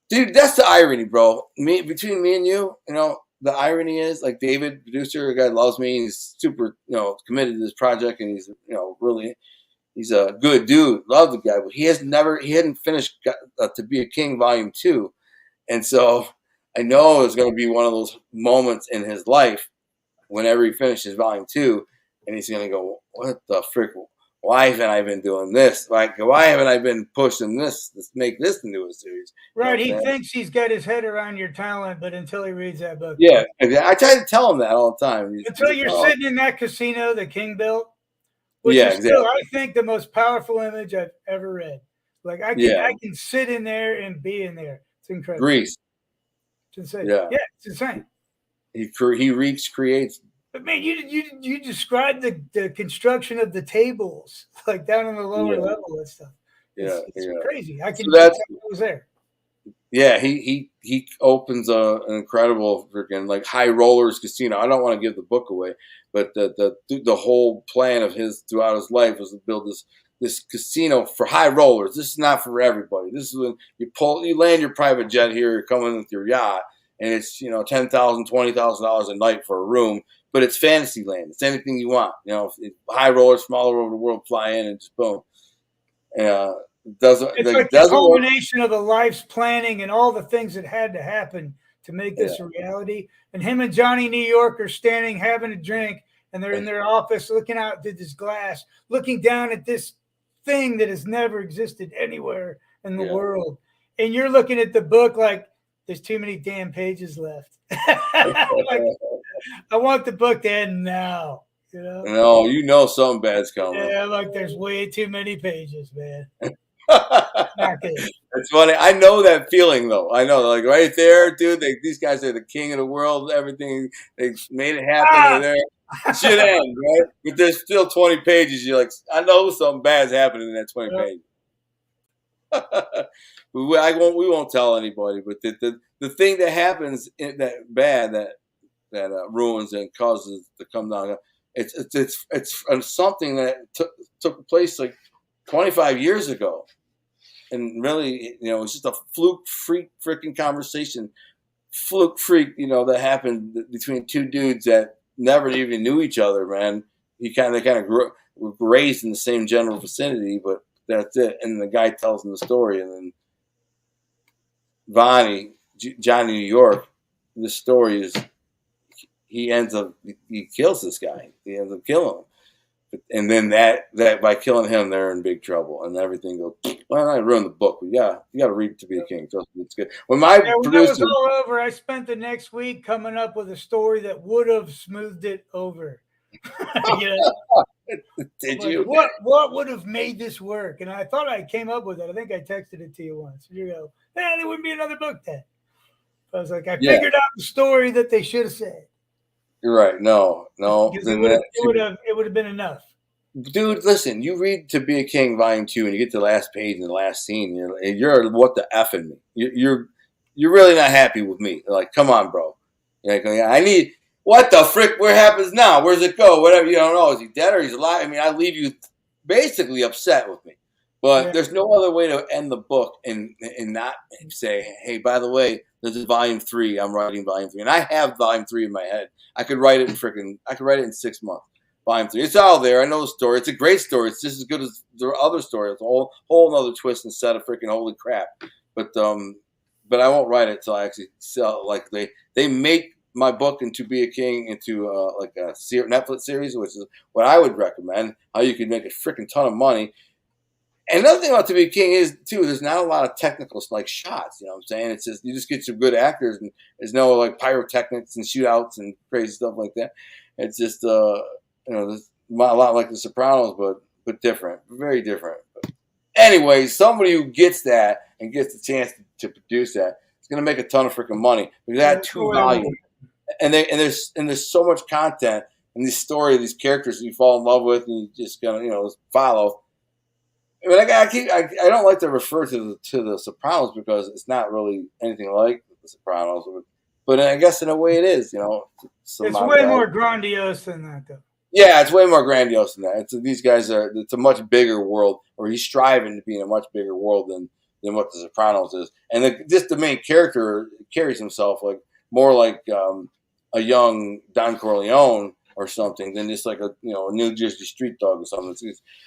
Dude, that's the irony, bro. Between me and you, the irony is like David, producer, a guy loves me. He's super, committed to this project, and he's, really, he's a good dude. Love the guy, but he hadn't finished To Be a King Volume 2, and so I know it's going to be one of those moments in his life whenever he finishes Volume 2, and he's going to go, "What the frick? Why haven't I been doing this? Like, why haven't I been pushing this to make this into a series?" You know Right, what he I'm saying? thinks he's got his head around your talent, but until he reads that book, Yeah, I try to tell him that all the time. He's until like, you're "Oh, sitting in that casino that King built, which yeah, is still, exactly. I think, the most powerful image I've ever read. Like Yeah, I can sit in there and be in there. It's incredible. Grease. It's insane. Yeah, Yeah, it's insane. he recreates. But man, you described the construction of the tables, like down on the lower Yeah, level and stuff. yeah, It's yeah. crazy. I So can that's I was there. yeah. He opens an incredible freaking like high rollers casino. I don't want to give the book away, but the whole plan of his throughout his life was to build this casino for high rollers. This is not for everybody. This is when you land your private jet here, you're coming with your yacht, and it's $10,000, $20,000 a night for a room. But it's fantasy land. It's anything you want. High rollers from all over the world fly in and just boom. Uh, It's like the doesn't work. culmination of a life's planning and all the things that had to happen to make Yeah, this a reality. And him and Johnny New York are standing having a drink, and they're in their office looking out through this glass, looking down at this thing that has never existed anywhere in the yeah. world. And you're looking at the book like there's too many damn pages left. Like I want the book to end now, you know? No, something bad's coming. Yeah, like there's way too many pages, man. Not good. It's funny. I know that feeling though. I know, like right there, dude. These guys are the king of the world. Everything they made it happen. They're Ah! there. Shit ends, right? But there's still 20 pages. You're like, I know something bad's happening in that 20 Yep. pages. We won't tell anybody. But the thing that happens that bad that ruins and causes it to come down. It's something that took place like 25 years ago, and really, it's just a fluke freak freaking conversation, fluke freak, that happened between two dudes that never even knew each other, man. They kind of were raised in the same general vicinity, but that's it. And the guy tells them the story, and then Johnny New York, the story is he kills this guy. He ends up killing him. And then that by killing him, they're in big trouble, and everything goes. Well, I ruined the book. But yeah, you got to read To Be a King. Trust me, it's good. When my Yeah, when that was producer, all over, I spent the next week coming up with a story that would have smoothed it over. You know, did like you? what would have made this work? And I thought I came up with it. I think I texted it to you once. You go, there wouldn't be another book then. I was like, I Yeah, figured out the story that they should have said you're right. No, no. because Then that, it would have been enough. dude, listen. You read To Be a King Volume 2, and you get to the last page and the last scene. You're what the f in me. You're really not happy with me. You're like, come on, bro. You're like, I need what the frick? Where happens now? Where's it go? Whatever. You don't know. Is he dead or he's alive? I mean, I leave you basically upset with me. But Yeah, there's no other way to end the book and not say, hey, by the way, this is Volume 3. I'm writing Volume 3, and I have Volume 3 in my head. I could write it in 6 months. Volume 3. It's all there. I know the story. It's a great story. It's just as good as the other story. It's a whole other twist and set of freaking holy crap. But I won't write it till I actually sell. Like they make my book and To Be a King into like a Netflix series, which is what I would recommend. How you could make a freaking ton of money. And another thing about To Be King is too, there's not a lot of technical like shots. You know what I'm saying? It's just you just get some good actors, and there's no like pyrotechnics and shootouts and crazy stuff like that. It's just there's a lot like The Sopranos, but different, very different. But anyway, somebody who gets that and gets the chance to produce that, it's going to make a ton of freaking money because they had 2 volumes, and there's so much content in this story of these characters that you fall in love with, and you just gonna follow. I mean, I don't like to refer to the Sopranos because it's not really anything like the Sopranos, but I guess in a way it is. It's way more grandiose than that, though. Yeah, it's way more grandiose than that. These guys are. It's a much bigger world, or he's striving to be in a much bigger world than what the Sopranos is. And just the main character carries himself like more like a young Don Corleone or something than just like a New Jersey street dog or something.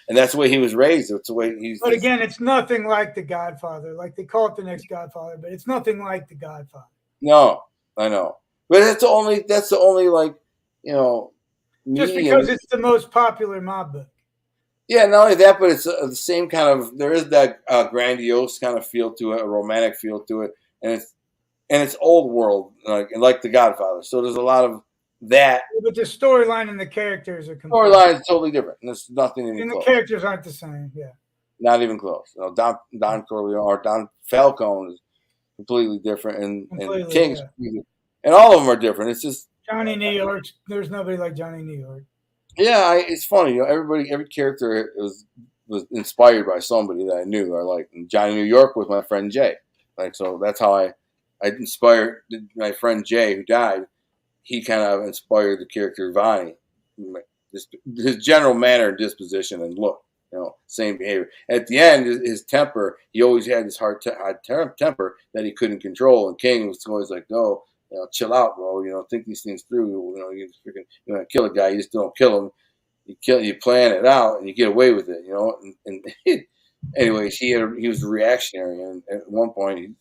And that's the way he was raised. It's the way he's. But again, it's nothing like The Godfather. Like they call it the next Godfather, but it's nothing like The Godfather. No, I know, but that's the only like just because it's the most popular mob book. Yeah, not only that, but it's the same kind of. There is that grandiose kind of feel to it, a romantic feel to it, and it's old world like The Godfather. So there's a lot of that. But the storyline and the characters are storyline is totally different. There's nothing even close. The characters aren't the same. Yeah, not even close. Don Corleone or Don Falcone is completely different, and King's, and all of them are different. It's just Johnny New York. There's nobody like Johnny New York. Yeah, it's funny. Every character was inspired by somebody that I knew. I like Johnny New York was my friend Jay. So that's how I inspired my friend Jay, who died. He kind of inspired the character Vonnie. His general manner and disposition and look, same behavior. At the end, his temper, he always had this hard temper that he couldn't control. And King was always like, no, chill out, bro. Think these things through. You want to kill a guy, you just don't kill him. You plan it out, and you get away with it. Anyways, he was reactionary, and at one point,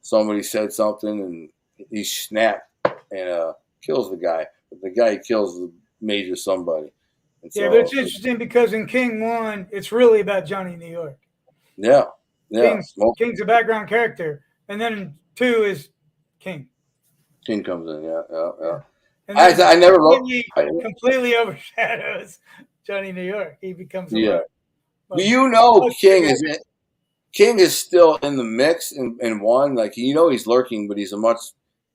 somebody said something, and he snapped and kills the guy. But the guy he kills is a major somebody. And but it's interesting because in King 1, it's really about Johnny New York. Yeah. King's a background character, and then in 2 is King. King comes in, yeah. And I never completely overshadows Johnny New York. He becomes Do you know King is still in the mix in 1? Like he's lurking, but he's a much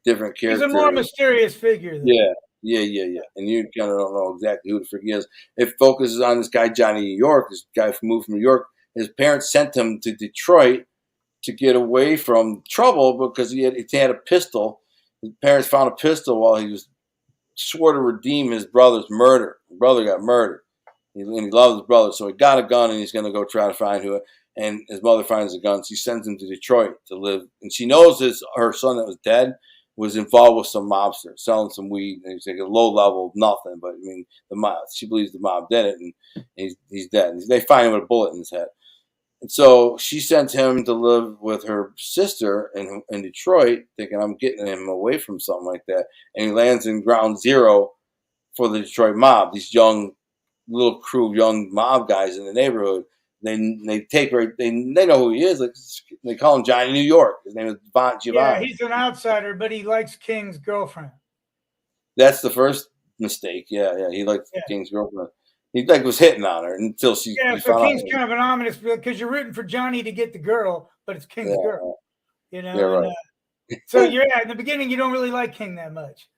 different character. He's a more mysterious figure. Yeah. And you kind of don't know exactly who the freak he is. It focuses on this guy Johnny New York, this guy who moved from New York. His parents sent him to Detroit to get away from trouble because he had a pistol. His parents found a pistol while he was swore to redeem his brother's murder. His brother got murdered. And he loved his brother, so he got a gun and he's going to go try to find who. And his mother finds the gun. She sends him to Detroit to live. And she knows her son that was dead was involved with some mobster, selling some weed. And he's like a low level, nothing. But she believes the mob did it, and he's dead. And they find him with a bullet in his head. And so she sent him to live with her sister in Detroit, thinking I'm getting him away from something like that. And he lands in ground zero for the Detroit mob. These little crew of young mob guys in the neighborhood. They know who he is. Like they call him Johnny New York. His name is Giovanni. Yeah, he's an outsider, but he likes King's girlfriend. That's the first mistake. Yeah, he likes King's girlfriend. He was hitting on her until she. Yeah, so King's kind of an ominous because you're rooting for Johnny to get the girl, but it's King's girl. Yeah, right. So in the beginning you don't really like King that much.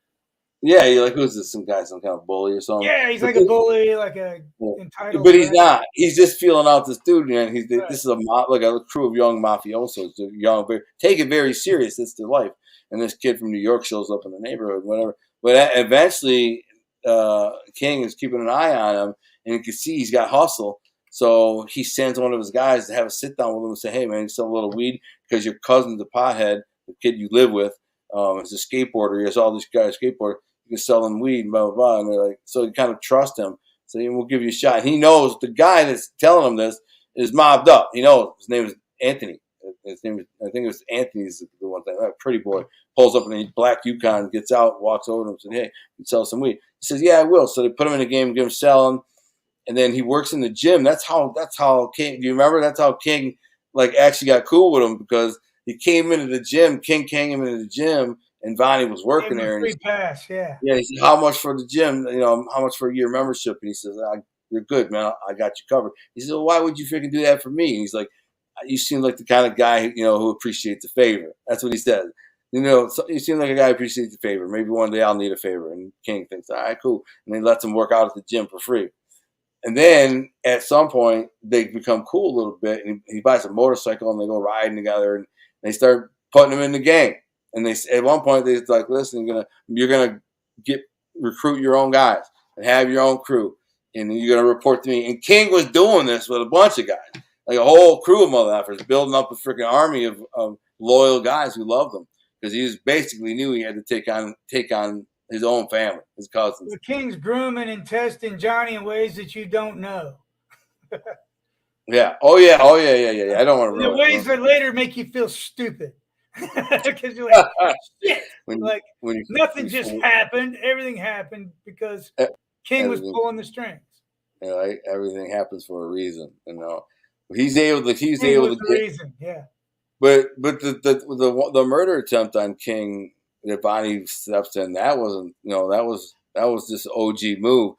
Yeah, you're like, who's this? Some guy, some kind of bully or something. Yeah, he's like a bully, like a entitled. But he's not. He's just feeling out this dude, man. This is a crew of young mafiosos, take it very serious. It's their life. And this kid from New York shows up in the neighborhood, whatever. But eventually, King is keeping an eye on him, and you can see he's got hustle. So he sends one of his guys to have a sit down with him and say, "Hey, man, you sell a little weed because your cousin's a pothead, the kid you live with, is a skateboarder. He has all these guys skateboard. You can sell them weed, blah, blah, blah." And they're like, so you kind of trust him. So we'll give you a shot. And he knows the guy that's telling him this is mobbed up. He knows his name is Anthony. His name is, I think it was Anthony's the one thing. That pretty boy pulls up in a black Yukon, gets out, walks over to him and says, "Hey, you sell some weed." He says, "Yeah, I will." So they put him in a game, give him selling. and then he works in the gym. That's how King. Do you remember? That's how King like actually got cool with him because he came into the gym. King came into the gym, and Vonnie was Gave working him a there, and free pass. Yeah. yeah, he said, "How much for the gym? How much for a year membership?" And he says, "You're good, man. I got you covered." He said, "Well, why would you freaking do that for me?" And he's like, "You seem like the kind of guy who appreciates a favor." That's what he said. You seem like a guy who appreciates a favor. Maybe one day I'll need a favor. And King thinks, all right, cool. And he lets him work out at the gym for free. And then at some point they become cool a little bit, and he buys a motorcycle and they go riding together, and they start putting him in the game. And they at one point they're like, listen, you're gonna recruit your own guys and have your own crew, and you're gonna report to me. And King was doing this with a bunch of guys, like a whole crew of motherfuckers, building up a freaking army of loyal guys who loved him because he was basically knew he had to take on his own family, his cousins. The King's grooming and testing Johnny in ways that you don't know. Yeah. Oh yeah. I don't want to The ruin ways that later make you feel stupid. Because you're like, shit. Nothing just happened. Everything happened because King was pulling the strings. Everything happens for a reason. He's able to get reason. Yeah. But the murder attempt on King that Vonnie steps in, that wasn't that was this OG move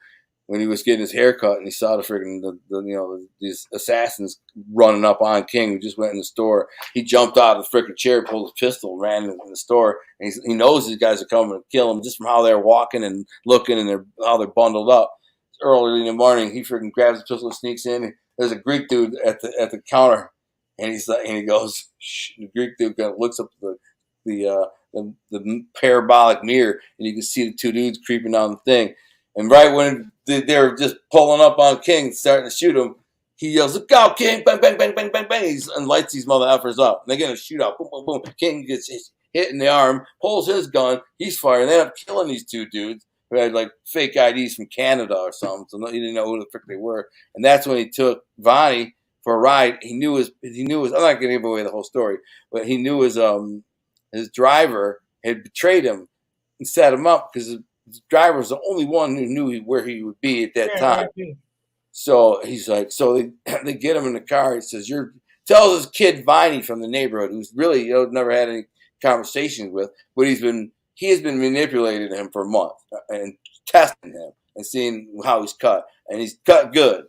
when he was getting his hair cut and he saw the freaking these assassins running up on King who just went in the store. He jumped out of the freaking chair, pulled his pistol, ran in the store, and he knows these guys are coming to kill him just from how they're walking and looking and how they're bundled up. Early in the morning, he freaking grabs his pistol, sneaks in. There's a Greek dude at the counter. And he goes. Shh. The Greek dude kind of looks up the parabolic mirror, and you can see the two dudes creeping down the thing. And right when they're just pulling up on King, starting to shoot him, he yells, "Look out, King!" Bang, bang, bang, bang, bang, bang. And lights these mother effers up. And they get a shootout. Boom, boom, boom. King gets hit in the arm, pulls his gun. He's firing. They end up killing these two dudes who had like fake IDs from Canada or something, so he didn't know who the frick they were. And that's when he took Vonnie for a ride. He knew his. I'm not going to give away the whole story, but he knew his driver had betrayed him and set him up because his driver was the only one who knew where he would be at that time. Right. So he's like, they get him in the car. He says, tells his kid Vonnie from the neighborhood, who's really never had any conversations with, but he has been manipulating him for a month and testing him and seeing how he's cut. And he's cut good.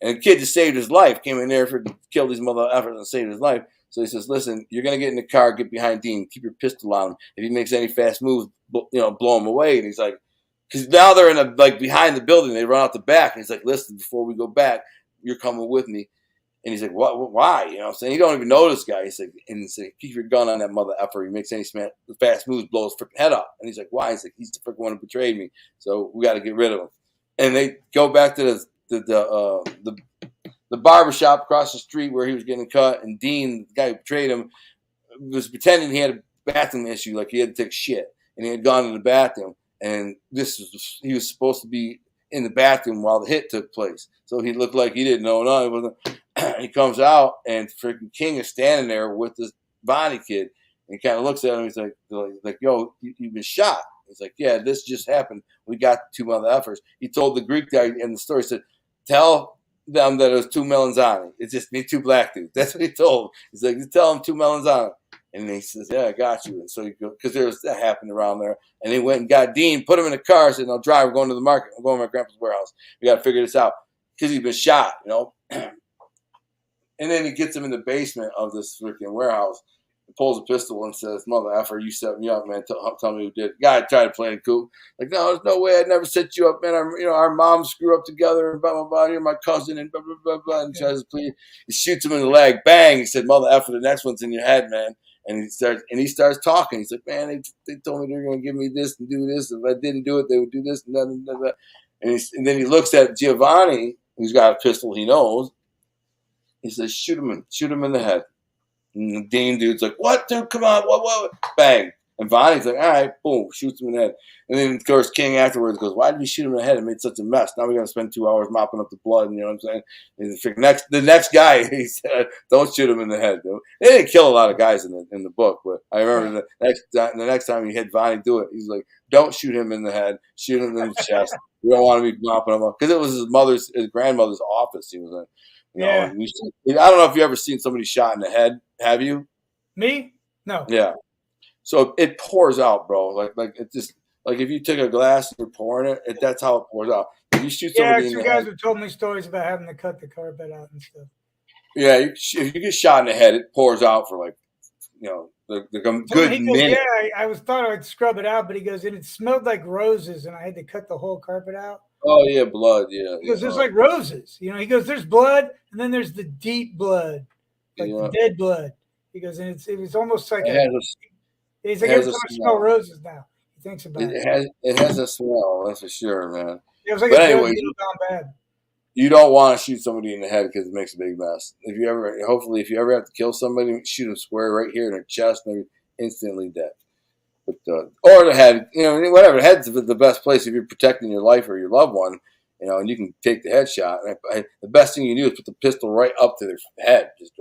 And the kid just saved his life, came in there to kill these mother effers and saved his life. So he says, listen, you're going to get in the car, get behind Dean, keep your pistol on him. If he makes any fast moves, blow him away. And he's like, because now they're in behind the building. They run out the back. And he's like, listen, before we go back, you're coming with me. And he's like, what? Why? You know what I'm saying? He don't even know this guy. He's like, keep your gun on that mother effer. He makes any fast moves, blow his freaking head off. And he's like, why? He's like, he's the freaking one who betrayed me. So we got to get rid of him. And they go back to the barbershop across the street where he was getting cut. And Dean, the guy who betrayed him, was pretending he had a bathroom issue, like he had to take shit. And he had gone to the bathroom. And he was supposed to be in the bathroom while the hit took place. So he looked like he didn't know. No, he wasn't. He comes out, and freaking King is standing there with this Vonnie kid. And he kind of looks at him. He's like, yo, you've been shot. He's like, yeah, this just happened. We got two mother effers. He told the Greek guy in the story, he said, tell them that it was two Melanzani. It's just me, two black dudes. That's what he told him. He's like, you tell them two Melanzani. And he says, yeah, I got you. And so he goes, because that happened around there. And he went and got Dean, put him in the car, said, no, drive, we're going to the market. I'm going to my grandpa's warehouse. We got to figure this out. Because he's been shot, And then he gets him in the basement of this freaking warehouse, and pulls a pistol and says, mother effer, you set me up, man. Tell me who did it. The guy tried to play it cool. Like, no, there's no way. I'd never set you up, man. Our moms screw up together and blah, blah, blah. You're my cousin and blah, blah, blah, blah. And tries to plead. He shoots him in the leg. Bang. He said, mother effer, the next one's in your head, man. And he starts talking. He's like, man, they told me they were going to give me this and do this. If I didn't do it, they would do this and that and that. And then he looks at Giovanni, who's got a pistol he knows. He says, shoot him in the head. And the Dean dude's like, what, dude? Come on. What? Bang. And Vonnie's like, all right, boom, shoots him in the head. And then, of course, King afterwards goes, why did we shoot him in the head? It made such a mess. Now we got to spend 2 hours mopping up the blood. And, you know what I'm saying? And the next guy, he said, don't shoot him in the head. Dude. They didn't kill a lot of guys in the book, but I remember the next time he had Vonnie do it, he's like, don't shoot him in the head, shoot him in the chest. We don't want to be mopping him up. Because it was his grandmother's office he was in. You know, I don't know if you ever seen somebody shot in the head. Have you? Me? No. Yeah. So it pours out, bro. Like it just like if you take a glass and you're pouring it, that's how it pours out. If you shoot somebody in the guys head, have told me stories about having to cut the carpet out and stuff. yeah, if you get shot in the head, it pours out for like, you know, the good minute. Yeah, I thought I'd scrub it out, but he goes, and it smelled like roses, and I had to cut the whole carpet out. Oh yeah, blood. Yeah. He goes, there's like roses. You know, he goes, there's blood, and then there's the deep blood, like the dead blood. He goes, and it was almost like he's like, every time I smell roses now. He thinks about it. It has a smell, that's for sure, man. It was like but anyway, gone bad. You don't want to shoot somebody in the head because it makes a big mess. If you ever have to kill somebody, shoot them square right here in their chest, and they're instantly dead. But or the head, you know, whatever. The head's the best place if you're protecting your life or your loved one, you know, and you can take the headshot. The best thing you do is put the pistol right up to their head, just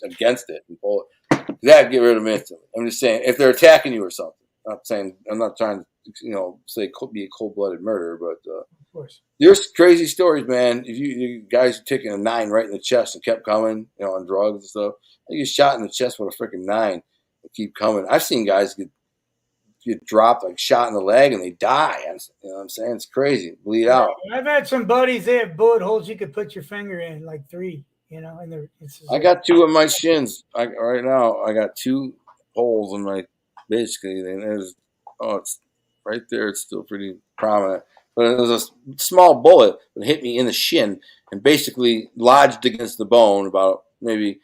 against it, and pull it. That get rid of them instantly. I'm just saying, if they're attacking you or something. I'm not trying to, you know, say be a cold-blooded murder, but of course, there's crazy stories, man. If you guys are taking a 9 right in the chest and kept coming, you know, on drugs and stuff, they get shot in the chest with a freaking 9 and keep coming. I've seen guys get dropped, like shot in the leg, and they die. You know what I'm saying? It's crazy. Bleed out. I've had some buddies, they have bullet holes you could put your finger in, like 3, you know, and I got 2 in my shins. Right now, I got 2 holes in my, basically, and it's right there. It's still pretty prominent. But it was a small bullet that hit me in the shin and basically lodged against the bone about maybe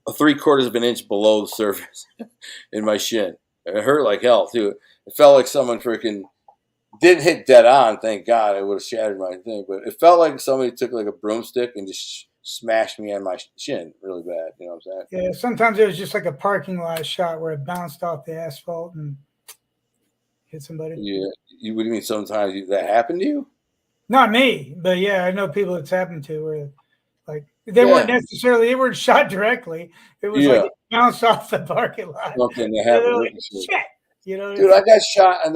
a 3/4 of an inch below the surface in my shin. It hurt like hell, too. It felt like someone freaking didn't hit dead on, thank God. It would have shattered my thing. But it felt like somebody took like a broomstick and just smashed me on my shin really bad. You know what I'm saying? Yeah, sometimes it was just like a parking lot shot where it bounced off the asphalt and hit somebody. Yeah. What do you mean sometimes that happened to you? Not me, but yeah, I know people it's happened to where like they weren't shot directly. It was like it bounced off the parking lot. Something that happened. Like, shit. You know, dude, I got shot and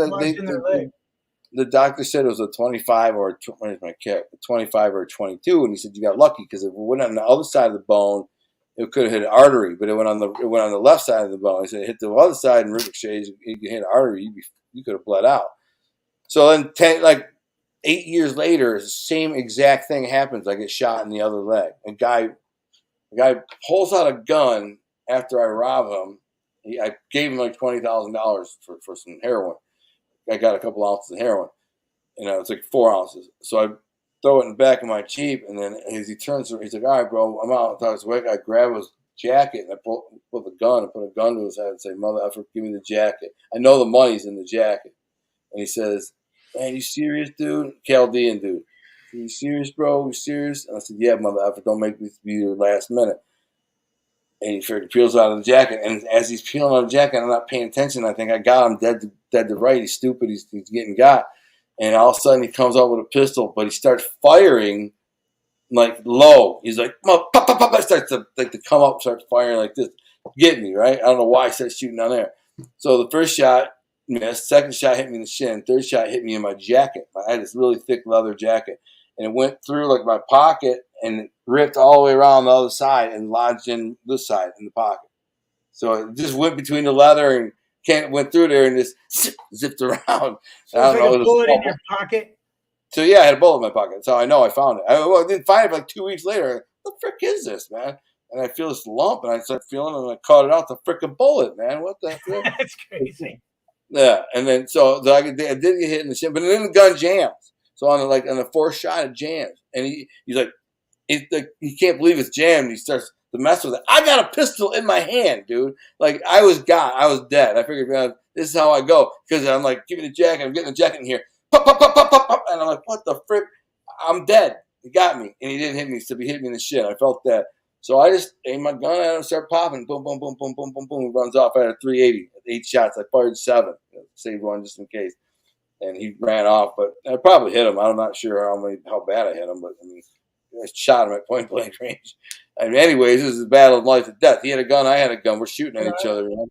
the doctor said it was a 25 or a 25 or a 22, and he said you got lucky because if it went on the other side of the bone, it could have hit an artery, but it went on the left side of the bone. He said it hit the other side and ricochets. You could hit an artery, you could have bled out. So then 8 years later, the same exact thing happens. I get shot in the other leg. A guy pulls out a gun after I rob him. I gave him like $20,000 for some heroin. I got a couple ounces of heroin. You know, it's like 4 ounces. So I throw it in the back of my Jeep, and then as he turns, he's like, "All right, bro, I'm out." So I grab his jacket and I put a gun to his head and say, "Mother effer, give me the jacket. I know the money's in the jacket." And he says, "Man, you serious, dude? Chaldean dude. Are you serious, bro? You serious?" And I said, "Yeah, mother effer, don't make this be your last minute." And he freaking peels out of the jacket. And as he's peeling out of the jacket, I'm not paying attention. I think I got him dead to right. He's stupid. He's getting got. And all of a sudden he comes out with a pistol, but he starts firing like low. He's like, pop, pop, pop. I start to come up, starts firing like this. Get me, right? I don't know why he starts shooting down there. So the first shot missed. Second shot hit me in the shin. Third shot hit me in my jacket. I had this really thick leather jacket. And it went through like my pocket and it ripped all the way around the other side and lodged in this side in the pocket. So it just went between the leather and went through there and just zipped around. So I don't know. A bullet in your pocket? So yeah, I had a bullet in my pocket. So I know I found it. I didn't find it for like 2 weeks later. What the frick is this, man? And I feel this lump and I start feeling it and I caught it out. The frickin' bullet, man. What the frick? That's crazy. Yeah. And then so I did get hit in the shin, but then the gun jams. So on the fourth shot, it jams. And he's like, he can't believe it's jammed. He starts to mess with it. I got a pistol in my hand, dude. Like, I was dead. I figured, man, this is how I go. Because I'm like, give me the jacket. I'm getting the jacket in here. Pop, pop, pop, pop, pop, pop. And I'm like, what the frick? I'm dead. He got me. And he didn't hit me, so he hit me in the shin. I felt that. So I just aim my gun at him, start popping, boom, boom, boom, boom, boom, boom, boom. He runs off. I had a 380, 8 shots. I fired 7, saved one just in case, and he ran off. But I probably hit him. I'm not sure how bad I hit him, but I mean, I shot him at point blank range. I mean, anyways, this is a battle of life and death. He had a gun, I had a gun. We're shooting at each other, you know?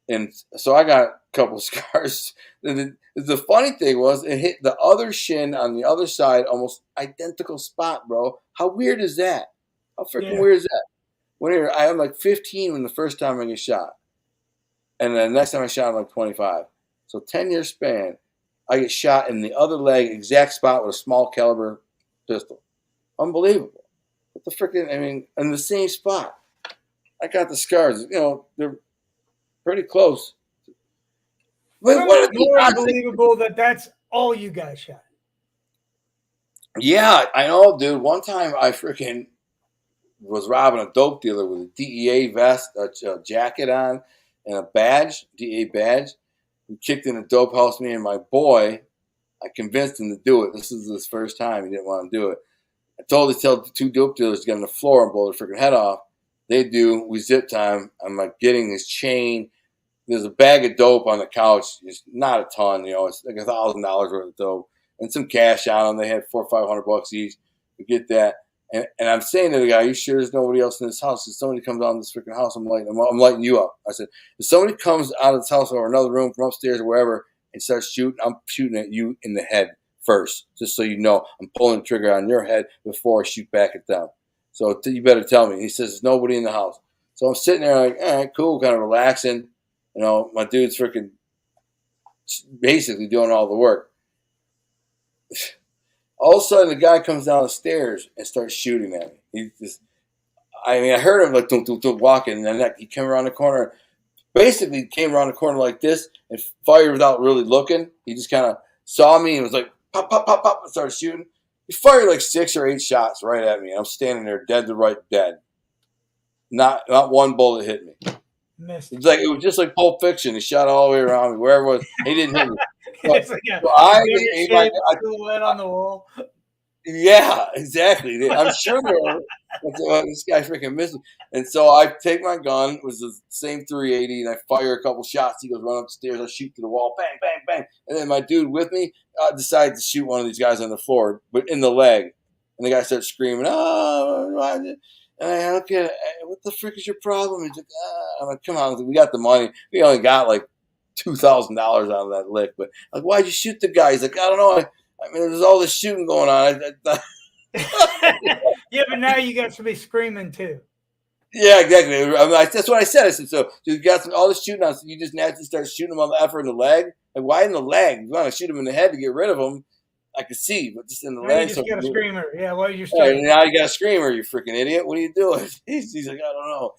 And so I got a couple of scars. The funny thing was, it hit the other shin on the other side, almost identical spot, bro. How weird is that? How freaking weird is that? I'm like 15 when the first time I get shot, and then the next time I shot, I'm like 25. So 10-year span, I get shot in the other leg, exact spot with a small caliber pistol. Unbelievable. What the freaking? I mean, in the same spot. I got the scars. You know, they're pretty close. But what is more unbelievable that that's all you guys shot? Yeah, I know, dude. One time I freaking was robbing a dope dealer with a DEA vest, a jacket on, and a badge, DEA badge. We kicked in a dope house, me and my boy. I convinced him to do it. This is his first time. He didn't want to do it. I told him to tell the 2 dope dealers to get on the floor and blow their freaking head off. They do. We zip time. I'm like getting his chain. There's a bag of dope on the couch. It's not a ton, you know. It's like $1,000 worth of dope and some cash on them. They had $400 or $500 each. We get that, and I'm saying to the guy, "You sure there's nobody else in this house? If somebody comes out in this freaking house, I'm lighting you up." I said, "If somebody comes out of this house or another room from upstairs or wherever and starts shooting, I'm shooting at you in the head first, just so you know. I'm pulling the trigger on your head before I shoot back at them. So you better tell me." He says, "There's nobody in the house." So I'm sitting there like, all right, cool, kind of relaxing. You know, my dude's freaking basically doing all the work. All of a sudden, the guy comes down the stairs and starts shooting at me. I heard him like walking, and then he came around the corner. Basically, came around the corner like this and fired without really looking. He just kind of saw me and was like, pop, pop, pop, pop, and started shooting. He fired like 6 or 8 shots right at me, and I'm standing there dead to right, dead. Not one bullet hit me. Missed. It was just like Pulp Fiction. He shot all the way around me, wherever it was. He didn't hit me. It's like silhouette on the wall. Yeah, exactly. I'm sure this guy freaking missed me. And so I take my gun, it was the same 380, and I fire a couple shots. He goes run upstairs. I shoot to the wall, bang, bang, bang. And then my dude with me decides to shoot one of these guys on the floor, but in the leg. And the guy starts screaming, "Oh!" And I look at it, "What the frick is your problem?" He's like, I'm like, "Come on, we got the money. We only got like $2,000 out of that lick." But like, "Why'd you shoot the guy?" He's like, "I don't know. I mean, there's all this shooting going on." Yeah, but now you got somebody screaming too. Yeah, exactly. That's what I said. I said, "So you got all this shooting on, so you just naturally start shooting him on the effort in the leg? Like, why in the leg? You want to shoot him in the head to get rid of him? I could see, but just in the leg." You just got a screamer. Yeah, why are you screaming? Now you got a screamer, you freaking idiot. What are you doing? He's like, "I don't know."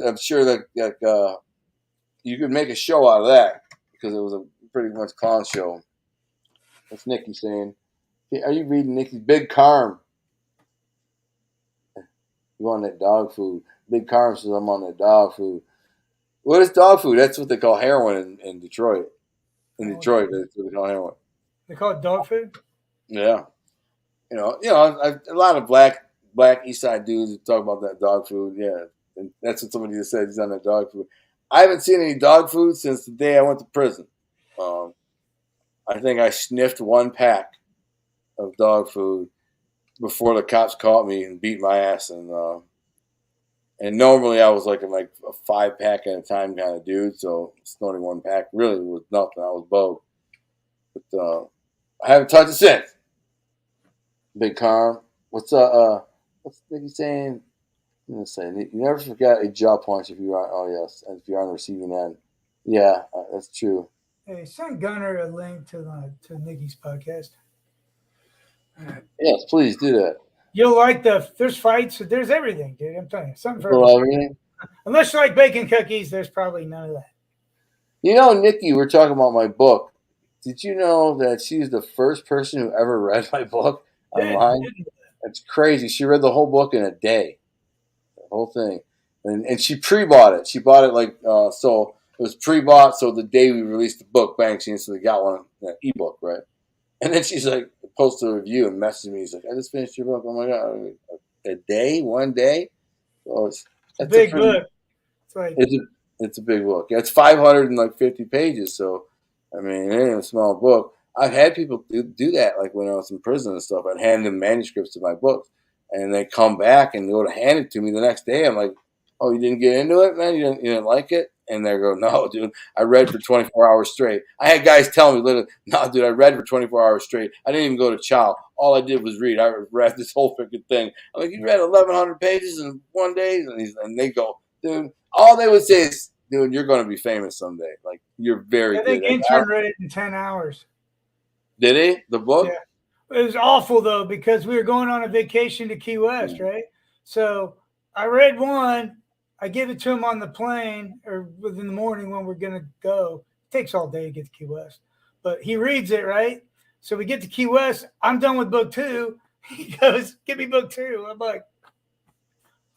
I'm sure that you could make a show out of that because it was a pretty much clown show. What's Nikki saying? Hey, are you reading Nikki's Big Carm? You want that dog food? Big Carm says, "I'm on that dog food." What is dog food? That's what they call heroin in Detroit. In Detroit, that's what they call heroin. They call it dog food? Yeah. You know, a lot of black East Side dudes talk about that dog food. Yeah, and that's what somebody just said. He's on that dog food. I haven't seen any dog food since the day I went to prison. I think I sniffed 1 pack of dog food before the cops caught me and beat my ass. And normally I was like a 5-pack at a time kind of dude. So snorting 1 pack really was nothing. I was bowed. But I haven't touched it since. Big Carm. What's Nicky saying? I'm gonna say, you never forget a jaw punch if you are. Oh yes, if you're on the receiving end. Yeah, that's true. Hey, send Gunner a link to Nicky's podcast. Yes, please do that. You'll like there's fights, there's everything, dude. I'm telling you, something for everything. Unless you like bacon cookies, there's probably none of that. You know, Nikki, we're talking about my book. Did you know that she's the first person who ever read my book online? That's crazy. She read the whole book in a day. The whole thing. And she pre-bought it. She bought it so it was pre-bought, so the day we released the book, bang, she instantly got one, ebook, right? And then she's like, posted a review and messaged me. He's like, "I just finished your book. Oh my God." a day, one day. So It's a that's a big pretty. book. It's like It's a big book. Yeah, it's 550 pages. So, I mean, it ain't a small book. I've had people do that, like when I was in prison and stuff. I'd hand them manuscripts of my books, and they come back and they would hand it to me the next day. I'm like, "Oh, you didn't get into it, man? You didn't like it?" And they go, "No, dude. I read for 24 hours straight." I had guys tell me, literally, "No, dude. I read for 24 hours straight. I didn't even go to chow. All I did was read. I read this whole freaking thing." I'm like, "You read 1,100 pages in one day?" And they go, "Dude." All they would say is, "Dude, you're going to be famous someday. Like, you're very I think good." Like, intern read it in 10 hours. did he? The book? Yeah. It was awful though because we were going on a vacation to Key West, Mm. right? So I read one. I give it to him on the plane or within the morning when we're gonna go. It takes all day to get to Key West, but he reads it right. So we get to Key West. I'm done with book two. He goes, "Give me book two." I'm like,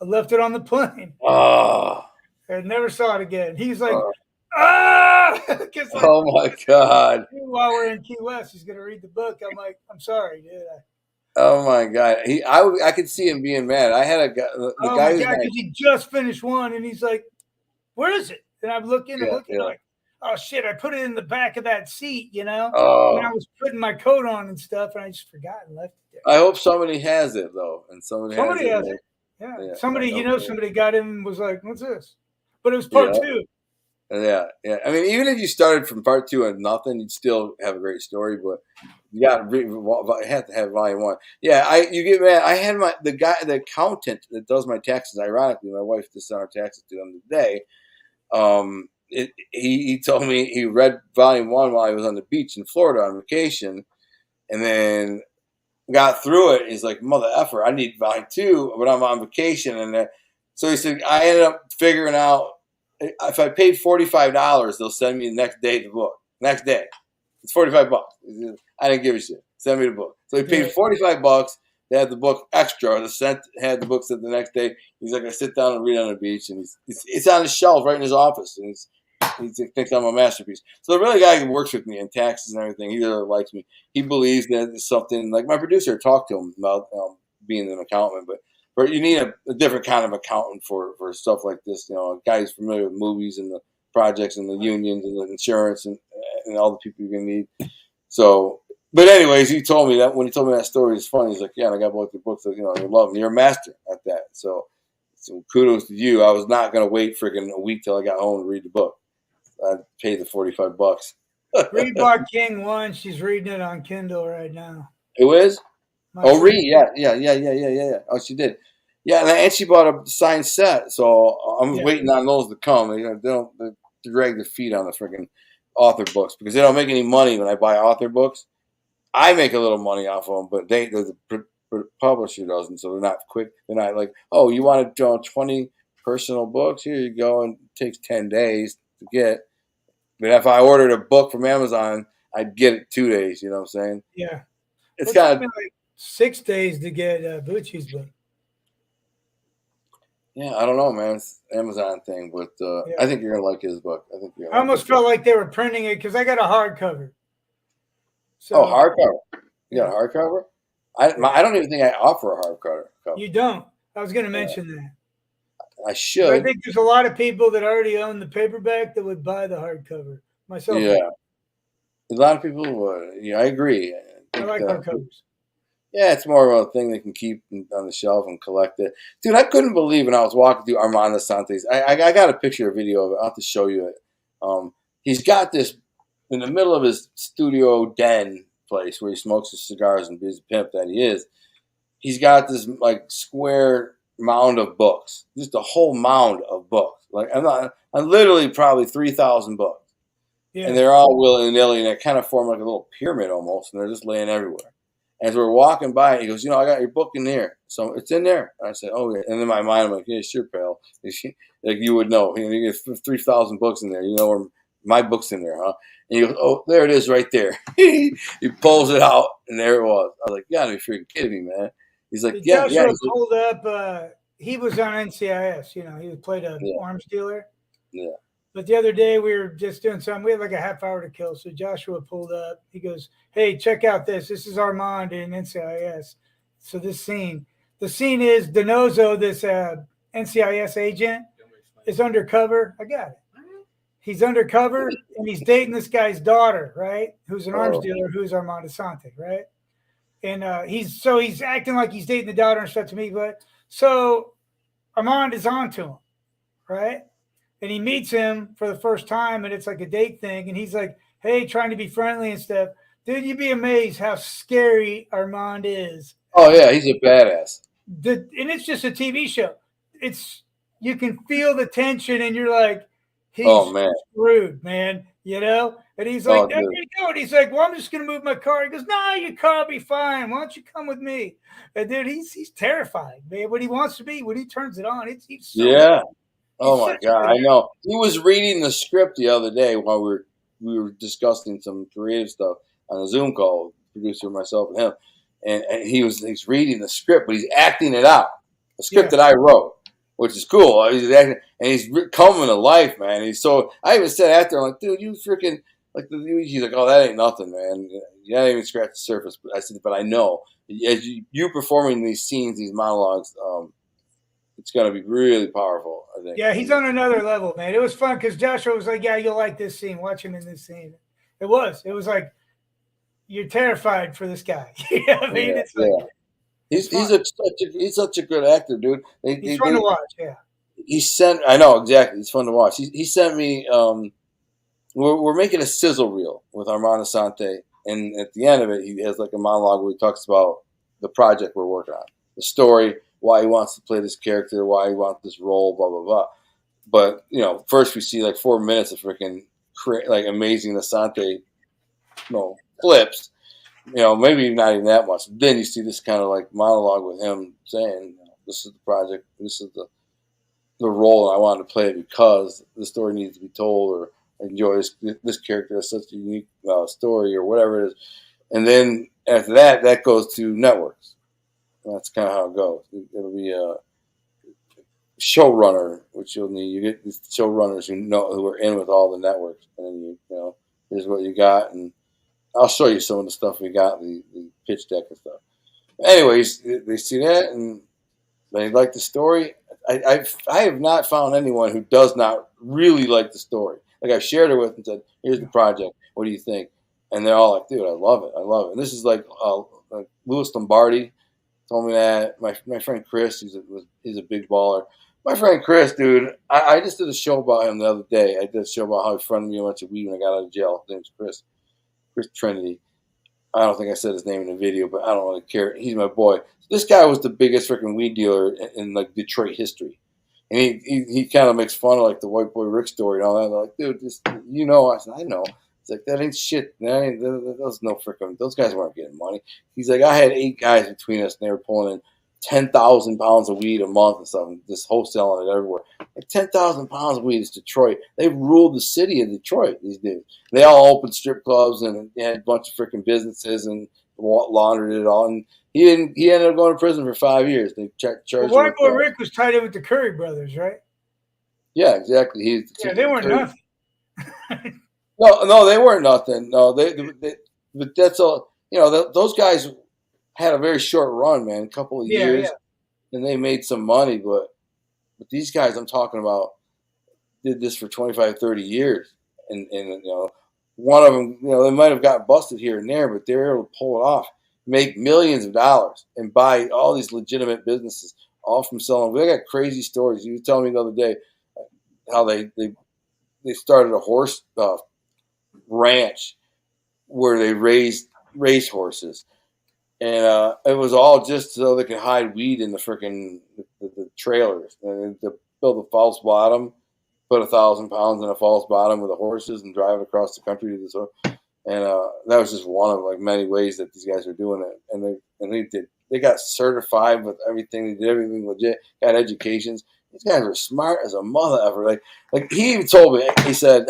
I left it on the plane. Oh, I never saw it again. He's like, oh, ah, because like oh my God. while we're in Key West, he's gonna read the book. I'm like, I'm sorry, dude. Oh my God. I could see him being mad. I had a guy, the Oh guy my who's god, my, because he just finished one and he's like, "Where is it?" And I'm yeah, looking, I'm yeah. like, "Oh shit, I put it in the back of that seat, when I Oh, was putting my coat on and stuff, and I just forgot and left it there." I hope somebody has it though. And somebody has Somebody it. has it. Yeah. Yeah, Somebody, like, okay. somebody got in and was like, "What's this?" But it was part Yeah. two. Yeah, yeah. I mean, even if you started from part two and nothing, you'd still have a great story. But you got to have to have volume one. Yeah, you get mad. I had the accountant that does my taxes. Ironically, my wife just sent our taxes to him today. He told me he read volume one while he was on the beach in Florida on vacation, and then got through it. He's like, "Mother effer, I need volume two, but I'm on vacation." And so he said, I ended up figuring out if I paid $45, they'll send me the next day the book. Next day, it's $45. I didn't give a shit. Send me the book. So he Yeah. paid $45. They had the book extra. The sent had the book sent the next day. He's like, I sit down and read on the beach, and it's on his shelf right in his office, and he thinks I'm a masterpiece. So the really guy who works with me in taxes and everything, he really likes me. He believes that it's something like my producer talked to him about being an accountant, but you need a different kind of accountant for stuff like this. A guy who's familiar with movies and the projects and the unions and the insurance and all the people you're gonna need. So, but anyways, he told me that when he told me that story, it's funny. He's like, "Yeah, and I got both your books. That, you love them. You're a master at that." So kudos to you. I was not gonna wait freaking a week till I got home to read the book. I paid the $45. Reebok King one. She's reading it on Kindle right now. Who is? My Oh, sister. Ree. Yeah. Oh, she did. Yeah, and she bought a signed set, so I'm Yeah. waiting on those to come. They drag their feet on the freaking author books because they don't make any money when I buy author books. I make a little money off of them, but the publisher doesn't. So they're not quick. They're not like, "Oh, you want to draw 20 personal books? Here you go." And it takes 10 days to get. But if I ordered a book from Amazon, I'd get it 2 days. You know what I'm saying? Yeah. It's Well, it took kind me of like 6 days to get Bucci's book. yeah. I don't know, man. It's an Amazon thing, but Yeah. I think you're gonna like his book. I think you're I gonna like his almost book. felt like they were printing it because I got a hardcover. Oh, So hardcover. You got yeah, a hardcover? yeah. I don't even think I offer a hardcover. You don't. I was going to Yeah, mention that. I But I should. think there's a lot of people that already own the paperback that would buy the hardcover. Myself, Yeah, a lot of people would. Yeah, I agree. I I think like hardcovers. yeah, it's more of a thing they can keep on the shelf and collect it. Dude, I couldn't believe when I was walking through Armando Sante's. I got a picture, a video of it. I'll have to show you it. He's got this in the middle of his studio den place where he smokes his cigars and is a pimp that he is. He's got this like square mound of books, just a whole mound of books. Like I'm literally probably 3,000 books, and Yeah. they're all willy nilly, and they kind of form like a little pyramid almost, and they're just laying everywhere. As we're walking by, he goes, "I got your book in there, so it's in there." And I said, "Oh yeah." And in my mind, I'm like, "Yeah, sure, pal." Like you would know, you get 3,000 books in there. You know where my book's in there, huh? And he goes, "Oh, there it is, right there." He pulls it out, and there it was. I was like, "You gotta be freaking kidding me, man." He's like, "Yeah, yeah." Joshua He's like, pulled up. He was on NCIS. He played an yeah, arms dealer. yeah. But the other day we were just doing something. We had like a half hour to kill. So Joshua pulled up. He goes, "Hey, check out this. This is Armand in NCIS. So this scene." the scene is Donoso, this NCIS agent, is undercover. I got it. He's undercover and he's dating this guy's daughter, right? Who's an arms dealer, who's Armando Sante, right? And he's acting like he's dating the daughter and stuff to me, but so Armand is on to him, right? And he meets him for the first time, and it's like a date thing, and he's like, "Hey, trying to be friendly and stuff." Dude, you'd be amazed how scary Armand is. Oh yeah, he's a badass. And it's just a TV show. It's you can feel the tension, and you're like, he's screwed, man. You know? And he's like, "Where you go?" And he's like, "Well, I'm just gonna move my car." He goes, "No, your car will be fine. Why don't you come with me?" And dude, he's terrified, man. What he wants to be, when he turns it on, he's so Oh my god, I know. He was reading the script the other day while we were discussing some creative stuff on a Zoom call, producer, myself, and him. And he's reading the script, but he's acting it out. The script that I wrote, which is cool. He's acting, and he's coming to life, man. I even said after, I'm like, dude, you freaking like. He's like, oh, that ain't nothing, man. You didn't even scratch the surface. But I said, but I know as you performing these scenes, these monologues, it's gonna be really powerful, I think. Yeah, he's on another level, man. It was fun because Joshua was like, "Yeah, you'll like this scene. Watch him in this scene." It was like you're terrified for this guy. You know what I mean? It's like he's such a good actor, dude. He's fun to watch. Yeah. I know exactly. He's fun to watch. He sent me. We're making a sizzle reel with Armando Sante, and at the end of it, he has like a monologue where he talks about the project we're working on, the story, why he wants to play this character, why he wants this role, blah blah blah. But first we see like 4 minutes of freaking like amazing Asante, flips. Maybe not even that much. Then you see this kind of like monologue with him saying, "This is the project. This is the role I wanted to play because the story needs to be told, or I enjoy this character has such a unique story, or whatever it is." And then after that goes to networks. That's kind of how it goes. It'll be a showrunner, which you'll need. You get these showrunners who are in with all the networks, and then here's what you got, and I'll show you some of the stuff we got, the pitch deck and stuff. Anyways, they see that and they like the story. I have not found anyone who does not really like the story. Like I've shared it with and said, "Here's the project. What do you think?" And they're all like, "Dude, I love it. I love it." And this is like Louis Lombardi told me that. My friend Chris, he's a big baller. My friend Chris, dude, I just did a show about him the other day. I did a show about how he fronted me a bunch of weed when I got out of jail. His name's Chris Trinity. I don't think I said his name in the video, but I don't really care. He's my boy. This guy was the biggest freaking weed dealer in like Detroit history. And he kind of makes fun of like the White Boy Rick story and all that. They're like, "Dude, just I said, "I know." It's like, that ain't shit. Those guys weren't getting money. He's like, I had 8 guys between us, and they were pulling in 10,000 pounds of weed a month and something, just wholesaling it everywhere. Like 10,000 pounds of weed is Detroit. They ruled the city of Detroit, these dudes. They all opened strip clubs and had a bunch of freaking businesses and laundered it all. And he ended up going to prison for 5 years. They charged him. White Boy Rick was tied in with the Curry brothers, right? Yeah, exactly. They weren't nothing. No, they weren't nothing. No, but that's all. Those guys had a very short run, man, a couple of years, and they made some money. But these guys I'm talking about did this for 25, 30 years, and one of them, they might have got busted here and there, but they were able to pull it off, make millions of dollars, and buy all these legitimate businesses, all from selling. They got crazy stories. You were telling me the other day how they started a horse ranch where they raised race horses, and it was all just so they could hide weed in the freaking the trailers. And to build a false bottom, put 1,000 pounds in a false bottom with the horses and drive across the country to the store. And that was just one of like many ways that these guys were doing it. And they got certified with everything. They did everything legit. Got educations. These guys were smart as a mother ever. Like he even told me. He said,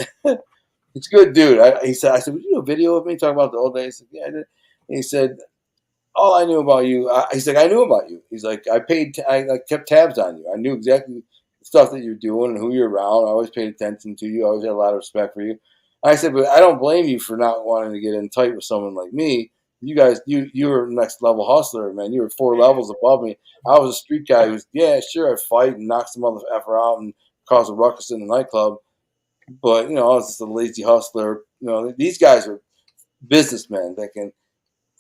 "It's good, dude." I said, "Would you do a video of me talking about the old days?" He said, "Yeah, I did." And he said, "All I knew about you," he's like, "I knew about you." He's like, I kept tabs on you. I knew exactly the stuff that you're doing and who you're around. I always paid attention to you. I always had a lot of respect for you. I said, but I don't blame you for not wanting to get in tight with someone like me, you guys, you were next level hustler, man. You were 4 levels above me. I was a street guy who's, yeah, sure, I'd fight and knock some other effer out and cause a ruckus in the nightclub. But, I was just a lazy hustler. These guys are businessmen that can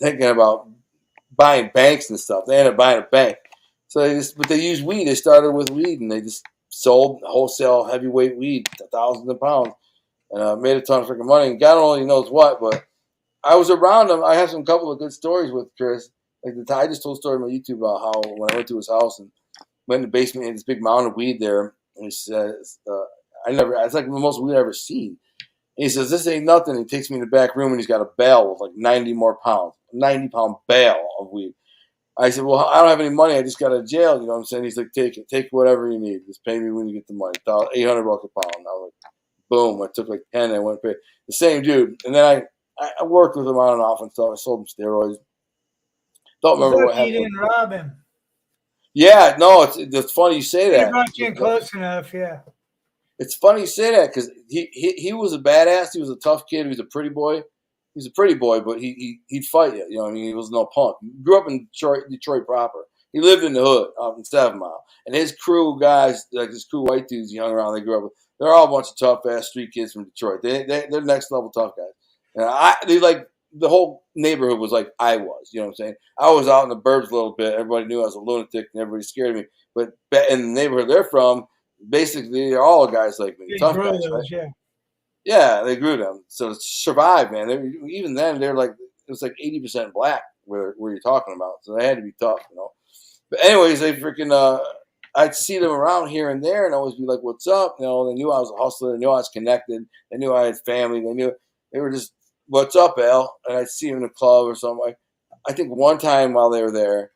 thinking about buying banks and stuff. They ended up buying a bank. So but they use weed. They started with weed and they just sold wholesale heavyweight weed, thousands of pounds, and made a ton of freaking money. And God only knows what, but I was around him. I have some couple of good stories with Chris. Like I just told a story on my YouTube about how when I went to his house and went in the basement, he had this big mound of weed there. And he says, it's like the most weed I've ever seen. And he says, this ain't nothing. He takes me in the back room and he's got a bale with like 90 more pounds, 90-pound bale of weed. I said, well, I don't have any money. I just got out of jail. You know what I'm saying? He's like, take it. Take whatever you need. Just pay me when you get the money. $800 a pound. I was like, boom. I took like 10 and I went and paid. The same dude. And then I worked with him on and off and stuff. I sold him steroids. Don't remember what You happened. didn't rob him. Yeah, no, it's funny you say He that. brought you in close enough, yeah. It's funny you say that because he was a badass. He was a tough kid. He was a pretty boy. He's a pretty boy, but he'd fight you. You know what I mean? He was no punk. He grew up in Detroit proper. He lived in the hood out in 7 Mile. And his crew guys, like his crew white dudes he hung around, they grew up with, they're all a bunch of tough-ass street kids from Detroit. They're next-level tough guys. And they like, the whole neighborhood was like I was. You know what I'm saying? I was out in the burbs a little bit. Everybody knew I was a lunatic and everybody scared of me. But in the neighborhood they're from, basically they're all guys like me, tough guys, right? Yeah. Yeah, they grew them. So to survive, man. Even then, they're like it was like 80% black where you're talking about. So they had to be tough, But anyways, they freaking I'd see them around here and there, and always be like, "What's up?" They knew I was a hustler. They knew I was connected. They knew I had family. They were just, "What's up, Al?" And I'd see them in a club or something. I think one time while they were there,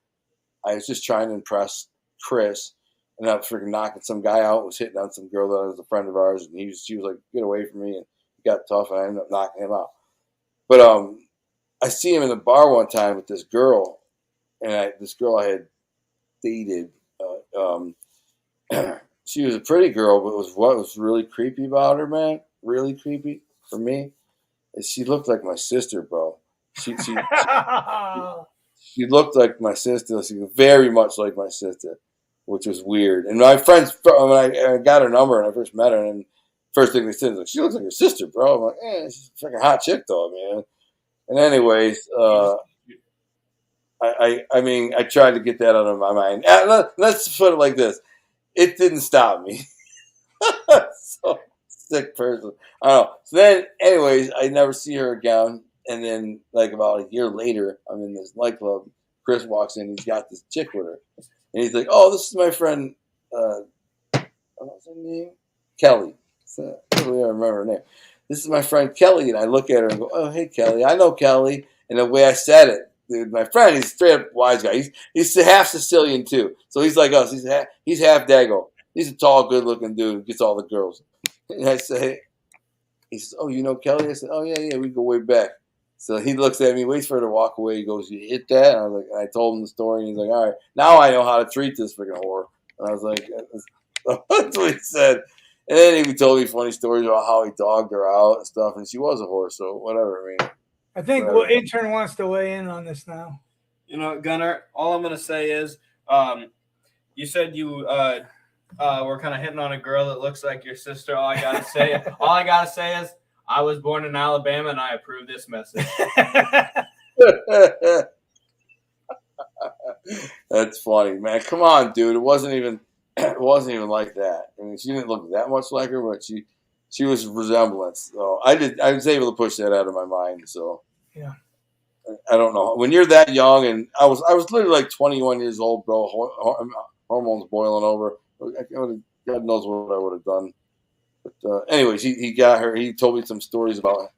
I was just trying to impress Chris. And I was freaking knocking some guy out, was hitting on some girl that was a friend of ours, and she was like, "Get away from me!" And he got tough, and I ended up knocking him out. But I see him in the bar one time with this girl, and this girl I had dated. She was a pretty girl, but what was really creepy about her, man, really creepy for me, is she looked like my sister, bro. She looked like my sister. She was very much like my sister, which was weird. And my friends, when I got her number and I first met her, and first thing they said was like, "She looks like your sister, bro." I'm like, she's a fucking hot chick, though, man. And anyways, I mean, I tried to get that out of my mind. Let's put it like this: it didn't stop me. So sick person. I don't know. So then, anyways, I never see her again. And then, like about a year later, I'm in this nightclub. Chris walks in. He's got this chick with her, and he's like, "Oh, this is my friend. What's her name? Kelly. So, I don't really remember her name. This is my friend Kelly." And I look at her and go, "Oh, hey, Kelly. I know Kelly." And the way I said it, dude, my friend, he's a straight up wise guy. He's half Sicilian too, so he's like us. He's half Dago. He's a tall, good looking dude who gets all the girls. And I say, he says, "Oh, you know Kelly?" I said, "Oh yeah, we go way back." So he looks at me, waits for her to walk away. He goes, "You hit that?" And I was like, I told him the story, and he's like, "All right, now I know how to treat this freaking whore." And I was like, that's what he said. And then he told me funny stories about how he dogged her out and stuff, and she was a whore, so whatever. I mean, I think intern wants to weigh in on this now. Gunnar, all I'm gonna say is, you said you were kind of hitting on a girl that looks like your sister. All I gotta say is, I was born in Alabama, and I approve this message. That's funny, man. Come on, dude. It wasn't even like that. I mean, she didn't look that much like her, but she was resemblance. So I was able to push that out of my mind. So yeah, I don't know. When you're that young, and I was literally like 21 years old, bro. Hormones boiling over. God knows what I would have done. But anyways, he got her. He told me some stories about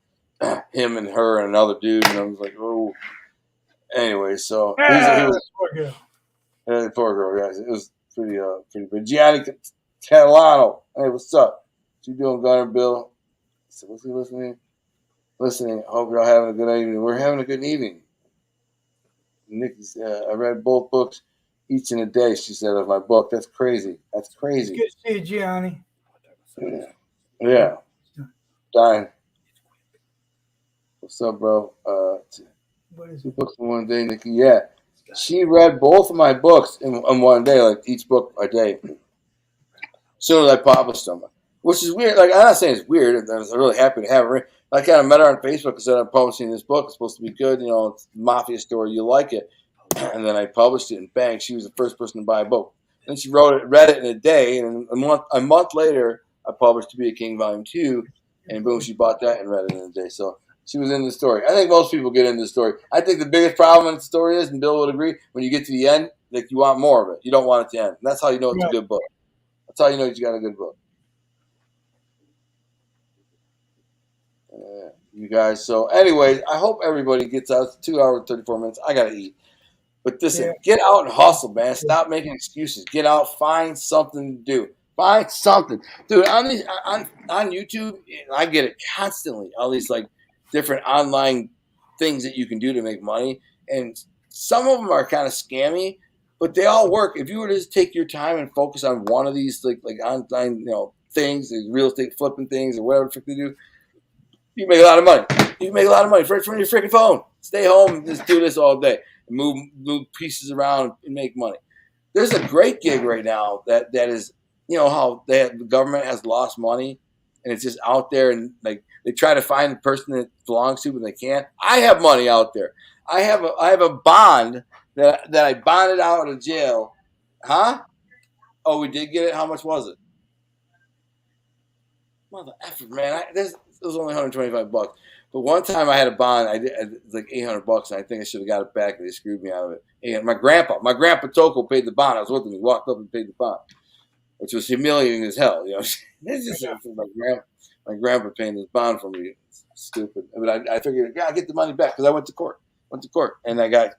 him and her and another dude, and I was like, oh. Anyway, so he was poor girl, guys. It was pretty big. Gianni Catalano. Hey, what's up? What you doing, Gunner Bill? I said, what's he listening? Listening. Hope you're all having a good evening. We're having a good evening. Nikki's. I read both books each in a day. She said of my book. That's crazy. That's crazy. It's good to see you, Gianni. Yeah. Dying. What's up, bro? What is 2 it? books in one day, Nikki. Yeah. She read both of my books in one day, like each book a day. Soon as I published them, which is weird. Like I'm not saying it's weird. I was really happy to have her. I kind of met her on Facebook and said I'm publishing this book. It's supposed to be good. You know, it's a mafia story. You like it? And then I published it, and bang, she was the first person to buy a book. Then she read it in a day, and a month later, I published To Be a King Volume 2, and boom, she bought that and read it in a day. So she was in the story. I think most people get into the story. I think the biggest problem in the story is, and Bill would agree, when you get to the end, like you want more of it. You don't want it to end. And that's how you know it's a good book. That's how you know you got a good book. You guys. So, anyways, I hope everybody gets out. It's 2 hours and 34 minutes. I gotta eat. But listen, get out and hustle, man. Stop making excuses. Get out, find something to do. Find something, dude. On YouTube, I get it constantly. All these like different online things that you can do to make money, and some of them are kind of scammy, but they all work. If you were to just take your time and focus on one of these like online things, these real estate flipping things or whatever the frick they do, you can make a lot of money. You can make a lot of money right from your freaking phone. Stay home and just do this all day. Move pieces around and make money. There's a great gig right now that is, how the government has lost money and it's just out there, and like they try to find the person that belongs to, but they can't. I have money out there. I have a bond that I bonded out of jail. Huh? Oh, we did get it. How much was it? Mother effort, man. It was only $125. But one time I had a bond, I did like $800, and I think I should have got it back, and they screwed me out of it. And my grandpa Toko paid the bond. I was with him. He walked up and paid the bond, which was humiliating as hell. It's just my grandpa paying this bond for me. It's stupid. But I figured, I'll get the money back because I went to court. And I got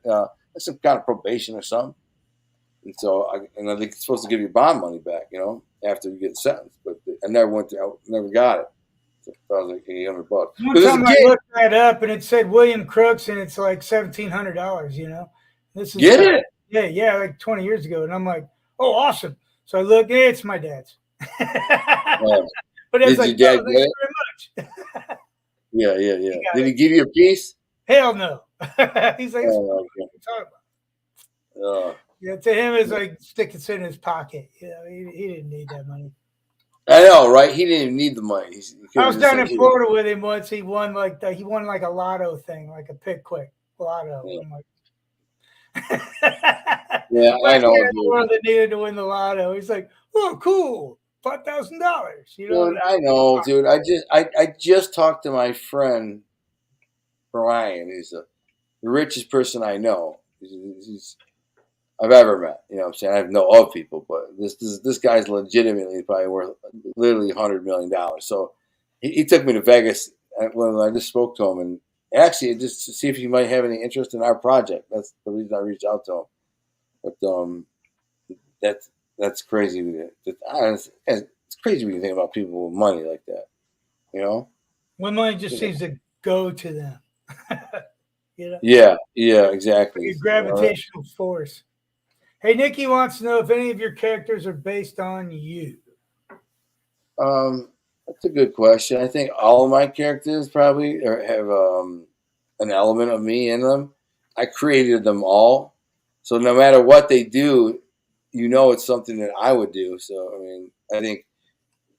some kind of probation or something. And so I think it's supposed to give you bond money back, after you get sentenced. But I never never got it. So I was like $800. One time I looked that up and it said William Crooks and it's like $1,700. This is get it? Yeah, like 20 years ago, and I'm like, oh, awesome. So I look, it's my dad's. But it's like, your dad thank you very much. Yeah. Did he give you a piece? Hell no. He's like, yeah, to him it's like sticking it in his pocket. He didn't need that money. I know, right? He didn't even need the money. I was down in Florida with him once. He won like a lotto thing, like a pick quick lotto. Yeah. I'm like, yeah, I know. One that needed to win the lotto. He's like, oh, cool, $5,000. Dude, I know, dude. I just talked to my friend Brian. He's the richest person I know. I've ever met. You know what I'm saying? I know of people, but this guy's legitimately probably worth literally $100 million. So he took me to Vegas when I just spoke to him, and actually just to see if he might have any interest in our project. That's the reason I reached out to him. But that's crazy. It's crazy when you think about people with money like that. When money just seems to go to them. Yeah, exactly. A gravitational force. Hey, Nikki wants to know if any of your characters are based on you. That's a good question. I think all of my characters probably have an element of me in them. I created them all, so no matter what they do, it's something that I would do. So I think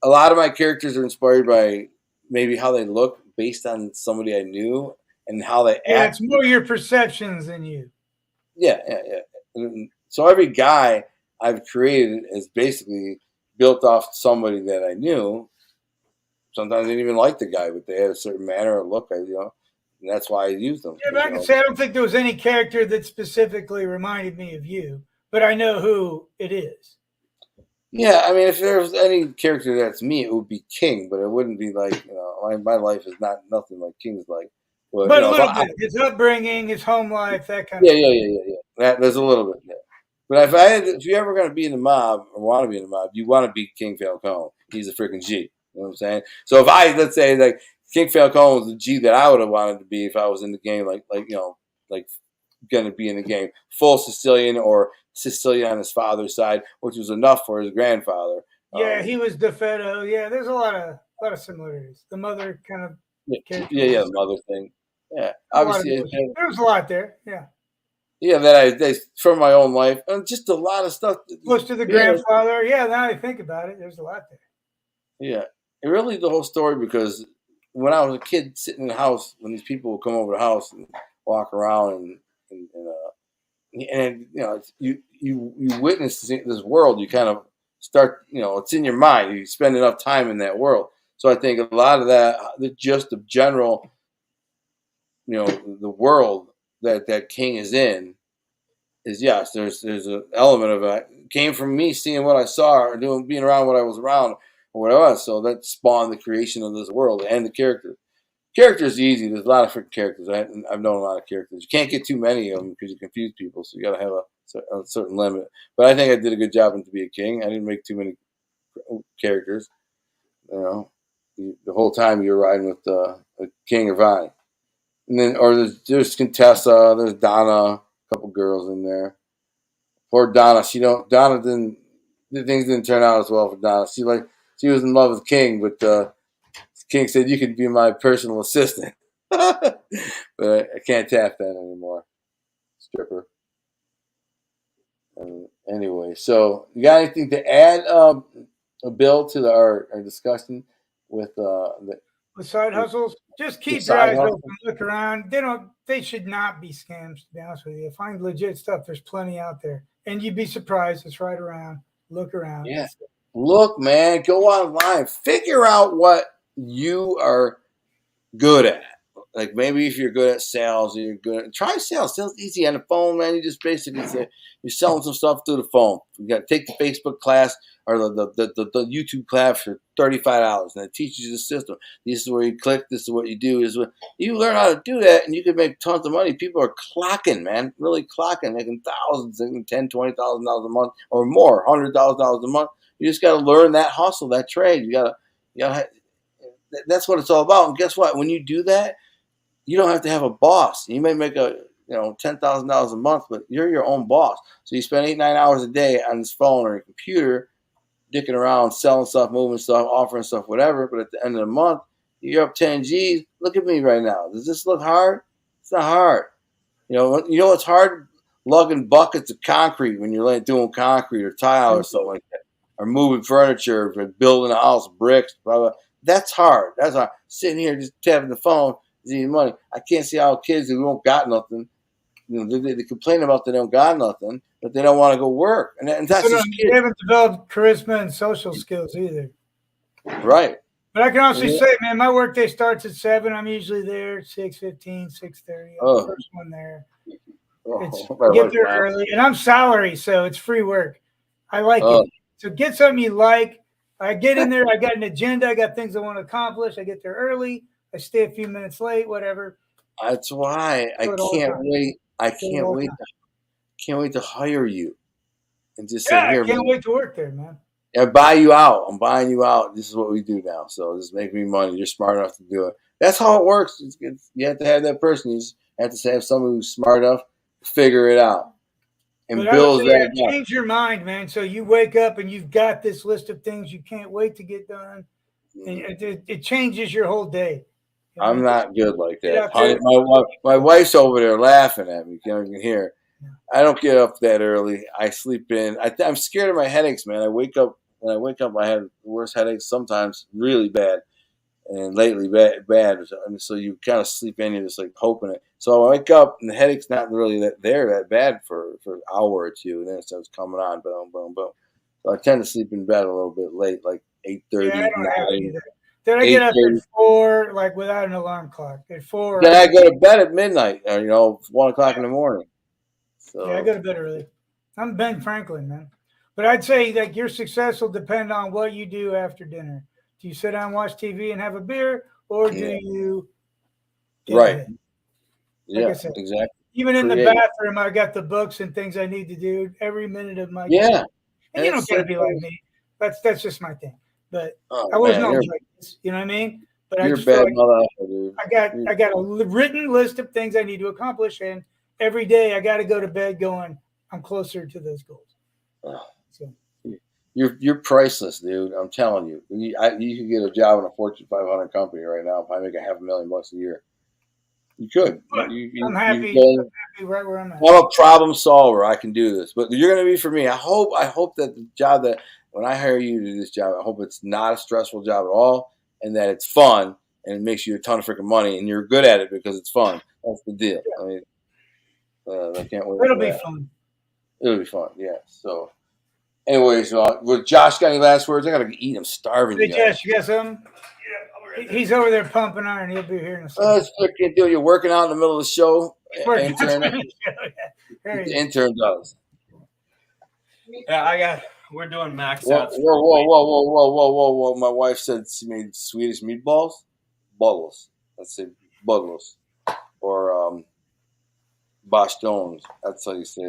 a lot of my characters are inspired by maybe how they look based on somebody I knew and how they act. Yeah, it's more your perceptions than you. Yeah. So every guy I've created is basically built off somebody that I knew. Sometimes I didn't even like the guy, but they had a certain manner or look, and that's why I used them. Yeah, but I can say I don't think there was any character that specifically reminded me of you, but I know who it is. Yeah, if there was any character that's me, it would be King, but it wouldn't be like, my life is nothing like King's like. But a little bit. His upbringing, his home life, that kind of stuff. Yeah. There's a little bit there. But if you're ever going to be in the mob or want to be in the mob, you want to be King Falcone. He's a freaking G. You know what I'm saying? So if let's say like King Falcone was the G that I would have wanted to be if I was in the game, like going to be in the game, full Sicilian or Sicilian on his father's side, which was enough for his grandfather. Yeah, he was DeFeto. Yeah, there's a lot of similarities. The mother kind of the mother thing. Yeah, A lot of obviously, there was a lot there. Yeah. yeah, that from my own life, and just a lot of stuff. Close to the Yeah, grandfather. Yeah, now I think about it, there's a lot there. yeah, and really the whole story because when I was a kid sitting in the house, when these people would come over the house and walk around and you witness this world, you kind of start, it's in your mind. You spend enough time in that world, so I think a lot of that, just the general, the world that King is in is yes. There's an element of it came from me seeing what I saw or being around what I was around or what I was. So that spawned the creation of this world and the characters. Characters easy. There's a lot of freaking characters. I've known a lot of characters. You can't get too many of them because you confuse people. So you got to have a certain limit. But I think I did a good job in To Be a King. I didn't make too many characters. You know, the whole time you're riding with King or Vine. And then, or there's Contessa, there's Donna, a couple girls in there. Poor Donna. Donna didn't, things didn't turn out as well for Donna. She was in love with King, but King said, "You could be my personal assistant." But I can't tap that anymore. Stripper. Anyway, so you got anything to add, Bill, to our discussion with With side hustles, just the keep your side eyes hustle? open, look around. They should not be scams, to be honest with you. Find legit stuff. There's plenty out there. And you'd be surprised. It's right around. Look around. Yeah. Look, man, go online. Figure out what you are good at. Like maybe if you're good at sales, you're good. Try sales. Sales easy on the phone, man. You just basically say you're selling some stuff through the phone. You got to take the Facebook class or the YouTube class for $35, and it teaches you the system. This is where you click. This is what you do. This is what you learn how to do that, and you can make tons of money. People are clocking, man, really clocking, making thousands, making $10,000, $20,000 a month or more, $100,000 a month. You just got to learn that hustle, that trade. You gotta. That's what it's all about. And guess what? When you do that, you don't have to have a boss. You may make $10,000 a month, but you're your own boss. So you spend 8-9 hours a day on this phone or your computer, dicking around, selling stuff, moving stuff, offering stuff, whatever. But at the end of the month, you're up 10 G's. Look at me right now. Does this look hard? It's not hard. You know what's hard? Lugging buckets of concrete when you're doing concrete or tile or something like that, or moving furniture, or building a house, bricks, blah blah. That's hard. That's hard. Sitting here just tapping the phone is eating money. I can't see how kids who don't got nothing, they complain about they don't got nothing, but they don't want to go work, and that's just They kids, haven't developed charisma and social skills either. right? But I can honestly Yeah. say, man, my workday starts at 7. I'm usually there 6:15, 6:30. I'm the Oh, first one there. It's my get wife's there laughing. early, and I'm salary, so it's free work. I like Oh, it. So get something you like. I get in there. I got an agenda. I got things I want to accomplish. I get there early. I stay a few minutes late. Whatever. that's why I Do it all the can't time. wait. I Do it all the time. can't wait to hire you and just say, Yeah, I here, can't man. wait to work there, man. I buy you out. I'm buying you out. This is what we do now. So just make me money. You're smart enough to do it. That's how it works. You have to have that person. You just have to have someone who's smart enough to figure it out. And But I would Bill's say, yeah, that guy. change your mind, man. So you wake up and you've got this list of things you can't wait to get done, and it changes your whole day. You know what I I'm mean? not good like Get that. out there. Honey, my wife's over there laughing at me. You can hear. I don't get up that early. I sleep in. I'm scared of my headaches, man. When I wake up, I have the worst headaches. Sometimes really bad, and lately bad. And so you kind of sleep in. You're just like hoping it. So I wake up, and the headache's not really that bad for an hour or two, and then it starts coming on. Boom, boom, boom. So I tend to sleep in bed a little bit late, like Yeah, I 8:30, don't have any 9, of that. Then I get up 8:30. at 4, like without an alarm clock. At 4, Then I go to bed at midnight, or 1 o'clock in the morning. yeah, I So go to bed early. I'm Ben Franklin, man. But I'd say like your success will depend on what you do after dinner. Do you sit down and watch TV and have a beer, or do yeah, you get right, ahead? Like I yeah, said, exactly. even in the Create, bathroom, I got the books and things I need to do every minute of my day. yeah. And you don't That's got to it. be like me. That's just my thing. But I Oh was man, known like this. You know what I mean? But I you're a just feel bad like mother, dude. I got a written list of things I need to accomplish, and every day I got to go to bed going, I'm closer to those goals. Oh, So you're priceless, dude. I'm telling you. You could get a job in a Fortune 500 company right now if I make $500,000 a year. You could. But I'm You happy. go. Happy right where I'm at. I'm a problem solver. I can do this. But you're going to be for me. I hope that the job that when I hire you to do this job, I hope it's not a stressful job at all, and that it's fun and it makes you a ton of freaking money, and you're good at it because it's fun. That's the deal. I mean, I can't wait It'll for be that. fun. It'll be fun. Yeah. So, anyways, with Josh got any last words? I gotta eat. I'm starving, Hey, you guys. Josh, you got something? He's over there pumping iron. He'll be here in a second. Let's freaking do it. You're working out in the middle of the show. Working Intern. on the show, yeah. There he The is. intern does. Yeah, we're doing max Whoa, outs. whoa, whoa, whoa, whoa, whoa, whoa, whoa, whoa. My wife said she made Swedish meatballs. Bubbles. Let's say bubbles. Or bastones. That's how you say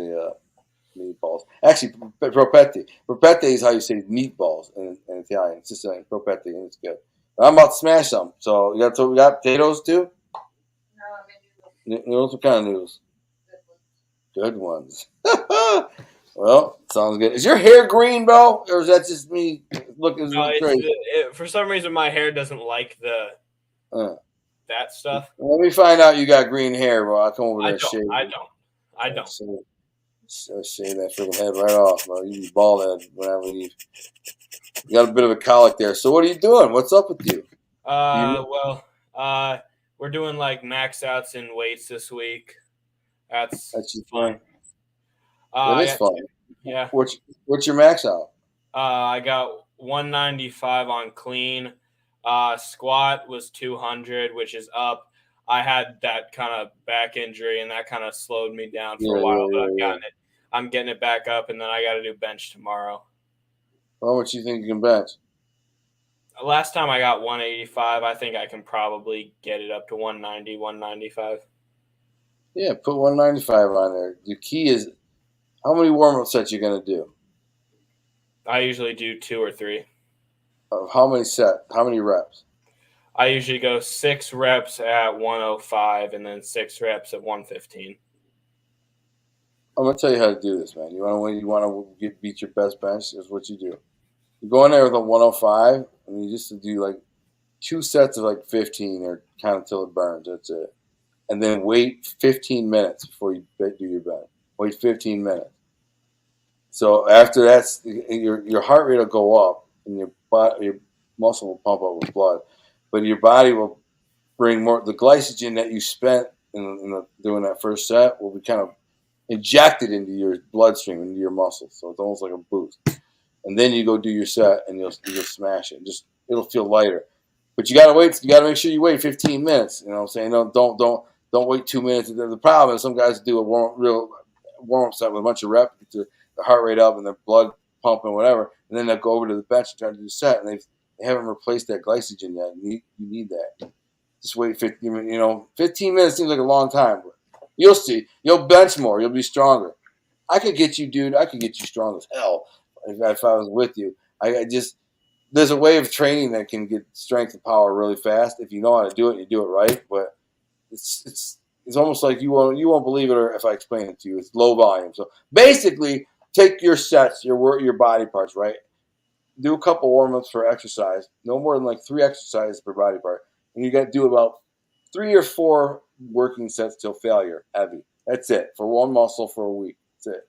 meatballs. Actually, propette. Propette is how you say meatballs in Italian. It's just like propette, and it's good. But I'm about to smash some. So we got potatoes too? Noodles? What kind of noodles? Good ones. Well, sounds good. Is your hair green, bro? Or is that just me looking No, crazy? for some reason my hair doesn't like that stuff. Let me find out you got green hair, bro. I'll come over there and shave. I don't. Shave that freaking head right off, bro. You be bald head when I leave. You got a bit of a colic there. So what are you doing? What's up with you? We're doing like max outs and weights this week. That's just fun. That is fun. Yeah. What's your max out? I got 195 on clean. Squat was 200, which is up. I had that kind of back injury, and that kind of slowed me down for a while. But I'm getting it back up, and then I got to do bench tomorrow. How much do you think you can bench? Last time I got 185. I think I can probably get it up to 190, 195. Yeah, put 195 on there. The key is how many warm-up sets you're going to do. I usually do 2 or 3. How many sets? How many reps? I usually go 6 reps at 105 and then 6 reps at 115. I'm gonna tell you how to do this, man. You want to beat your best bench? Is what you do. You go in there with a 105, and you just do like 2 sets of like 15 or count until it burns. That's it. And then wait 15 minutes before you do your bench. Wait 15 minutes. So after that, your heart rate will go up, and your muscle will pump up with blood, but your body will bring more. The glycogen that you spent doing that first set will be kind of injected into your bloodstream, into your muscles. So it's almost like a boost. And then you go do your set, and you'll smash it. It'll feel lighter. But you gotta wait. You gotta make sure you wait 15 minutes. You know what I'm saying? Don't wait 2 minutes. The problem is some guys do a warm up set with a bunch of reps, get the heart rate up and the blood pumping, whatever, and then they'll go over to the bench and try to do the set, and they haven't replaced that glycogen yet. You need that. Just wait 15 minutes. 15 minutes seems like a long time, but you'll see. You'll bench more. You'll be stronger. I could get you, dude. I could get you strong as hell if I was with you. There's a way of training that can get strength and power really fast. If you know how to do it, you do it right. But it's almost like you won't believe it or if I explain it to you. It's low volume. So basically, take your sets, your body parts, right? Do a couple warm-ups for exercise. No more than like 3 exercises per body part. And you got to do about 3 or 4 working sets till failure, heavy. That's it. For one muscle for a week. That's it.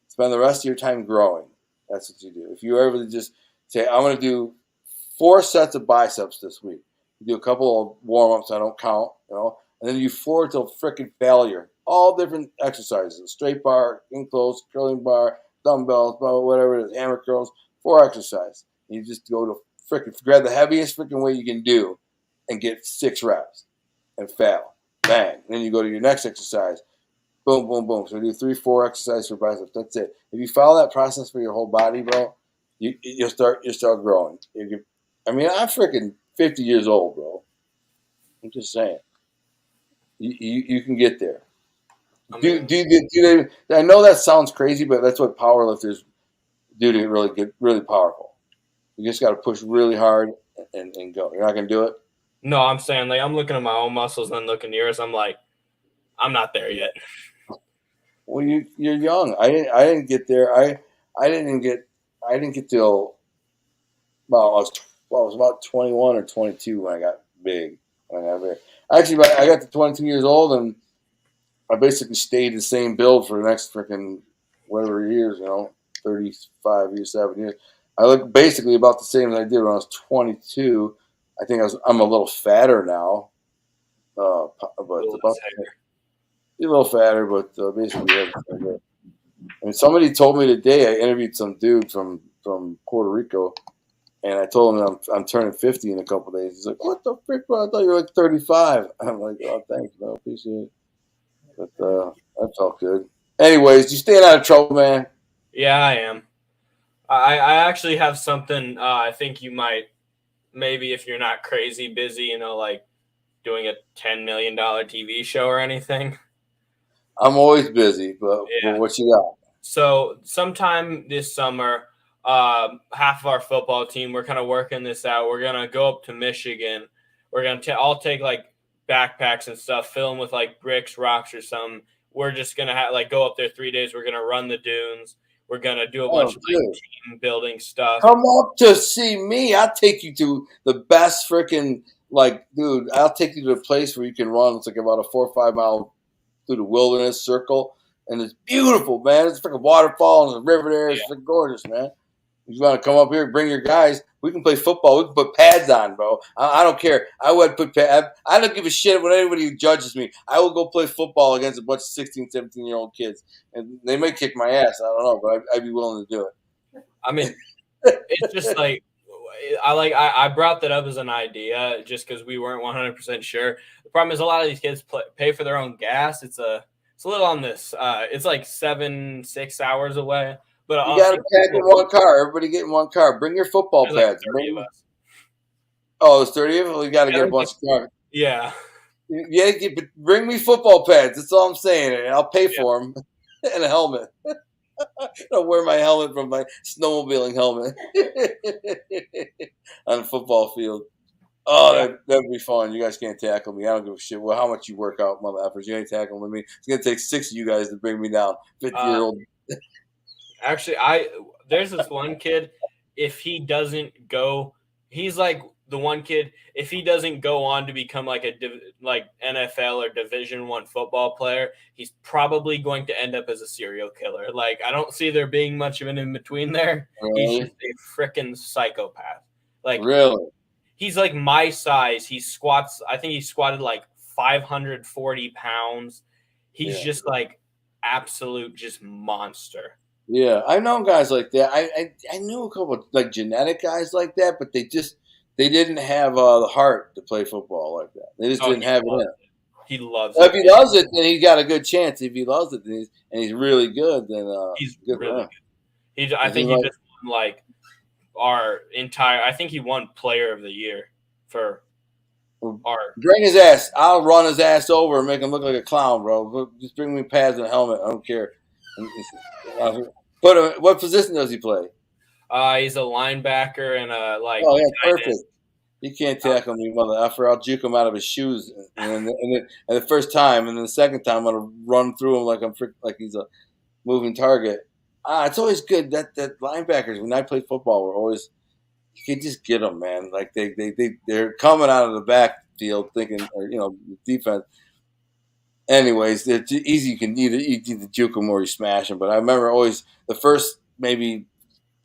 Spend the rest of your time growing. That's what you do. If you're able to just say, I'm going to do 4 sets of biceps this week. You do a couple of warm-ups I don't count, and then you 4 till freaking failure. All different exercises. Straight bar, in-close, curling bar, dumbbells, whatever it is, hammer curls, 4 exercises. You just go to grab the heaviest freaking weight you can do and get 6 reps and fail. Bang. And then you go to your next exercise. Boom, boom, boom. So we do 3, 4 exercises for biceps. That's it. If you follow that process for your whole body, bro, you'll start growing. I'm freaking 50 years old, bro. I'm just saying. You can get there. I know that sounds crazy, but that's what powerlifters do to get really powerful. You just got to push really hard and go. You're not gonna do it. No, I'm saying I'm looking at my own muscles and then looking at yours. I'm like, I'm not there yet. Well, you're young. I didn't get there. I didn't get till I was about 21 or 22 when I got big. Actually, I got to 22 years old, and I basically stayed the same build for the next freaking whatever years, 35 years, 7 years. I look basically about the same as I did when I was 22. I think I'm a little fatter now, but about a little fatter, but basically. And somebody told me today, I interviewed some dude from Puerto Rico, and I told him I'm turning 50 in a couple of days. He's like, "What the frick, bro? I thought you were like 35." I'm like, "Oh, thanks, man. I appreciate it." But that felt good. Anyways, you staying out of trouble, man? Yeah, I am. I actually have something. I think you might, maybe if you're not crazy busy, like doing a $10 million TV show or anything. I'm always busy, but what you got? So sometime this summer, half of our football team, we're kind of working this out. We're gonna go up to Michigan. We're gonna all take like backpacks and stuff, fill them with like bricks, rocks, or something. We're just gonna go up there 3 days. We're gonna run the dunes. We're gonna do a bunch of team building stuff. Come up to see me. I'll take you to the best freaking dude. I'll take you to a place where you can run. It's like about a 4 or 5 mile through the wilderness circle, and it's beautiful, man. It's freaking waterfall and the river there. It's freaking gorgeous, man. If you want to come up here, bring your guys. We can play football. We can put pads on, bro. I don't care. I would put pads. I don't give a shit about anybody who judges me. I will go play football against a bunch of 16, 17-year-old kids, and they may kick my ass. I don't know, but I'd be willing to do it. I mean, it's just like I brought that up as an idea just because we weren't 100% sure. The problem is a lot of these kids pay for their own gas. It's a little on this. It's like 6 hours away. But you got to pack in one car. Everybody get in one car. Bring your football pads. Like 30 of us. Oh, there's 30 of them. We got to get a bunch of cars. Yeah. Yeah, but bring me football pads. That's all I'm saying, and I'll pay for them and a helmet. I'll wear my helmet from my snowmobiling helmet on the football field. Oh, that'd be fun. You guys can't tackle me. I don't give a shit. Well, how much you work out, mother effers. You ain't tackling me. It's gonna take 6 of you guys to bring me down. 50-year-old. Actually, there's this one kid. If he doesn't go, he's like the one kid. If he doesn't go on to become like a NFL or Division I football player, he's probably going to end up as a serial killer. Like I don't see there being much of an in between there. Really? He's just a freaking psychopath. Like really, he's like my size. He squats. I think he squatted like 540 pounds. He's just like absolute just monster. Yeah, I know guys like that. I knew a couple of, like genetic guys like that, but they didn't have the heart to play football like that. They just didn't have it. He loves it. If he loves it, then he's got a good chance. If he loves it, and he's really good, then he's good really good. I think he just won like our entire. I think he won Player of the Year for our. Bring his ass. I'll run his ass over and make him look like a clown, bro. Just bring me pads and a helmet. I don't care. What position does he play? He's a linebacker and a like. Oh yeah, perfect. You can't tackle me, mother effer. I'll juke him out of his shoes, and the first time, and then the second time, I'm gonna run through him like he's a moving target. It's always good that linebackers. When I played football, were always you can just get them, man. Like they're coming out of the backfield thinking, or defense. Anyways, it's easy. You can either juke them or you smash them. But I remember always the first maybe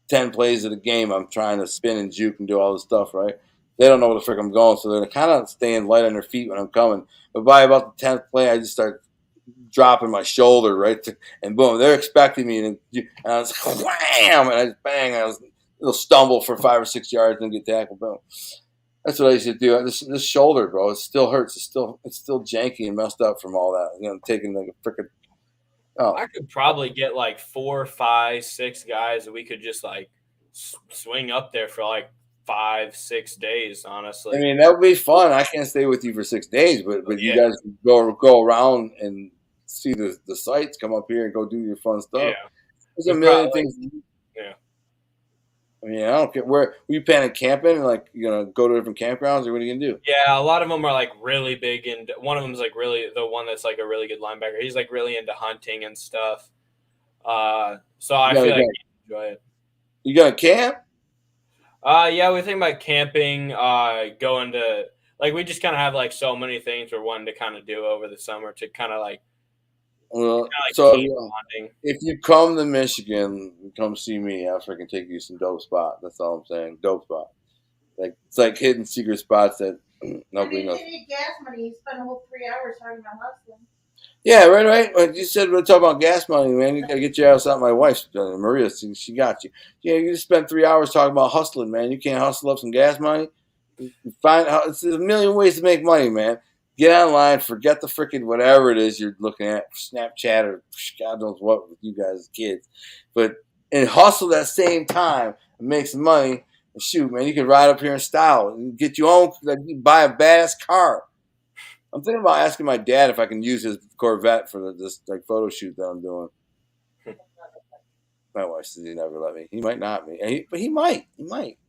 10 plays of the game, I'm trying to spin and juke and do all this stuff, right? They don't know where the frick I'm going, so they're kind of staying light on their feet when I'm coming. But by about the 10th play, I just start dropping my shoulder, right? And boom, they're expecting me. And I was like, wham! And I just bang. It'll stumble for 5 or 6 yards and get tackled. Boom. That's what I used to do. This shoulder, bro, it still hurts. It's still janky and messed up from all that. Taking like a freaking. Oh. I could probably get like 4, 5, 6 guys that we could just like swing up there for like 5, 6 days. Honestly, I mean that would be fun. I can't stay with you for 6 days, but you guys go around and see the sights. Come up here and go do your fun stuff. Yeah, there's a million things. Yeah. I mean, I don't care. Were you planning camping and like go to different campgrounds, or what are you gonna do? Yeah, a lot of them are like really big, and one of them is like really the one that's like a really good linebacker. He's like really into hunting and stuff. So I feel like you enjoy it. You gonna camp? Yeah, we think about camping. Going to Like we just kind of have like so many things we're wanting to kind of do over the summer to kind of like So keep bonding. if you come to Michigan, come see me. I can take you some dope spots. That's all I'm saying. Dope spot. Like it's like hidden secret spots that nobody knows. If you need gas money, you spend a whole 3 hours talking about hustling. Yeah, right. Like you said, we're talking about gas money, man. You gotta get your ass out. My wife, Maria, she got you. Yeah, you just spent 3 hours talking about hustling, man. You can't hustle up some gas money. You find out there's a million ways to make money, man. Get online, forget the freaking whatever it is you're looking at, Snapchat or God knows what with you guys as kids, and hustle at the same time and make some money. And shoot, man, you can ride up here in style and get your own. Like, you buy a badass car. I'm thinking about asking my dad if I can use his Corvette for this like photo shoot that I'm doing. My wife says he never let me. He might not be, but he might. He might.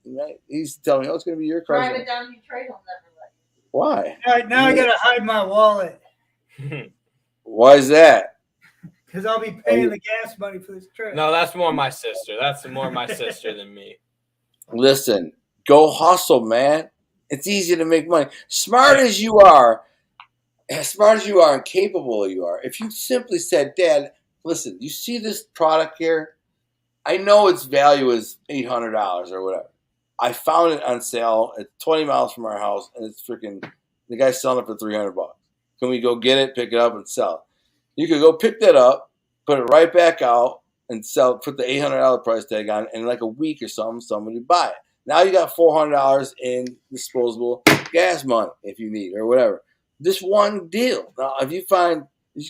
He's telling me, "Oh, it's going to be your car." Drive it down Detroit, he'll never let you. Why? All right, now I got to hide my wallet Why is that? because I'll be paying the gas money for this trip. No, that's more my sister. That's more my sister than me. Listen, go hustle, man. It's easy to make money. Smart as you are and capable you are, if you simply said, Dad, listen, you see this product here? I know its value is $800 or whatever. I found it on sale at 20 miles from our house, and it's freaking, the guy's selling it for $300. Can we go get it, pick it up, and sell it? You could go pick that up, put it right back out, and sell. Put the $800 price tag on, and in like a week or something, somebody would buy it. Now you got $400 in disposable gas money if you need or whatever. This one deal. Now, if you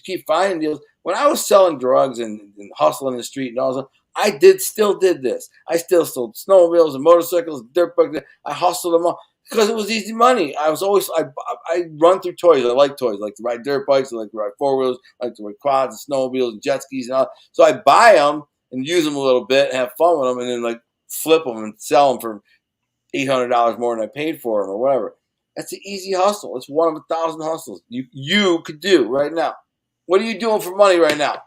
keep finding deals. When I was selling drugs and hustling in the street and all that, I still did this. I still sold snowmobiles and motorcycles, dirt bikes. I hustled them all because it was easy money. I run through toys. I like toys. I like to ride dirt bikes. I like to ride four wheels. I like to ride quads and snowmobiles and jet skis and all. So I buy them and use them a little bit and have fun with them, and then like flip them and sell them for $800 more than I paid for them or whatever. That's an easy hustle. It's one of 1,000 hustles you could do right now. What are you doing for money right now?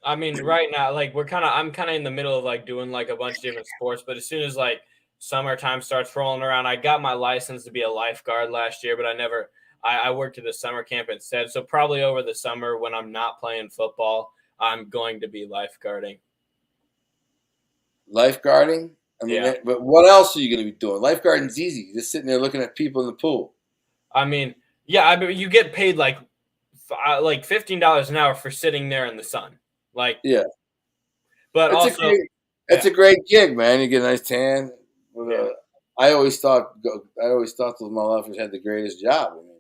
I mean, right now, like I'm kind of in the middle of like doing like a bunch of different sports, but as soon as like summertime starts rolling around, I got my license to be a lifeguard last year, but I worked at the summer camp instead. So probably over the summer when I'm not playing football, I'm going to be lifeguarding. Lifeguarding? I mean, Yeah. But what else are you going to be doing? Lifeguarding's easy. You're just sitting there looking at people in the pool. I mean, yeah, I mean, you get paid like $15 an hour for sitting there in the sun. Like, yeah. But it's a great gig, man. You get a nice tan. I always thought those motherfuckers had the greatest job. I mean,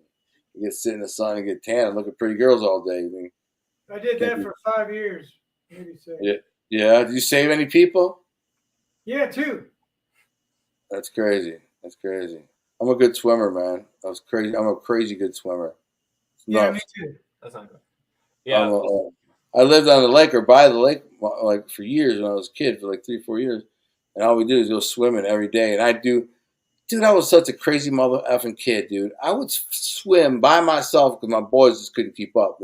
you get to sit in the sun and get tan and look at pretty girls all day. I mean, I did that for 5 years, maybe 6. Yeah. Did you save any people? Yeah, 2. That's crazy. I'm a good swimmer, man. I'm a crazy good swimmer. Yeah, me too. That's not good. Yeah. I lived on the lake or by the lake like for years when I was a kid, for like 3-4 years. And all we do is go swimming every day. And dude, I was such a crazy mother effing kid, dude. I would swim by myself because my boys just couldn't keep up.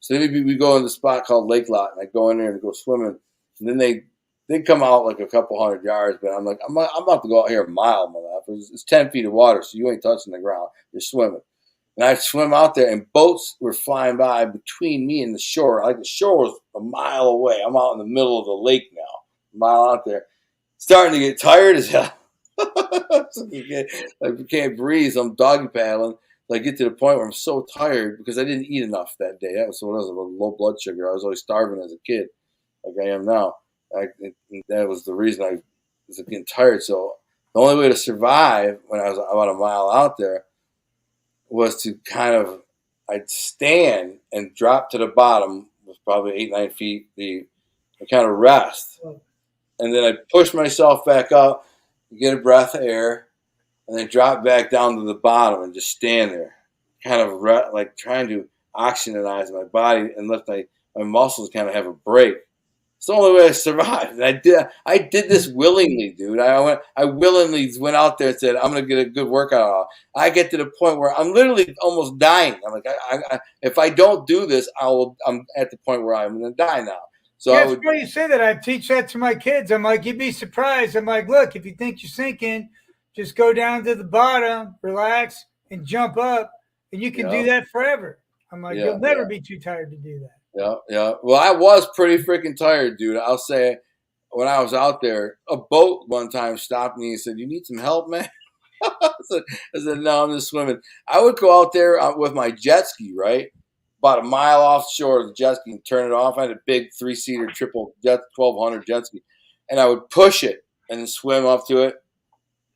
So we go in the spot called Lake Lot, and I go in there and go swimming. And then they come out like a couple hundred yards, but I'm like, I'm about to go out here a mile, motherfucker. It's 10 feet of water, so you ain't touching the ground. You're swimming. And I swim out there, and boats were flying by between me and the shore. Like the shore was a mile away. I'm out in the middle of the lake now, a mile out there. Starting to get tired as hell. I can't breathe. So I'm doggy paddling. I get to the point where I'm so tired because I didn't eat enough that day. That was what it was, about low blood sugar. I was always starving as a kid, like I am now. That was the reason I was getting tired. So the only way to survive when I was about a mile out there was to I'd stand and drop to the bottom, was probably 8-9 feet deep, and kind of rest. And then I'd push myself back up, get a breath of air, and then drop back down to the bottom and just stand there, kind of like trying to oxygenize my body and let my muscles kind of have a break. It's the only way I survived. And I did this willingly, dude. I willingly went out there and said, I'm going to get a good workout. I get to the point where I'm literally almost dying. I'm like, if I don't do this, I'm at the point where I'm going to die now. So yeah, it's funny you say that. I teach that to my kids. I'm like, you'd be surprised. I'm like, look, if you think you're sinking, just go down to the bottom, relax, and jump up, and you can do Yeah. that forever. I'm like, Yeah, you'll never be too tired to do that. Yeah, yeah. Well, I was pretty freaking tired, dude. I'll say when I was out there, a boat one time stopped me and said, "You need some help, man?" I said, "No, I'm just swimming." I would go out there with my jet ski, right? About a mile offshore of the jet ski and turn it off. I had a big 3-seater triple jet 1200 jet ski. And I would push it and then swim up to it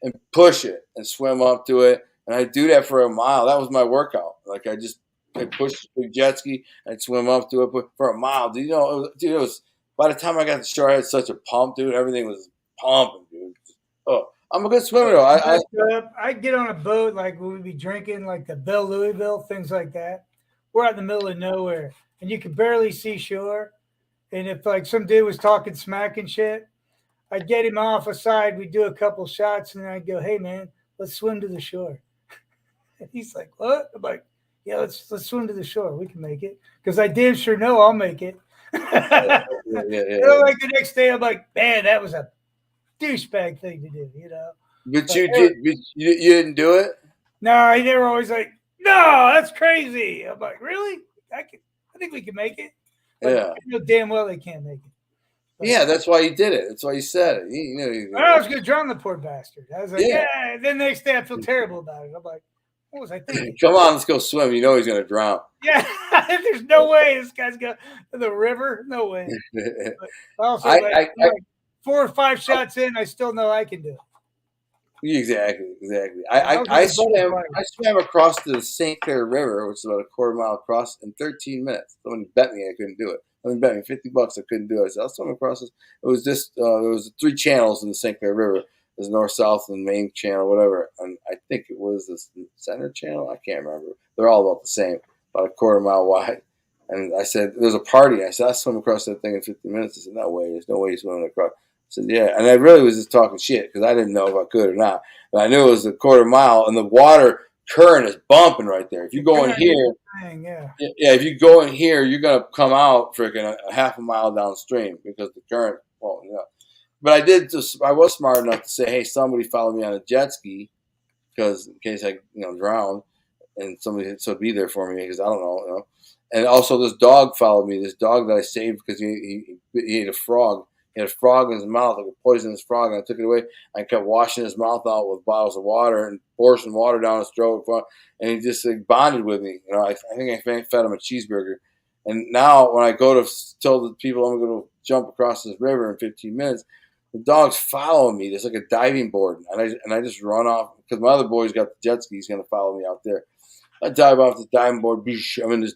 and push it and swim up to it. And I'd do that for a mile. That was my workout. Like I'd push the big jet ski, I'd swim up to it for a mile. Dude, it was by the time I got to shore, I had such a pump, dude. Everything was pumping, dude. Oh, I'm a good swimmer though. I get on a boat like when we be drinking, like the Belle Louisville, things like that. We're out in the middle of nowhere, and you can barely see shore. And if like some dude was talking smack and shit, I'd get him off aside. We'd do a couple shots, and then I'd go, "Hey man, let's swim to the shore." And he's like, "What?" I'm like, "Yeah, let's swim to the shore. We can make it." Because I damn sure know I'll make it. Yeah. Like the next day, I'm like, "Man, that was a douchebag thing to do," you know. But you didn't do it? No, they were always like, "No, that's crazy." I'm like, "Really? I think we can make it." But Yeah. I know damn well they can't make it. But, Yeah, that's why you did it. That's why you said it. I was gonna drown the poor bastard. I was like, Yeah. "Yeah." Then the next day, I feel terrible about it. I'm like, "What was I thinking?" Come on, let's go swim. You know he's gonna drown. Yeah, there's no way this guy's going to the river. No way. But also, I, like, I, I'm like 4 or 5 shots in, I still know I can do it. exactly. I was like a butterfly. I swam across the St. Clair River, which is about a quarter mile across, in 13 minutes. Somebody bet me I couldn't do it. Somebody bet me $50 I couldn't do it. I said, I'll swim across this. It was just there was 3 channels in the St. Clair River. There's north, south, and main channel, whatever. And I think it was the center channel. I can't remember. They're all about the same, about a quarter mile wide. And I said, there's a party. I said, I'll swim across that thing in 15 minutes. I said, no way. There's no way you're swimming across. I said, yeah. And I really was just talking shit because I didn't know if I could or not. But I knew it was a quarter mile, and the water current is bumping right there. If you go in here, if you go in here, you're going to come out freaking a half a mile downstream because the current, well, yeah. But I was smart enough to say, hey, somebody follow me on a jet ski because in case I, drown, and somebody so be there for me because I don't know. And also this dog followed me. This dog that I saved because he ate a frog. He had a frog in his mouth, like a poisonous frog, and I took it away. I kept washing his mouth out with bottles of water and forcing water down his throat, and he just bonded with me. I think I fed him a cheeseburger. And now when I go to tell the people I'm going to jump across this river in 15 minutes, the dog's following me. There's like a diving board, and I just run off because my other boy's got the jet ski. He's going to follow me out there. I dive off the diving board. I'm in this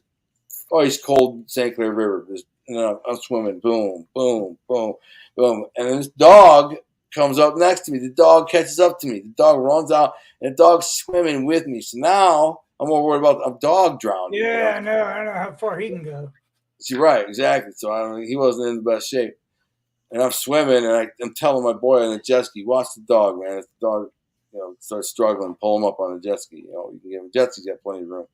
ice cold St. Clair River. I'm swimming. Boom, boom, boom, boom. And then this dog comes up next to me. The dog catches up to me. The dog runs out, and the dog's swimming with me. So now I'm more worried about a dog drowning. Yeah, I know how far he can go. You're right, exactly. So he wasn't in the best shape. And I'm swimming, and I'm telling my boy on the jet ski, watch the dog, man. If the dog, starts struggling, pull him up on the jet ski. You can give him jet ski's got plenty of room.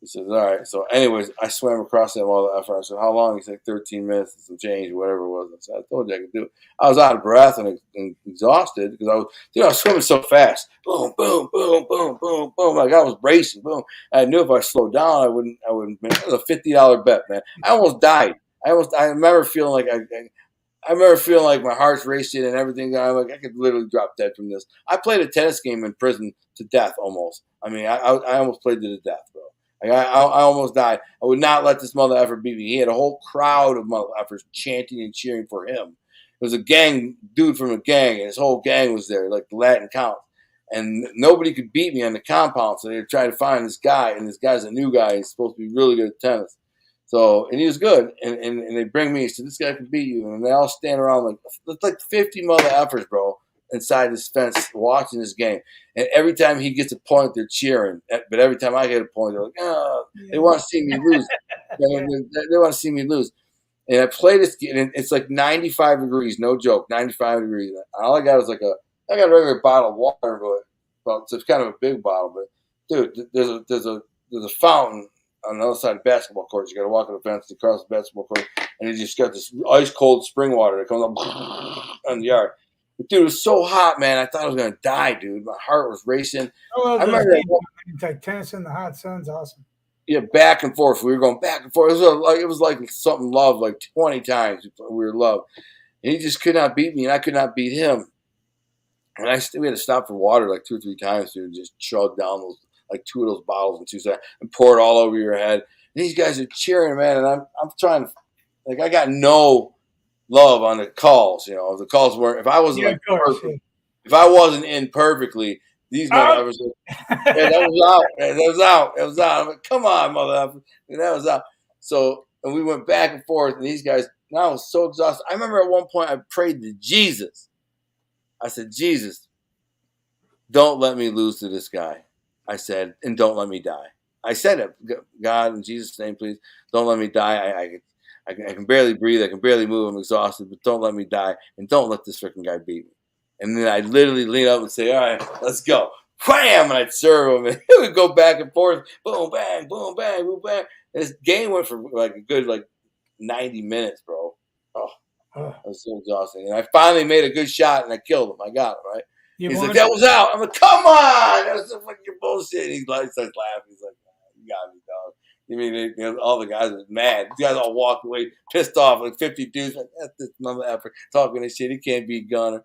He says, all right. So anyways, I swam across that all the effort. I said, how long? He said, 13 minutes and some change, whatever it was. I said, I told you I could do it. I was out of breath and exhausted because I was swimming so fast. Boom, boom, boom, boom, boom, boom. Like I was racing. Boom. I knew if I slowed down, I wouldn't. It was a $50 bet, man. I almost died. I remember feeling like my heart's racing and everything. I'm like, I could literally drop dead from this. I played a tennis game in prison to death almost. I mean, I almost played to the death, bro. Like I almost died. I would not let this mother effer beat me. He had a whole crowd of mother effers chanting and cheering for him. It was a dude from a gang, and his whole gang was there, like the Latin Count. And nobody could beat me on the compound, so they were trying to find this guy, and this guy's a new guy. He's supposed to be really good at tennis. So, and he was good, and they bring me, so this guy can beat you. And they all stand around like 50 mother effers, bro, inside this fence watching this game. And every time he gets a point, they're cheering. But every time I get a point, they're like, oh, they want to see me lose. They want to see me lose. And I play this game, and it's like 95 degrees, no joke, 95 degrees. All I got is I got a regular bottle of water, but it's kind of a big bottle. But dude, there's a fountain on the other side of the basketball court. You got to walk on the fence across the basketball court, and you just got this ice cold spring water that comes up on the yard. But dude, it was so hot, man. I thought I was gonna die, dude. My heart was racing. I love I those remember games. that, Like tennis in the hot sun's awesome. yeah, back and forth. We were going back and forth. It was like something love, like 20 times we were love. And he just could not beat me, and I could not beat him. And we had to stop for water like 2 or 3 times, dude, and just chug down those like 2 of those bottles in 2 seconds and pour it all over your head. And these guys are cheering, man, and I'm trying to, like, I got no love on the calls. You know, the calls weren't. If I wasn't Yeah, like of course. perfect, if I wasn't in perfectly, these Yeah. motherfuckers. Yeah, that was out. That was out. That was out. I'm like, come on, motherfucker. And that was out. So, and we went back and forth, and these guys. And I was so exhausted. I remember at one point I prayed to Jesus. I said, Jesus, don't let me lose to this guy. I said, and don't let me die. I said it, God, in Jesus' name, please, don't let me die. I can barely breathe. I can barely move. I'm exhausted, but don't let me die, and don't let this freaking guy beat me. And then I'd literally lean up and say, all right, let's go. Wham! And I'd serve him, and it would go back and forth. Boom, bang, boom, bang, boom, bang. And this game went for like a good 90 minutes, bro. Oh, I was so exhausted. And I finally made a good shot, and I killed him. I got him, right? He's like, that was out. I'm like, come on! That was some fucking bullshit. He starts laughing. He's like, you got me, dog. You mean all the guys are mad. These guys all walked away, pissed off, like 50 dudes. Like, that's this mother effer talking this shit. He can't beat Gunner.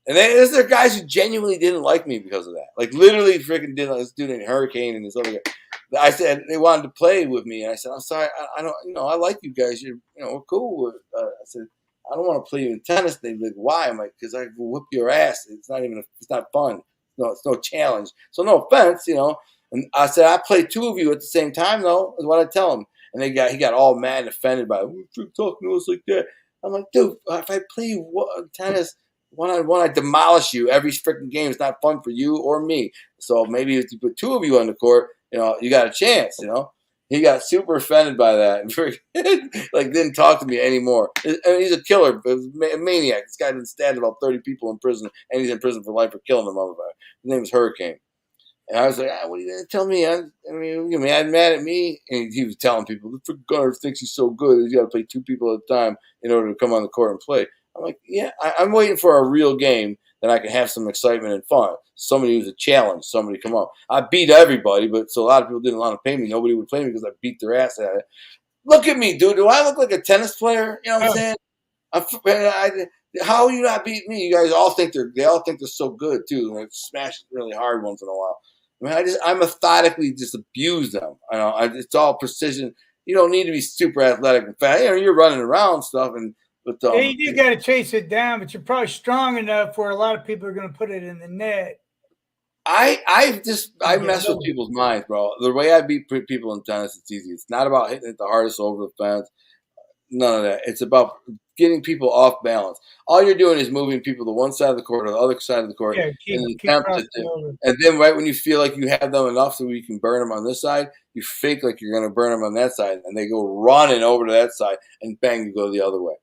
And there's there guys who genuinely didn't like me because of that. Like, literally freaking didn't like this dude named Hurricane and this other guy. I said they wanted to play with me, and I said, I'm sorry, I don't, I like you guys. We're cool. I said, I don't want to play you in tennis. They'd be like, why? I'm like, because I will whip your ass. It's not fun. No, it's no challenge. So no offense, And I said, I play two of you at the same time, though, is what I tell him. And he got all mad and offended by it. You're talking to us like that. I'm like, dude, if I play you tennis one-on-one, I demolish you every freaking game. It's not fun for you or me. So maybe if you put two of you on the court, you got a chance, He got super offended by that and didn't talk to me anymore. I mean, he's a killer, a maniac. This guy done stabbed about 30 people in prison, and he's in prison for life for killing them. His name is Hurricane. And I was like, what are you going to tell me? I mean, you're mad at me? And he was telling people, the Gunner thinks he's so good, he's got to play two people at a time in order to come on the court and play. I'm like, yeah, I'm waiting for a real game that I can have some excitement and fun. Somebody who's a challenge, somebody come up. I beat everybody, so a lot of people didn't want to pay me. Nobody would play me because I beat their ass at it. Look at me, dude. Do I look like a tennis player? You know what I'm saying? How are you not beating me? You guys all think they're so good too. And I smash really hard once in a while. I mean, I methodically just abuse them. It's all precision. You don't need to be super athletic and fast. You're running around stuff, yeah, you got to chase it down, but you're probably strong enough where a lot of people are going to put it in the net. I mess with people's minds, bro. The way I beat people in tennis, it's easy. It's not about hitting it the hardest over the fence. None of that. It's about getting people off balance. All you're doing is moving people to one side of the court or the other side of the court. And then right when you feel like you have them enough so you can burn them on this side, you fake like you're going to burn them on that side, and they go running over to that side, and bang, you go the other way.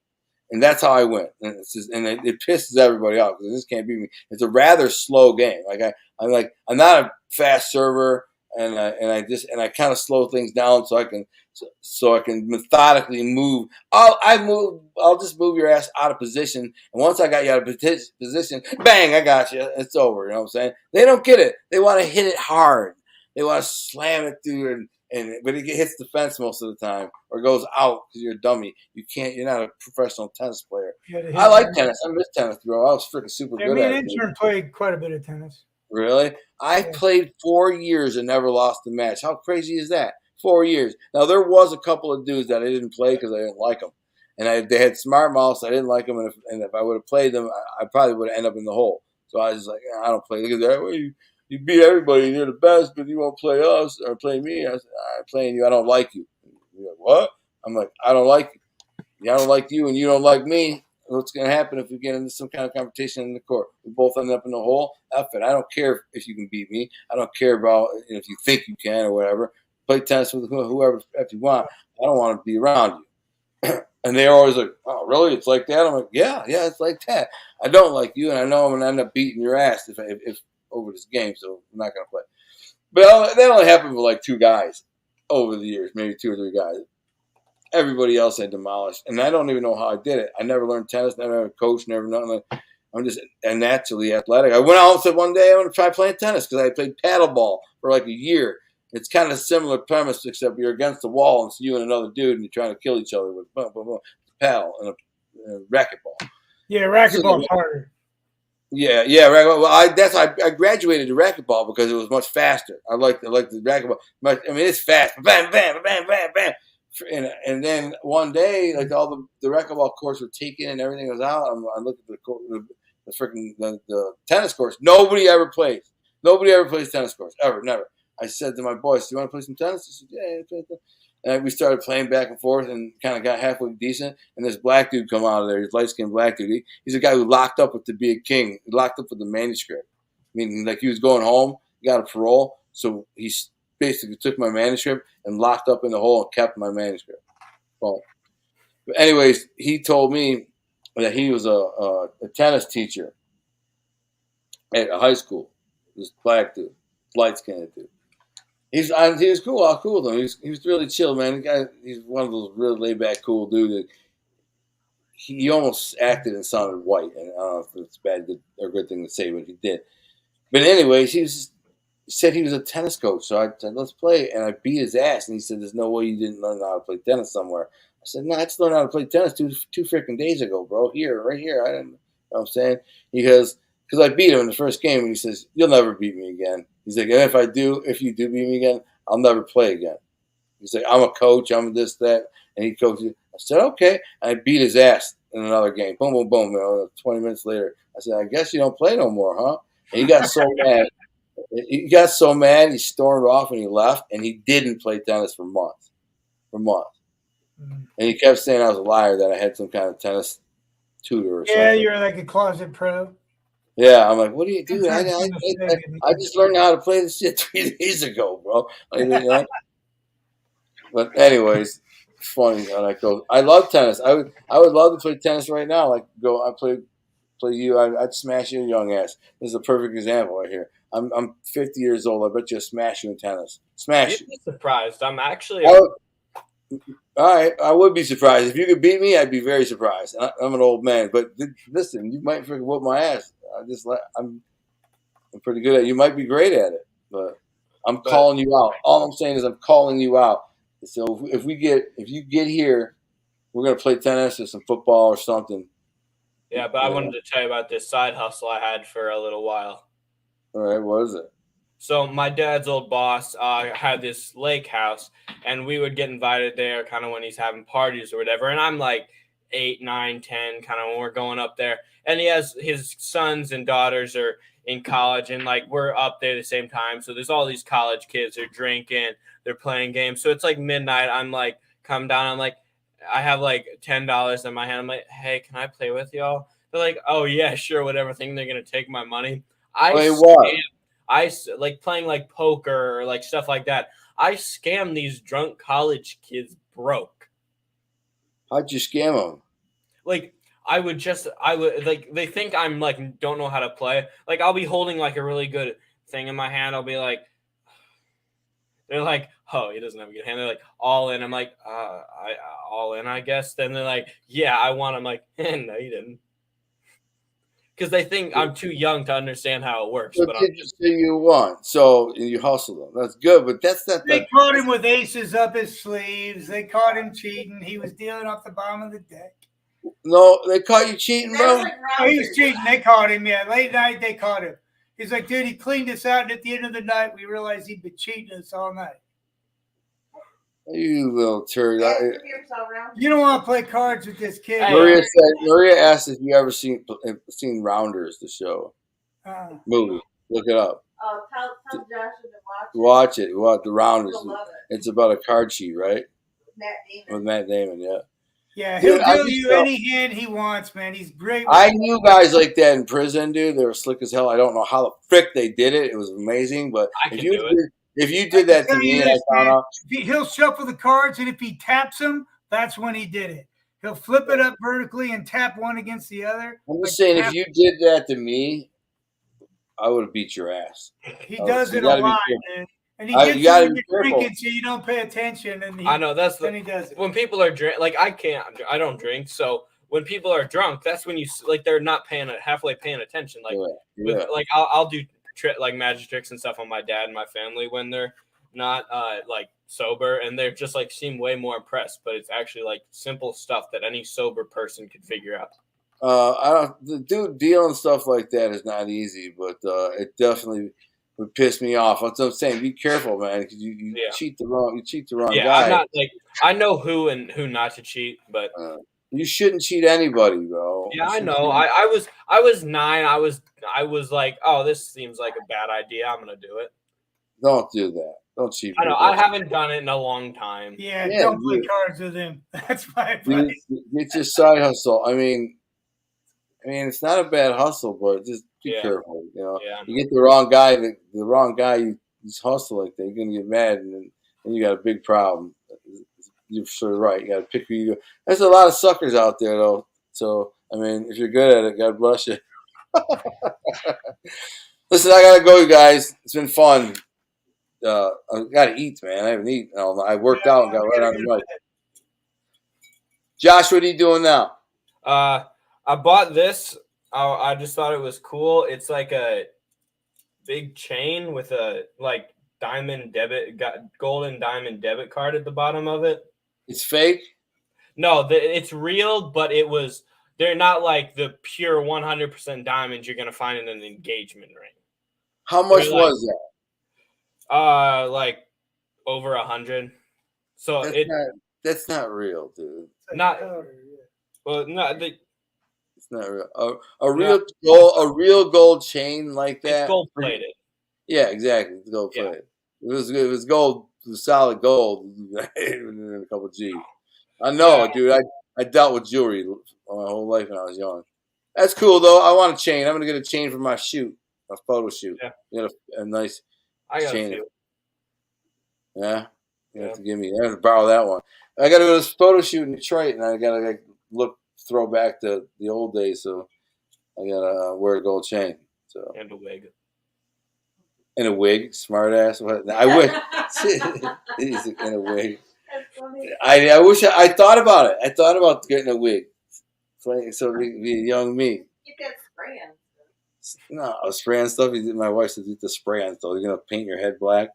And that's how I win. And it pisses everybody off because this can't beat me. It's a rather slow game. I'm not a fast server, and I kind of slow things down so I can methodically move. I'll just move your ass out of position, and once I got you out of position, bang, I got you. It's over. You know what I'm saying? They don't get it. They want to hit it hard. They want to slam it through but it hits the fence most of the time or goes out because you're a dummy. You're not a professional tennis player. I like tennis. I miss tennis, bro. I was freaking super good at it. Me and Intern played quite a bit of tennis. Really? I played 4 years and never lost a match. How crazy is that? 4 years. Now, there was a couple of dudes that I didn't play because I didn't like them. And they had smart mouths. I didn't like them. And if I would have played them, I probably would have ended up in the hole. So I was just like, I don't play. Look at that. Well, you beat everybody. You're the best, but you won't play us or play me. I said, I'm playing you. I don't like you. You're like, what? I'm like, I don't like you. Yeah, I don't like you, and you don't like me. What's going to happen if we get into some kind of competition in the court? We both end up in the hole. F it. I don't care if you can beat me. I don't care about if you think you can or whatever. Play tennis with whoever if you want. I don't want to be around you. And they're always like, oh, really? It's like that? I'm like, yeah, it's like that. I don't like you, and I know I'm going to end up beating your ass if over this game, so I'm not going to play. But that only happened with like 2 guys over the years, maybe 2 or 3 guys. Everybody else had demolished, and I don't even know how I did it. I never learned tennis, never had a coach, never nothing. I'm just naturally athletic. I went out and said one day I'm going to try playing tennis because I played paddleball for like a year. It's kind of a similar premise, except you're against the wall and it's you and another dude and you're trying to kill each other with a paddle and a racquetball. Yeah, racquetball's harder. Yeah, racquetball. Well, I graduated to racquetball because it was much faster. I like the racquetball. I mean, it's fast. Bam, bam, bam, bam, bam. And then one day, like all the racquetball courts were taken and everything was out. I looked at the tennis courts. Nobody ever plays. Nobody ever plays tennis courts ever, never. I said to my boys, "Do you want to play some tennis?" He said, "Yeah." And we started playing back and forth and kind of got halfway decent. And this black dude come out of there. He's light-skinned black dude. He's a guy who locked up with to be a king. He locked up with the manuscript. Meaning, like, he was going home. He got a parole. So he basically took my manuscript and locked up in the hole and kept my manuscript. Well, but anyways, he told me that he was a tennis teacher at a high school. This black dude, light-skinned dude. He was cool. I was cool with him. He was really chill, man. The guy, he's one of those really laid back, cool dudes. He almost acted and sounded white, and I don't know if it's bad or good thing to say, but he did. But anyways, he said he was a tennis coach, so I said, "Let's play," and I beat his ass. And he said, "There's no way you didn't learn how to play tennis somewhere." I said, "No, I just learned how to play tennis two freaking days ago, bro. Right here. I didn't. You know what I'm saying?" He goes, because I beat him in the first game, and he says, "You'll never beat me again." He's like, "And if you do beat me again, I'll never play again." He's like, "I'm a coach. I'm this, that," and he coaches. I said, "Okay." And I beat his ass in another game. Boom, boom, boom. 20 minutes later, I said, "I guess you don't play no more, huh?" And he got so mad. He got so mad, he stormed off and he left, and he didn't play tennis for months. And he kept saying I was a liar, that I had some kind of tennis tutor or something. Yeah, you're like a closet pro. Yeah, I'm like, "What do you do?" I just learned how to play this shit 3 days ago, bro. You know? But anyways, it's funny when I go. I love tennis. I would love to play tennis right now. Like I play you. I'd smash your young ass. This is a perfect example right here. I'm 50 years old. I bet you I'd smash you in tennis. Smash you. You'd be surprised. I'm actually. All right, I would be surprised if you could beat me. I'd be very surprised. I'm an old man, but listen, you might freaking whoop my ass. I'm pretty good at it. You might be great at it, but I'm calling you out. All I'm saying is I'm calling you out. So if you get here, we're gonna play tennis or some football or something. Yeah, but I wanted to tell you about this side hustle I had for a little while. All right, what is it? So my dad's old boss had this lake house, and we would get invited there kind of when he's having parties or whatever. And I'm like 8, 9, 10, kind of when we're going up there. And he has his sons and daughters are in college, and like we're up there at the same time. So there's all these college kids. They're drinking, they're playing games. So it's like midnight. I'm like, come down. I'm like, I have like $10 in my hand. I'm like, "Hey, can I play with y'all?" They're like, "Oh yeah, sure, whatever." Thing they're gonna take my money. I like playing like poker or like stuff like that. I scam these drunk college kids broke. How'd you scam them? Like I would like, they think I'm like don't know how to play. Like I'll be holding like a really good thing in my hand. I'll be like, they're like, "Oh, he doesn't have a good hand." They're like, "All in." I'm like, I all in, I guess. Then they're like, "Yeah, I want." I'm like, "No, you didn't." Because they think I'm too young to understand how it works. But you say you won, so you hustle them. That's good, but that's not. They caught him with aces up his sleeves. They caught him cheating. He was dealing off the bottom of the deck. No, they caught you cheating, bro. Oh, he was cheating. They caught him. Yeah, late night they caught him. He's like, "Dude, he cleaned us out, and at the end of the night, we realized he'd been cheating us all night." You little turd. You don't want to play cards with this kid. Maria asked if you ever seen Rounders, the show. Movie. Look it up. Oh, tell Josh to watch it. Watch the Rounders. It. It's about a card sheet, right? Matt Damon. With Matt Damon, yeah. Yeah, he'll deal you any hand he wants, man. He's great. I knew guys like that in prison, dude. They were slick as hell. I don't know how the frick they did it. It was amazing, but if you did that to me, and I found out, he'll shuffle the cards, and if he taps them, that's when he did it. He'll flip it up vertically and tap one against the other. I'm just saying, if you did that to me, I would have beat your ass. He does it a lot, man. And he gets you when you're drinking, so you don't pay attention. And I know then he does it. When people are drink, like I don't drink, so when people are drunk, that's when you like they're not halfway paying attention. Like with like I'll do like magic tricks and stuff on my dad and my family when they're not like sober, and they're just like seem way more impressed. But it's actually like simple stuff that any sober person could figure out. The dude dealing stuff like that is not easy, but it definitely would piss me off. That's what I'm saying. Be careful, man, because you cheat the wrong guy. I'm not like I know who and who not to cheat, but you shouldn't cheat anybody, bro. Yeah, I know. I was 9. I was like, oh, this seems like a bad idea. I'm gonna do it. Don't do that. Don't cheat. I know. I haven't done it in a long time. Yeah, don't play cards with him. That's my advice. Get your side hustle. I mean, it's not a bad hustle, but just be careful. You know, you get the wrong guy, you hustle like that, you're gonna get mad, and then you got a big problem. You're sort of right. You got to pick who you go. There's a lot of suckers out there, though. So, I mean, if you're good at it, God bless you. Listen, I gotta go, you guys. It's been fun. I gotta eat, man. I haven't eaten. I worked out and got right on the mic. Josh, what are you doing now? I bought this. I just thought it was cool. It's like a big chain with a like golden diamond debit card at the bottom of it. It's fake? No, it's real, but they're not like the pure 100% diamonds you're gonna find in an engagement ring. How much was that? Like over 100. So that's not real, dude. Not well, not the. It's not real. A real gold chain like that. It's gold plated. Yeah, exactly. It's gold plated. It was gold. It was solid gold. A couple G. I know, dude. I dealt with jewelry my whole life when I was young. That's cool, though. I want a chain. I'm gonna get a chain for my shoot, a photo shoot. Yeah. Get a nice chain. A yeah. You have to give me. I have to borrow that one. I got to go to this photo shoot in Detroit, and I got to throw back to the old days. So I got to wear a gold chain. So and a wig. In a wig, smart ass. I wish. He's in a wig. I wish I thought about it. I thought about getting a wig, so it'd be a young me. Get that spray on. No, spray on stuff. My wife said, "Get the spray on stuff. You're gonna paint your head black."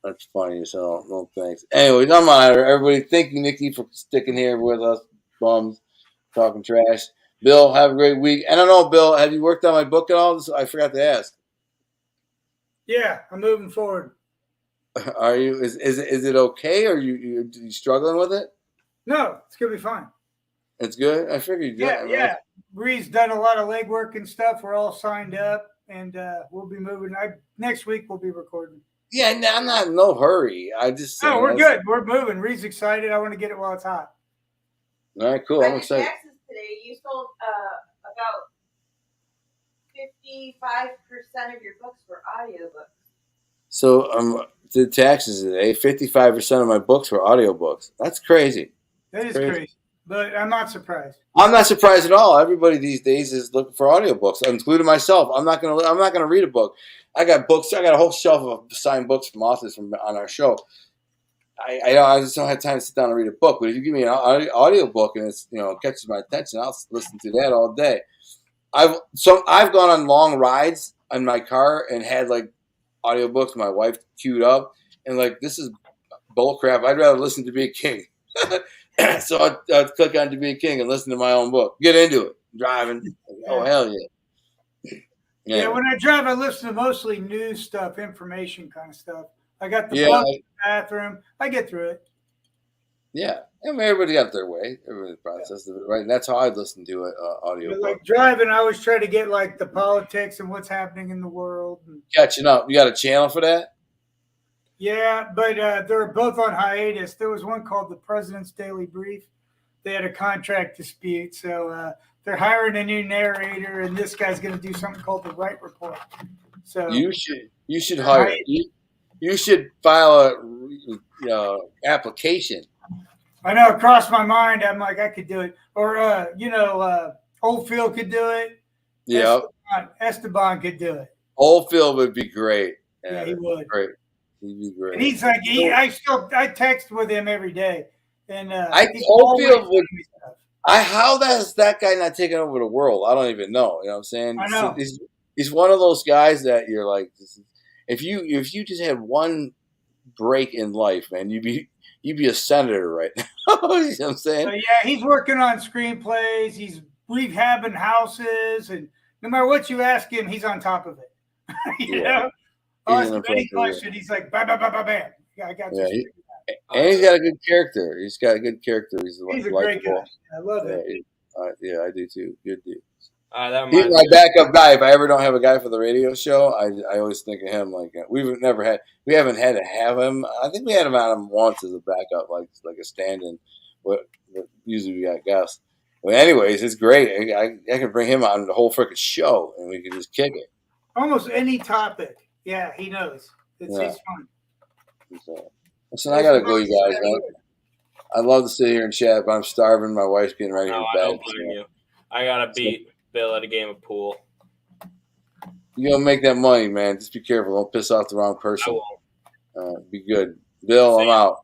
That's funny. So no thanks. Anyway, no matter. Everybody, thank you, Nikki, for sticking here with us, bums, talking trash. Bill, have a great week. I don't know, Bill, have you worked on my book at all? I forgot to ask. Yeah, I'm moving forward. Are you? Is it okay? Or are you struggling with it? No, it's gonna be fine. It's good. I figured you did. Yeah. Bree's done a lot of legwork and stuff. We're all signed up, and we'll be moving. Next week we'll be recording. Yeah, I'm not in no hurry. I just we're good. We're moving. Reed's excited. I want to get it while it's hot. All right, cool. I'm excited. Taxes today, you sold about 55% of your books were audiobooks. So did taxes today. 55% of my books were audiobooks. That's crazy. That is crazy. But I'm not surprised. I'm not surprised at all. Everybody these days is looking for audiobooks, including myself. I'm not gonna read a book. I got books. I got a whole shelf of signed books from authors on our show. I just don't have time to sit down and read a book. But if you give me an audiobook and it's catches my attention, I'll listen to that all day. I've gone on long rides in my car and had like audiobooks my wife queued up, and like, this is bull crap. I'd rather listen to Be a King. So I'd click on To Be a King and listen to my own book. Get into it. Driving. Oh, hell yeah. Yeah, when I drive, I listen to mostly news stuff, information kind of stuff. I got the book in the bathroom. I get through it. Yeah. I mean, everybody got their way. Everybody processed it, right? And that's how I listen to it, audio. But like driving, I always try to get like the politics and what's happening in the world. Catching up. You got a channel for that? Yeah, but they're both on hiatus. There was one called The President's Daily Brief. They had a contract dispute, so they're hiring a new narrator, and this guy's going to do something called The Wright Report. So you should hire. You should file a application. I know, it crossed my mind. I'm like, I could do it, or Oldfield could do it. Yeah, Esteban could do it. Oldfield would be great. Yeah, he would. Great. He'd be great. And he's like, I text with him every day, And I he's Oldfield always would. doing stuff. How that's that guy not taking over the world? I don't even know. You know what I'm saying? I know. He's one of those guys that you're like, if you just had one break in life, man, you'd be a senator right now. You know what I'm saying? So yeah, he's working on screenplays. He's rehabbing houses, and no matter what you ask him, he's on top of it. you Yeah. know, He's ask an him any appropriate. question, he's like, bam, bam, bam, bam, bam. Yeah, I got Yeah, this. and he's got a good character. He's got a good character. He's He's a great guy. likable. I love it. Yeah, I do too. Good dude. That He's reminds my me. backup guy. If I ever don't have a guy for the radio show, I always think of him. Like we haven't had to have him. I think we had him on once as a backup, like a stand-in. But usually we got guests. But anyways, it's great. I can bring him on the whole freaking show, and we can just kick it. Almost any topic. Yeah, he knows. He's fun. So, listen, I gotta go, you guys. Man. I'd love to sit here and chat, but I'm starving. My wife's getting ready No, for I bed. don't blame you. I gotta beat Bill at a game of pool. You gonna make that money, man. Just be careful. Don't piss off the wrong I person. won't. Be good. Bill, I'm out.